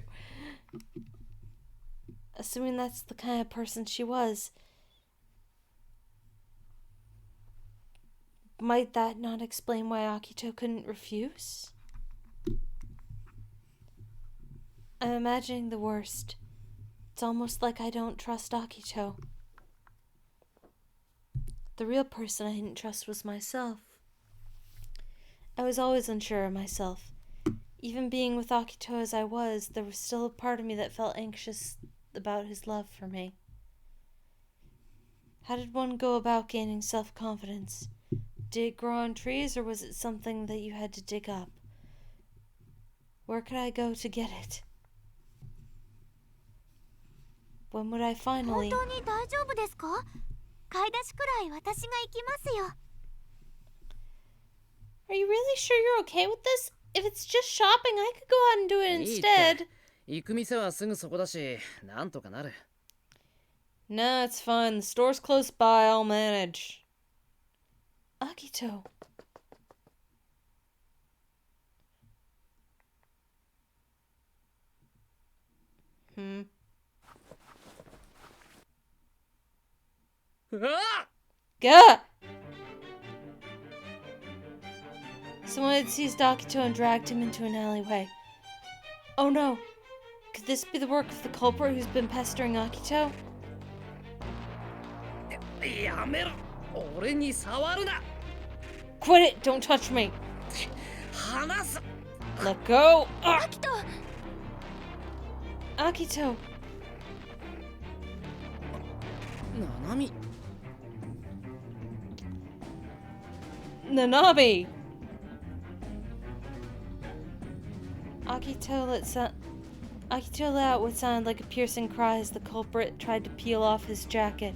Assuming that's the kind of person she was, might that not explain why Akito couldn't refuse? I'm imagining the worst. It's almost like I don't trust Akito. The real person I didn't trust was myself. I was always unsure of myself. Even being with Akito as I was, there was still a part of me that felt anxious about his love for me. How did one go about gaining self-confidence? Did it grow on trees, or was it something that you had to dig up? Where could I go to get it? When would I 本 finally... 当に大丈夫ですか？買い出しくらい私が行きますよ。 Are you really sure you're okay with this? If it's just shopping, I could go out and do it いいっ instead. て。行く店はすぐそこだし、なんとかなる。Nah, it's fine. The store's close by. I'll manage. Akito. Gah! Someone had seized Akito and dragged him into an alleyway. Oh no! Could this be the work of the culprit who's been pestering Akito? やめろ、俺に触るな。 Quit it! Don't touch me! 離す。 Let go! アキト、 Akito! ナナミ。 Nanami! Akito let out what sounded like a piercing cry as the culprit tried to peel off his jacket.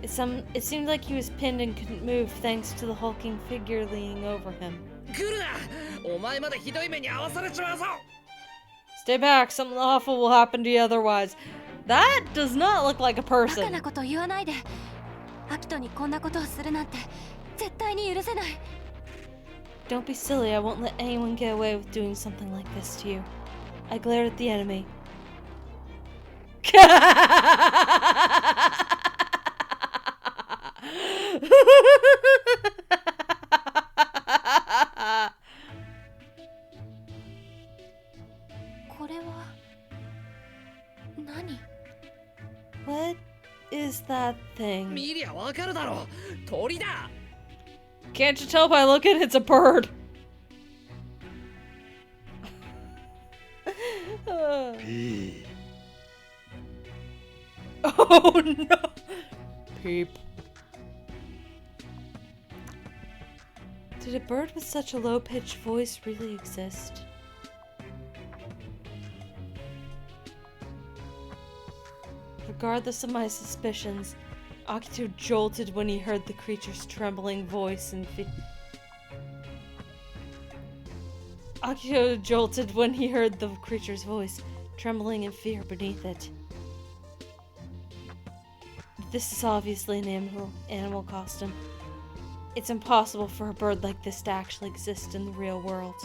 It seemed like he was pinned and couldn't move thanks to the hulking figure leaning over him. 来るな。お前までひどい目に遭わされちまうぞ。 Stay back, something awful will happen to you otherwise. That does not look like a バカ person. なこと言わないで。アキトにこんなことをするなんて絶対に許せない。 Don't be silly, I won't let anyone get away with doing something like this to you. I glared at the enemy. that thing? 見りゃわかるだろ。鳥だ。 Can't you tell by looking? It's a bird. P. Oh no! Peep. Did a bird with such a low-pitched voice really exist? Regardless of my suspicions, Akito jolted when he heard the creature's trembling voice and Akito jolted when he heard the creature's voice, trembling in fear beneath it. This is obviously an animal costume. It's impossible for a bird like this to actually exist in the real world.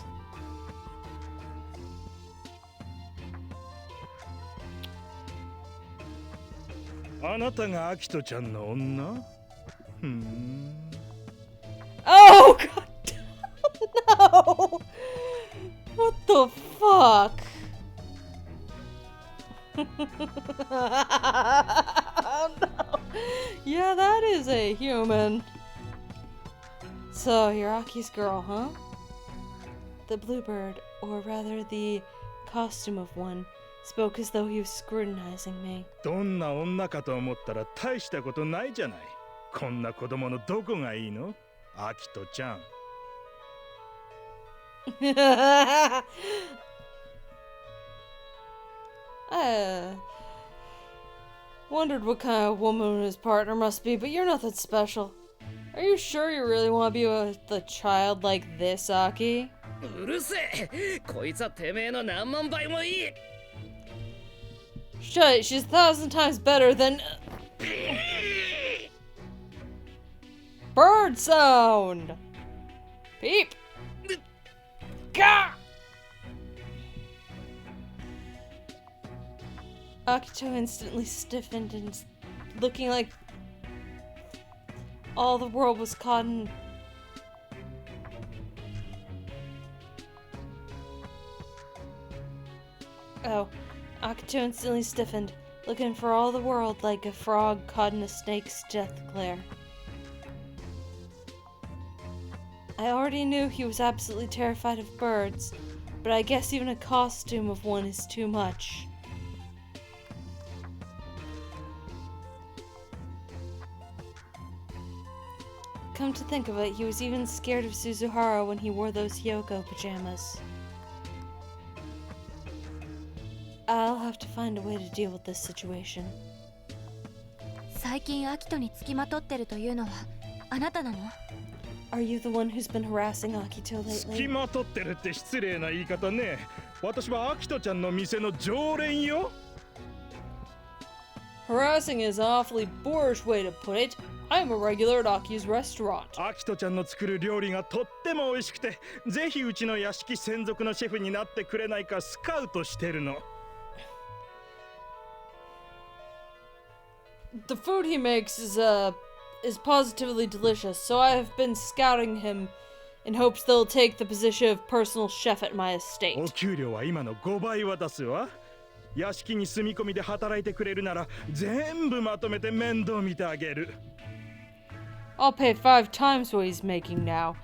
Oh god! No! What the fuck? Oh no! Yeah, that is a human. So, you're Aki's girl, huh? The bluebird, or rather the costume of one, spoke as though he was scrutinizing me. どんな女かと思ったら大したことないじゃない。こんな子供のどこがいいの？アキトちゃん。Wondered what kind of woman his partner must be, but you're nothing special. Are you sure you really want to be with a child like this, Aki? うるせえ。こいつはてめえの何万倍もいい。 Shut it, she's 1,000 times better than... Bird sound! Peep! Gah! Akito instantly stiffened and looking like all the world was caught in... Oh. Akito instantly stiffened, looking for all the world like a frog caught in a snake's death glare. I already knew he was absolutely terrified of birds, but I guess even a costume of one is too much. Come to think of it, he was even scared of Suzuhara when he wore those Hyoko pajamas. I'll have to find a way to deal with this situation. 最近アキトにつきまとってるというのはあなたなの？ Are you the one who's been harassing Akito つ lately? きまとってるって失礼な言い方ね。私はアキトちゃんの店の常連よ。 Harassing is an awfully boorish way to put it. I'm a regular at Aki's restaurant. アキトちゃんの作る料理がとっても美味しくて、ぜひうちの屋敷専属のシェフになってくれないかスカウトしてるの。 The food he makes is positively delicious, so I have been scouting him in hopes they'll take the position of personal chef at my estate. お給料は今の5倍は出すわ。屋敷に住み込みで働いてくれるなら全部まとめて面倒見てあげる。 I'll pay 5 times what he's making now,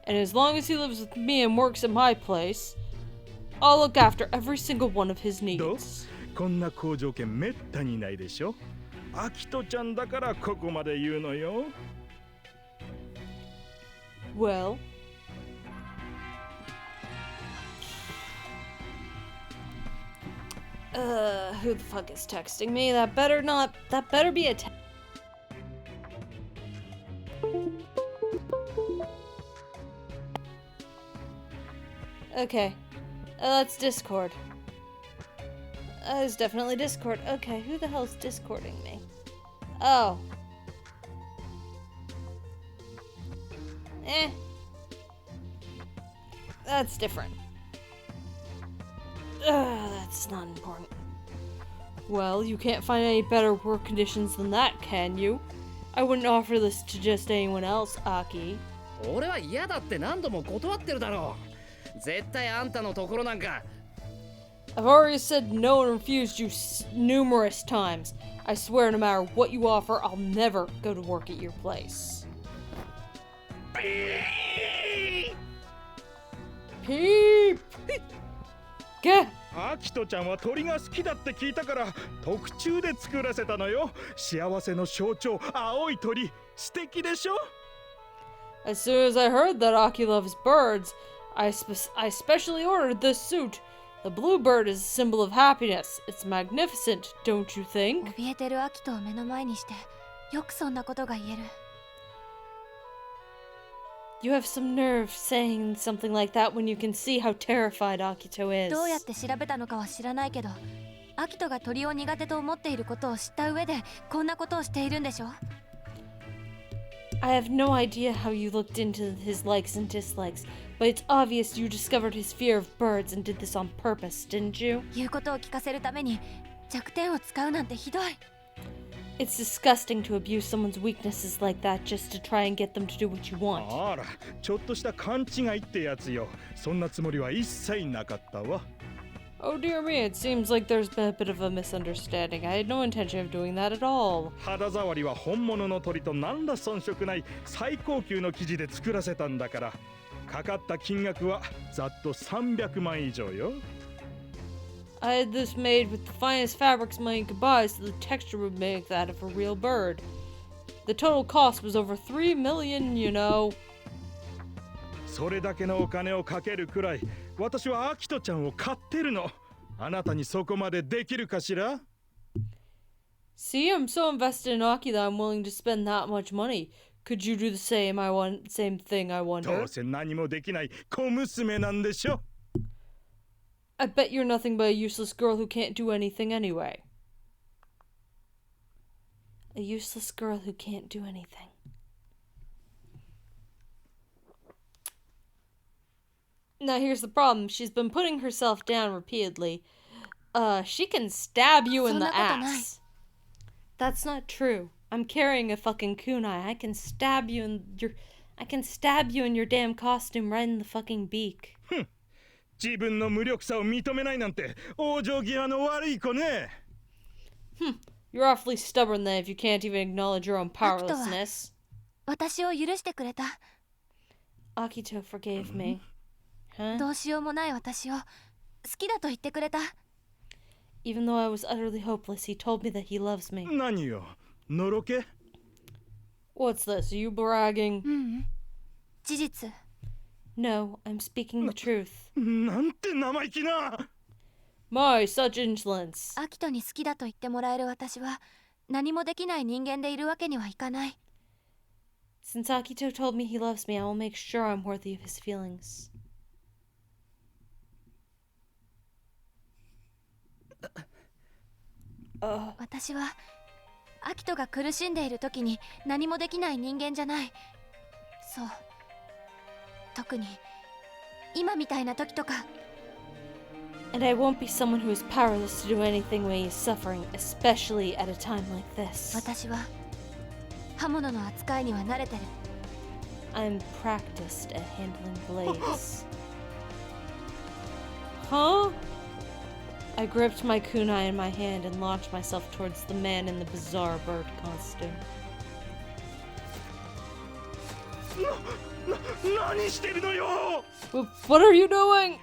and as long as he lives with me and works at my place, I'll look after every single one of his どう？ needs. こんな好条件めったにないでしょ。アキトちゃんだからここまで言うのよ。 Well, who the fuck is texting me? That better be a text. Okay, let's Discord. It's definitely Discord. Okay, who the hell's Discording me? Oh. That's different. That's not important. Well, you can't find any better work conditions than that, can you? I wouldn't offer this to just anyone else, Aki. 俺は嫌だって何度も断ってるだろう。絶対あんたのところなんか。I've already said no and refused you numerous times. I swear no matter what you offer, I'll never go to work at your place. Peep! Get! アキトちゃんは鳥が好きだって聞いたから特注で作らせたのよ。幸せの象徴、青い鳥、素敵でしょ？ As soon as I heard that Aki loves birds, I specially ordered this suit. The blue bird is a symbol of happiness. It's magnificent, don't you think? 怯えてるアキトを目の前にしてよくそんなことが言える。You have some nerve saying something like that when you can see how terrified Akito is. どうやって調べたのかは知らないけど、アキトが鳥を苦手と思っていることを知った上でこんなことをしているんでしょ？ I have no idea how you looked into his likes and dislikes, but it's obvious you discovered his fear of birds and did this on purpose, didn't you? 言うことを聞かせるために弱点を使うなんてひどい。 It's disgusting to abuse someone's weaknesses like that just to try and get them to do what you want. あら、ちょっとした勘違いってやつよ。そんなつもりは一切なかったわ。Oh dear me, it seems like there's been a bit of a misunderstanding. I had no intention of doing that at all. 肌触りは本物の鳥と何ら遜色ない最高級の生地で作らせたんだから、かかった金額はざっと300万以上よ。I had this made with the finest fabrics money could buy, so the texture would make that of a real bird. The total cost was over 3 million, you know. それだけのお金をかけるくらい、私はアキトちゃんを買ってるの。あなたにそこまでできるかしら？ See, I'm so invested in Aki that I'm willing to spend that much money. Could you do the same? Same thing, I ど wonder. うせ何もできない小娘なんでしょ。 I bet you're nothing but a useless girl who can't do anything anyway. A useless girl who can't do anything. Now here's the problem. She's been putting herself down repeatedly. She can stab you in the ass. That's not true. I'm carrying a fucking kunai. I can stab you in your damn costume right in the fucking beak. 自分の無力さを認めないなんて往生際の悪い子ね。You're awfully stubborn then if you can't even acknowledge your own powerlessness. 私を許してくれた。 Akito forgave me. Huh? どうしようもない私を好きだと言ってくれた。 Even though I was utterly hopeless, he told me that he loves me. 何よ、のろけ？ What's this? Are you bragging? 事実。 No, I'm speaking the truth. なんて生意気な。My, such insolence. アキトに好きだと言ってもらえる私は何もできない人間でいるわけにはいかない。 Since Akito told me he loves me, I will make sure I'm worthy of his feelings. 私はアキトが苦しんでいる時に何もできない人間じゃない。そう。特に今みたいな時とか。 And I won't be someone who is powerless to do anything when he's suffering, especially at a time like this. 私は刃物の扱いには慣れてる。 I'm practiced at handling blades. Huh? I gripped my kunai in my hand and launched myself towards the man in the bizarre bird costume. 何してるのよ！ What are you doing?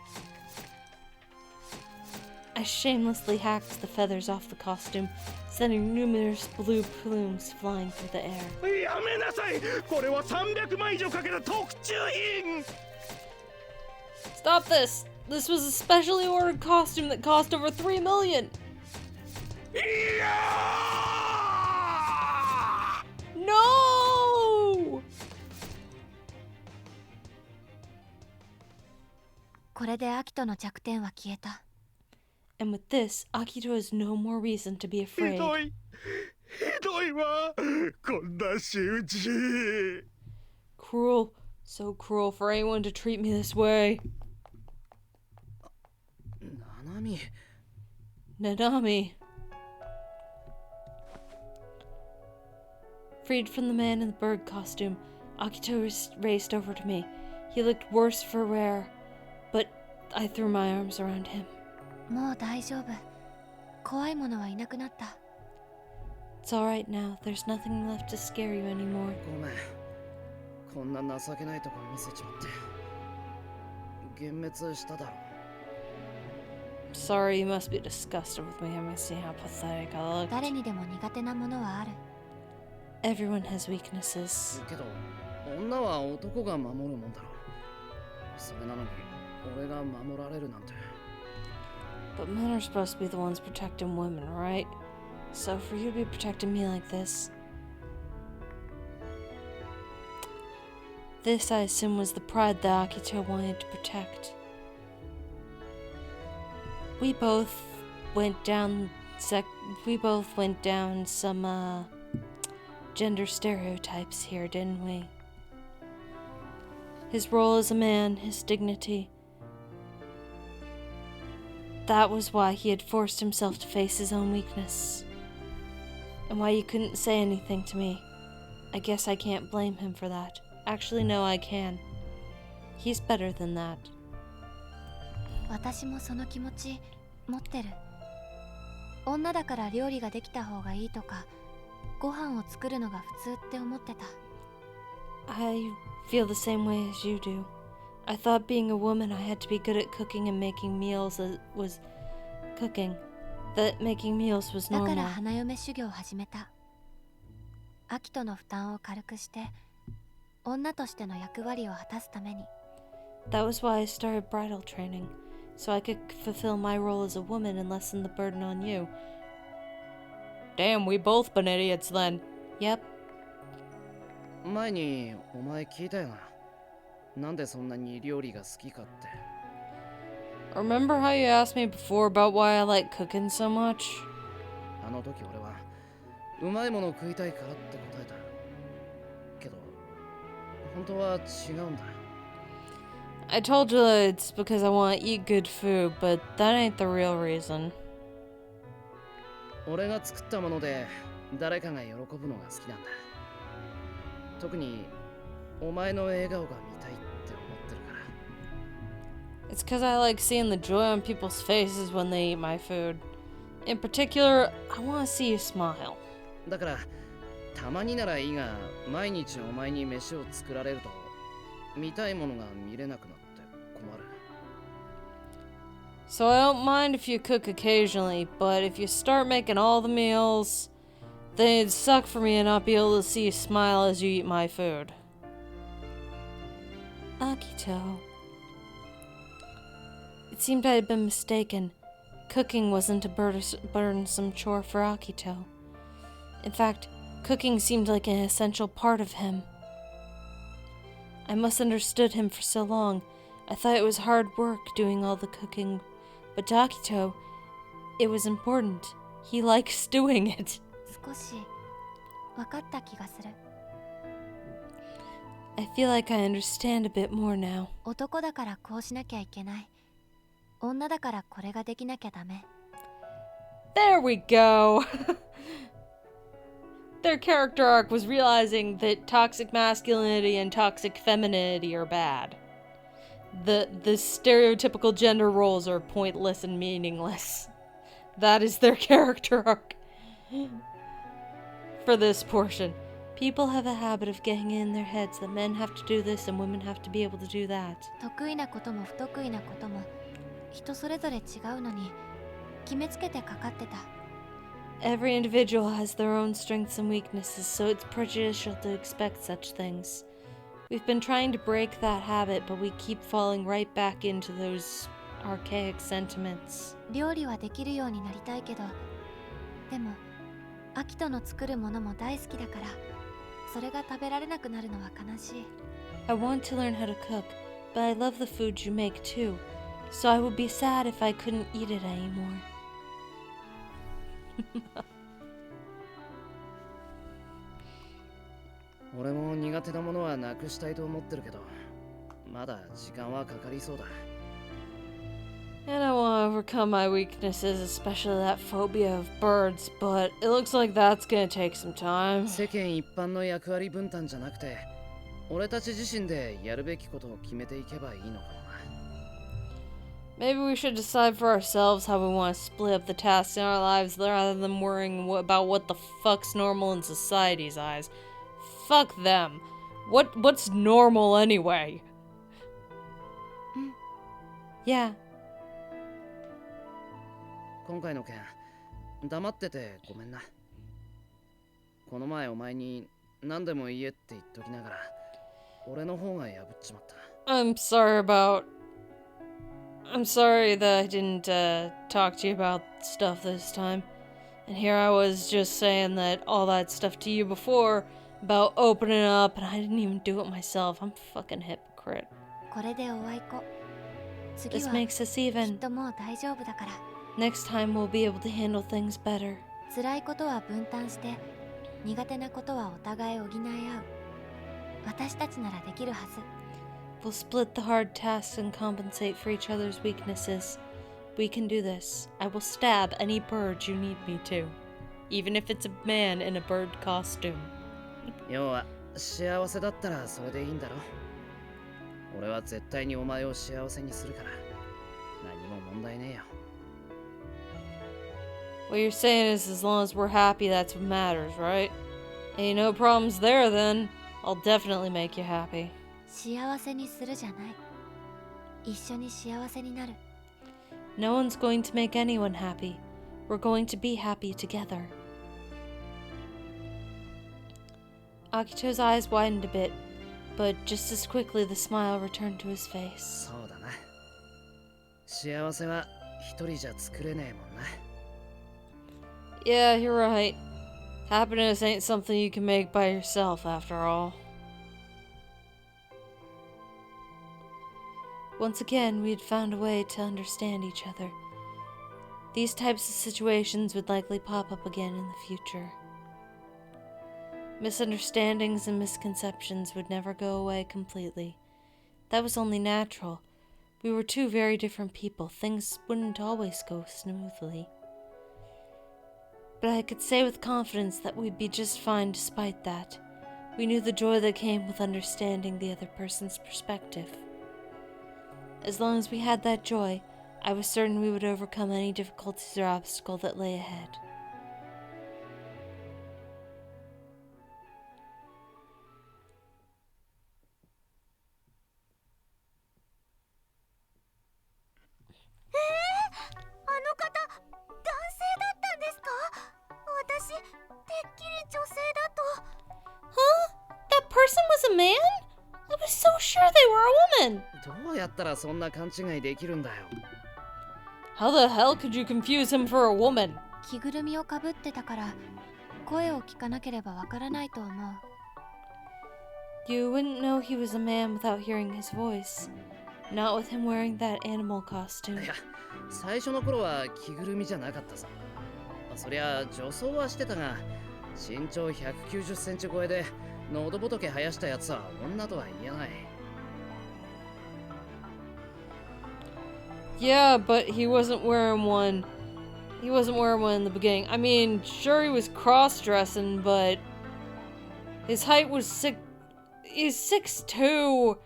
I shamelessly hacked the feathers off the costume, sending numerous blue plumes flying through the air. やめなさい！これは300万以上かけた特注品！ Stop this! This was a specially ordered costume that cost over 3 million! いやー！ No! これでアキトの弱点は消えた。 And with this, Akito has no more reason to be ひ afraid. どい！ひどいわ！こんな仕打ち！ Cruel. So cruel for anyone to treat me this way. ナナミ。 Nanami. Freed from the man in the bird costume, Akito raced over to me. He looked worse for wear, but I threw my arms around him. もう大丈夫。怖いものはいなくなった。It's alright now. There's nothing left to scare you anymore. ごめん。こんな情けないとこ見せちまって。幻滅しただろ。Sorry, you must be disgusted with me. Having seen how pathetic I look. 誰にでも苦手なものはある。Everyone has weaknesses. けど、女は男が守るもんだろ。それなのに、俺が守られるなんて。But men are supposed to be the ones protecting women, right? So for you to be protecting me like this... This, I assume, was the pride that Akito wanted to protect. We both went down some gender stereotypes here, didn't we? His role as a man, his dignity. That was why he had forced himself to face his own weakness. And why you couldn't say anything to me. I guess I can't blame him for that. Actually, no, I can. He's better than that. 私もその気持ち持ってる。女だから料理ができた方がいいとか、ご飯を作るのが普通って思ってた。I feel the same way as you do. I thought being a woman I had to be good at cooking and making meals was cooking. That making meals was だか normal. ら花嫁修行を始めた。アキトの負担を軽くして、女としての役割を果たすために。That was why I started bridal training, so I could fulfill my role as a woman and lessen the burden on you. Damn, we both been idiots then. Yep. 前にお前聞いたよな。なんでそんなに料理が好きかって。Remember how you asked me before about why I like cooking so much? あの時俺はうまいもの食いたいからって答えた。けど本当は違うんだ。I told you that it's because I want to eat good food, but that ain't the real reason. 俺が作ったもので誰かが喜ぶのが好きなんだ。特にお前の笑顔が見たいって思ってるから。It's because I like seeing the joy on people's faces when they eat my food. In particular, I want to see you smile. だからたまにならいいが、毎日お前に飯を作られると見たいものが見れなくなって困る。So I don't mind if you cook occasionally, but if you start making all the meals, then it'd suck for me to not be able to see you smile as you eat my food. Akito. It seemed I had been mistaken. Cooking wasn't a burdensome chore for Akito. In fact, cooking seemed like an essential part of him. I misunderstood him for so long. I thought it was hard work doing all the cooking, but to Akito, it was important. He likes doing it. 少し分かった気がする。I feel like I understand a bit more now. 男だからこうしなきゃいけない。女だからこれができなきゃダメ。There we go! Their character arc was realizing that toxic masculinity and toxic femininity are bad. The stereotypical gender roles are pointless and meaningless. That is their character arc. For this portion. People have a habit of getting in their heads that men have to do this and women have to be able to do that. 得意なことも不得意なことも人それぞれ違うのに決めつけてかかってた。Every individual has their own strengths and weaknesses, so it's prejudicial to expect such things. We've been trying to break that habit, but we keep falling right back into those archaic sentiments. 料理はできるようになりたいけど、でもアキトの作るものも大好きだから、それが食べられなくなるのは悲しい。I want to learn how to cook, but I love the food you make too, so I would be sad if I couldn't eat it anymore. 俺も苦手なものはなくしたいと思ってるけど、まだ時間はかかりそうだ。And I want to overcome my weaknesses, especially that phobia of birds, but it looks like that's gonna take some time. 世間一般の役割分担じゃなくて、俺たち自身でやるべきことを決めていけばいいのかもな。Maybe we should decide for ourselves how we want to split up the tasks in our lives rather than worrying about what the fuck's normal in society's eyes. Fuck them. What's normal anyway? Yeah. 今回の件、黙っててごめんな。この前お前に何でも言えって言っときながら、俺の方が破っちまった。I'm sorry that I didn't talk to you about stuff this time. And here I was just saying that all that stuff to you before about opening up, and I didn't even do it myself. I'm a fucking hypocrite. これでおあいこ。次 This は makes us きっ even. ともう大丈夫だから。 Next time we'll be able to handle things better. 辛いことは分担して、苦手なことはお互い補い合う。私たちならできるはず。 We'll split the hard tasks and compensate for each other's weaknesses. We can do this. I will stab any bird you need me to. Even if it's a man in a bird costume. 要は幸せだったらそれでいいんだろ。俺は絶対にお前を幸せにするから何も問題ねえよ。 What you're saying is as long as we're happy, that's what matters, right? Ain't no problems there then. I'll definitely make you happy. 幸せにするじゃない。一緒に幸せになる。 No one's going to make anyone happy. We're going to be happy together. Akito's eyes widened a bit, but just as quickly the smile returned to his face. そうだな。幸せは一人じゃ作れねえもんな。 Yeah, you're right. Happiness ain't something you can make by yourself, after all. Once again, we had found a way to understand each other. These types of situations would likely pop up again in the future. Misunderstandings and misconceptions would never go away completely. That was only natural. We were two very different people. Things wouldn't always go smoothly. But I could say with confidence that we'd be just fine despite that. We knew the joy that came with understanding the other person's perspective. As long as we had that joy, I was certain we would overcome any difficulties or obstacle that lay ahead. Huh? That person was a man? I was so sure they were a woman! どうやったらそんな勘違いできるんだよ。 How the hell could you confuse him for a woman? 着ぐるみをかぶってたから、声を聞かなければわからないと思う。 You wouldn't know he was a man without hearing his voice. Not with him wearing that animal costume. いや、最初の頃は着ぐるみじゃなかったさ。そりゃ女装はしてたが、身長190センチ超えで喉仏生やしたやつは女とは言えない。 Yeah, but he wasn't wearing one. He wasn't wearing one in the beginning. I mean, sure he was cross-dressing, but his height was he's 6'2",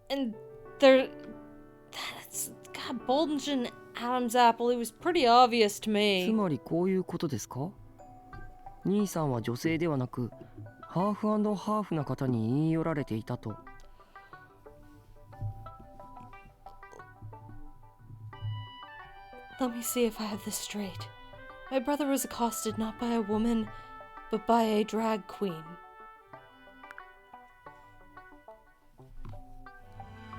and that's God, bulging Adam's apple. It was pretty obvious to つ me. まりこういうことですか？兄さんは女性ではなくハーフ&ハーフな方に言い寄られていたと。 Let me see if I have this straight. My brother was accosted not by a woman, but by a drag queen.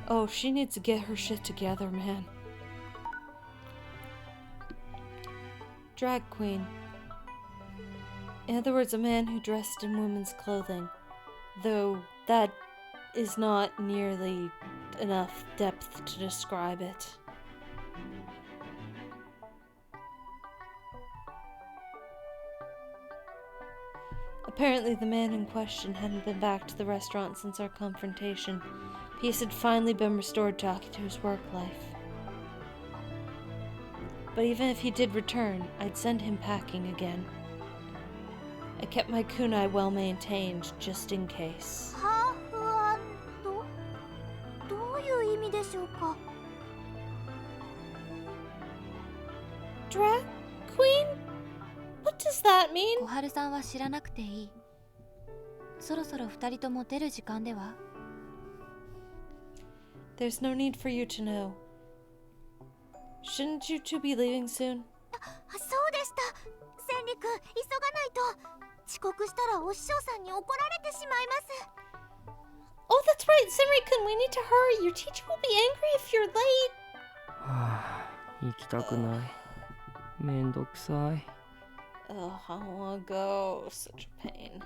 Oh, she needs to get her shit together, man. Drag queen. In other words, a man who dressed in women's clothing. Though that is not nearly enough depth to describe it. Apparently, the man in question hadn't been back to the restaurant since our confrontation. Peace had finally been restored to Akito's work life. But even if he did return, I'd send him packing again. I kept my kunai well maintained, just in case. ハーフ&どういう意味でしょうか？ Drag Queen? What does that mean? 小春さんは知らなくていい。そろそろ二人とも出る時間では？ There's no need for you to know. Shouldn't you two be leaving soon? そうでした。千里くん、急がないと。遅刻したらお師匠さんに怒られてしまいます。Oh, that's right, Senri-kun, we need to hurry. Your teacher will be angry if you're late. はあ、行きたくない。めんどくさい。Oh, I wanna go. Such a pain.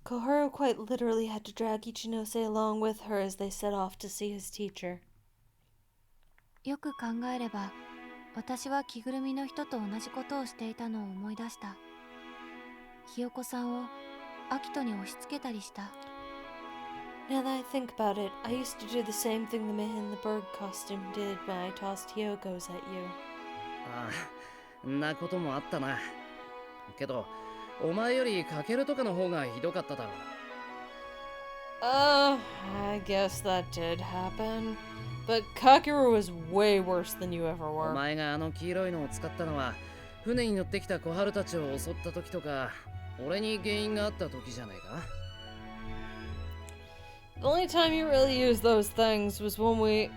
Koharu quite literally had to drag Ichinose along with her as they set off to see his teacher. よく考えれば、私は着ぐるみの人と同じことをしていたのを思い出した。ひよこさんをアキトに押し付けたりした。Now that I think about it, I used to do the same thing the man in the bird costume did when I tossed Hyokos at you. ああ、んなこともあったな。けど、お前よりかけるとかの方がひどかっただろう。Oh, I guess that did happen. But Kakeru was way worse than you ever お were. 前があの黄色いのを使ったのは、船に乗ってきた小春たちを襲った時とか、俺に原因があった時じゃないか。The only time you really used those things was when we...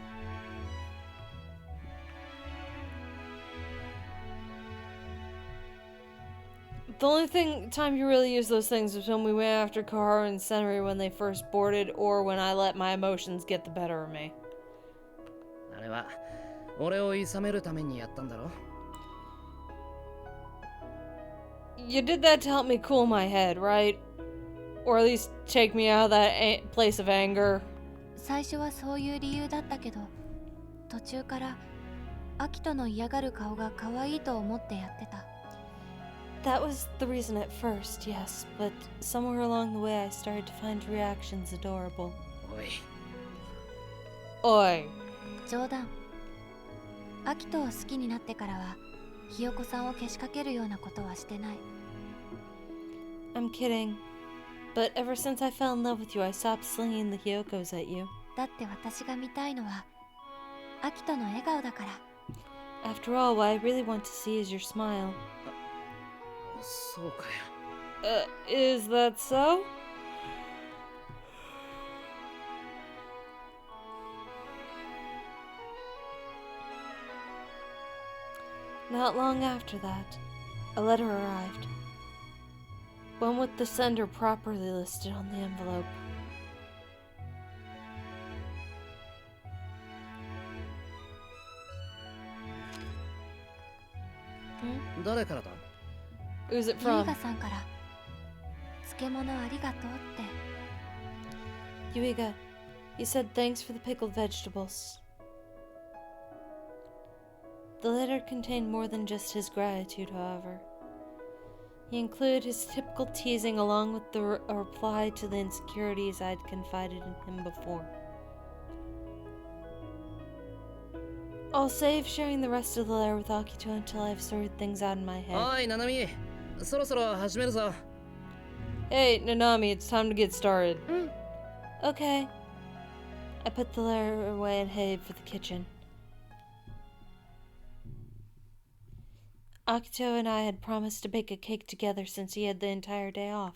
The only time you really used those things was when we went after Koharu and Senri when they first boarded, or when I let my emotions get the better of me. あれは、俺を諌めるためにやったんだろ。You did that to help me cool my head, right? Or at least take me out of that place of anger. 最初はそういう理由だったけど、途中からアキトの嫌がる顔が可愛いと思ってやってた。That was the reason at first, yes, but somewhere along the way I started to find reactions adorable. おい。 Oi. 冗談。アキトを好きになってからは、ひよこさんをけしかけるようなことはしてない。I'm kidding. But ever since I fell in love with you, I stopped slinging the Hyokos at you. だって私が見たいのは、アキトの笑顔だから。After all, what I really want to see is your smile. そうかよ。Is that so? Not long after that, a letter arrived. One with the sender properly listed on the envelope. Hmm? 誰からだ？ Who's it ユイ from? ガさんから、漬物ありがとうって。 Yuiga, he said thanks for the pickled vegetables. The letter contained more than just his gratitude, however. He included his typical teasing along with the reply to the insecurities I'd confided in him before. I'll save sharing the rest of the letter with Akito until I've sorted things out in my head. おい、ナナミ、そろそろ始めるぞ。 Hey, Nanami, it's time to get started. Okay. I put the letter away and headed for the kitchen. Akito and I had promised to bake a cake together since he had the entire day off.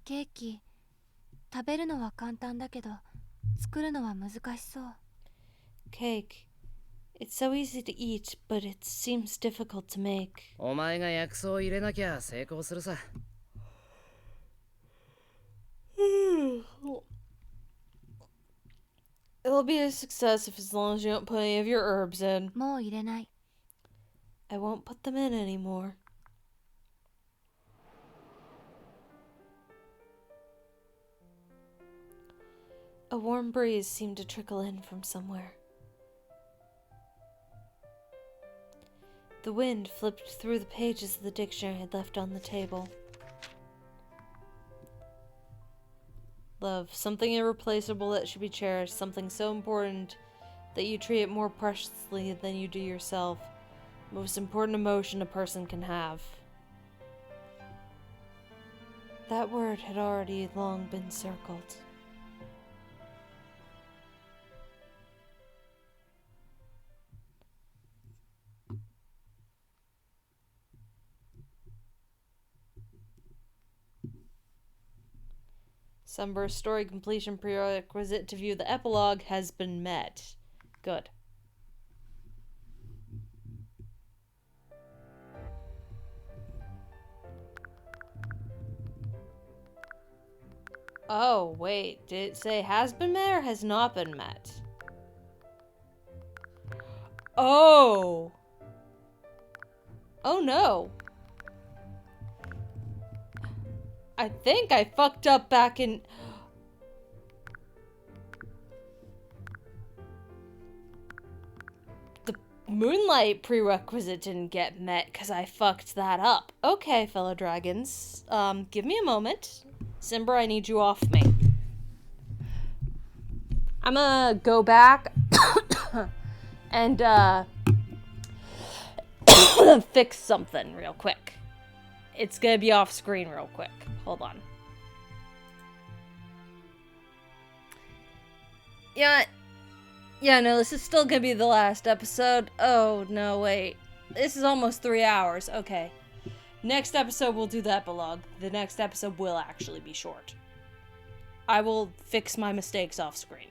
ケーキ、食べるのは簡単だけど、作るのは難しそう。Cake. It's so easy to eat, but it seems difficult to make. お前が薬草を入れなきゃ成功するさ。It'll be a success as long as you don't put any of your herbs in. もう入れない。 I won't put them in anymore. A warm breeze seemed to trickle in from somewhere. The wind flipped through the pages of the dictionary I had left on the table. Love, something irreplaceable that should be cherished, something so important that you treat it more preciously than you do yourself. Most important emotion a person can have. that word had already long been circled. Sunburst story completion prerequisite to view the epilogue has been met. Good. Oh, wait. Did it say has been met or has not been met? Oh! Oh no. I think I fucked up back in... The Moonlight prerequisite didn't get met because I fucked that up. Okay, fellow dragons. Give me a moment. Simber, I need you off me. I'm gonna go back and fix something real quick. It's gonna be off screen real quick. Hold on. Yeah, no, this is still gonna be the last episode. Oh, no, wait. This is almost 3 hours. Okay. Next episode, we'll do the epilogue. The next episode will actually be short. I will fix my mistakes off screen.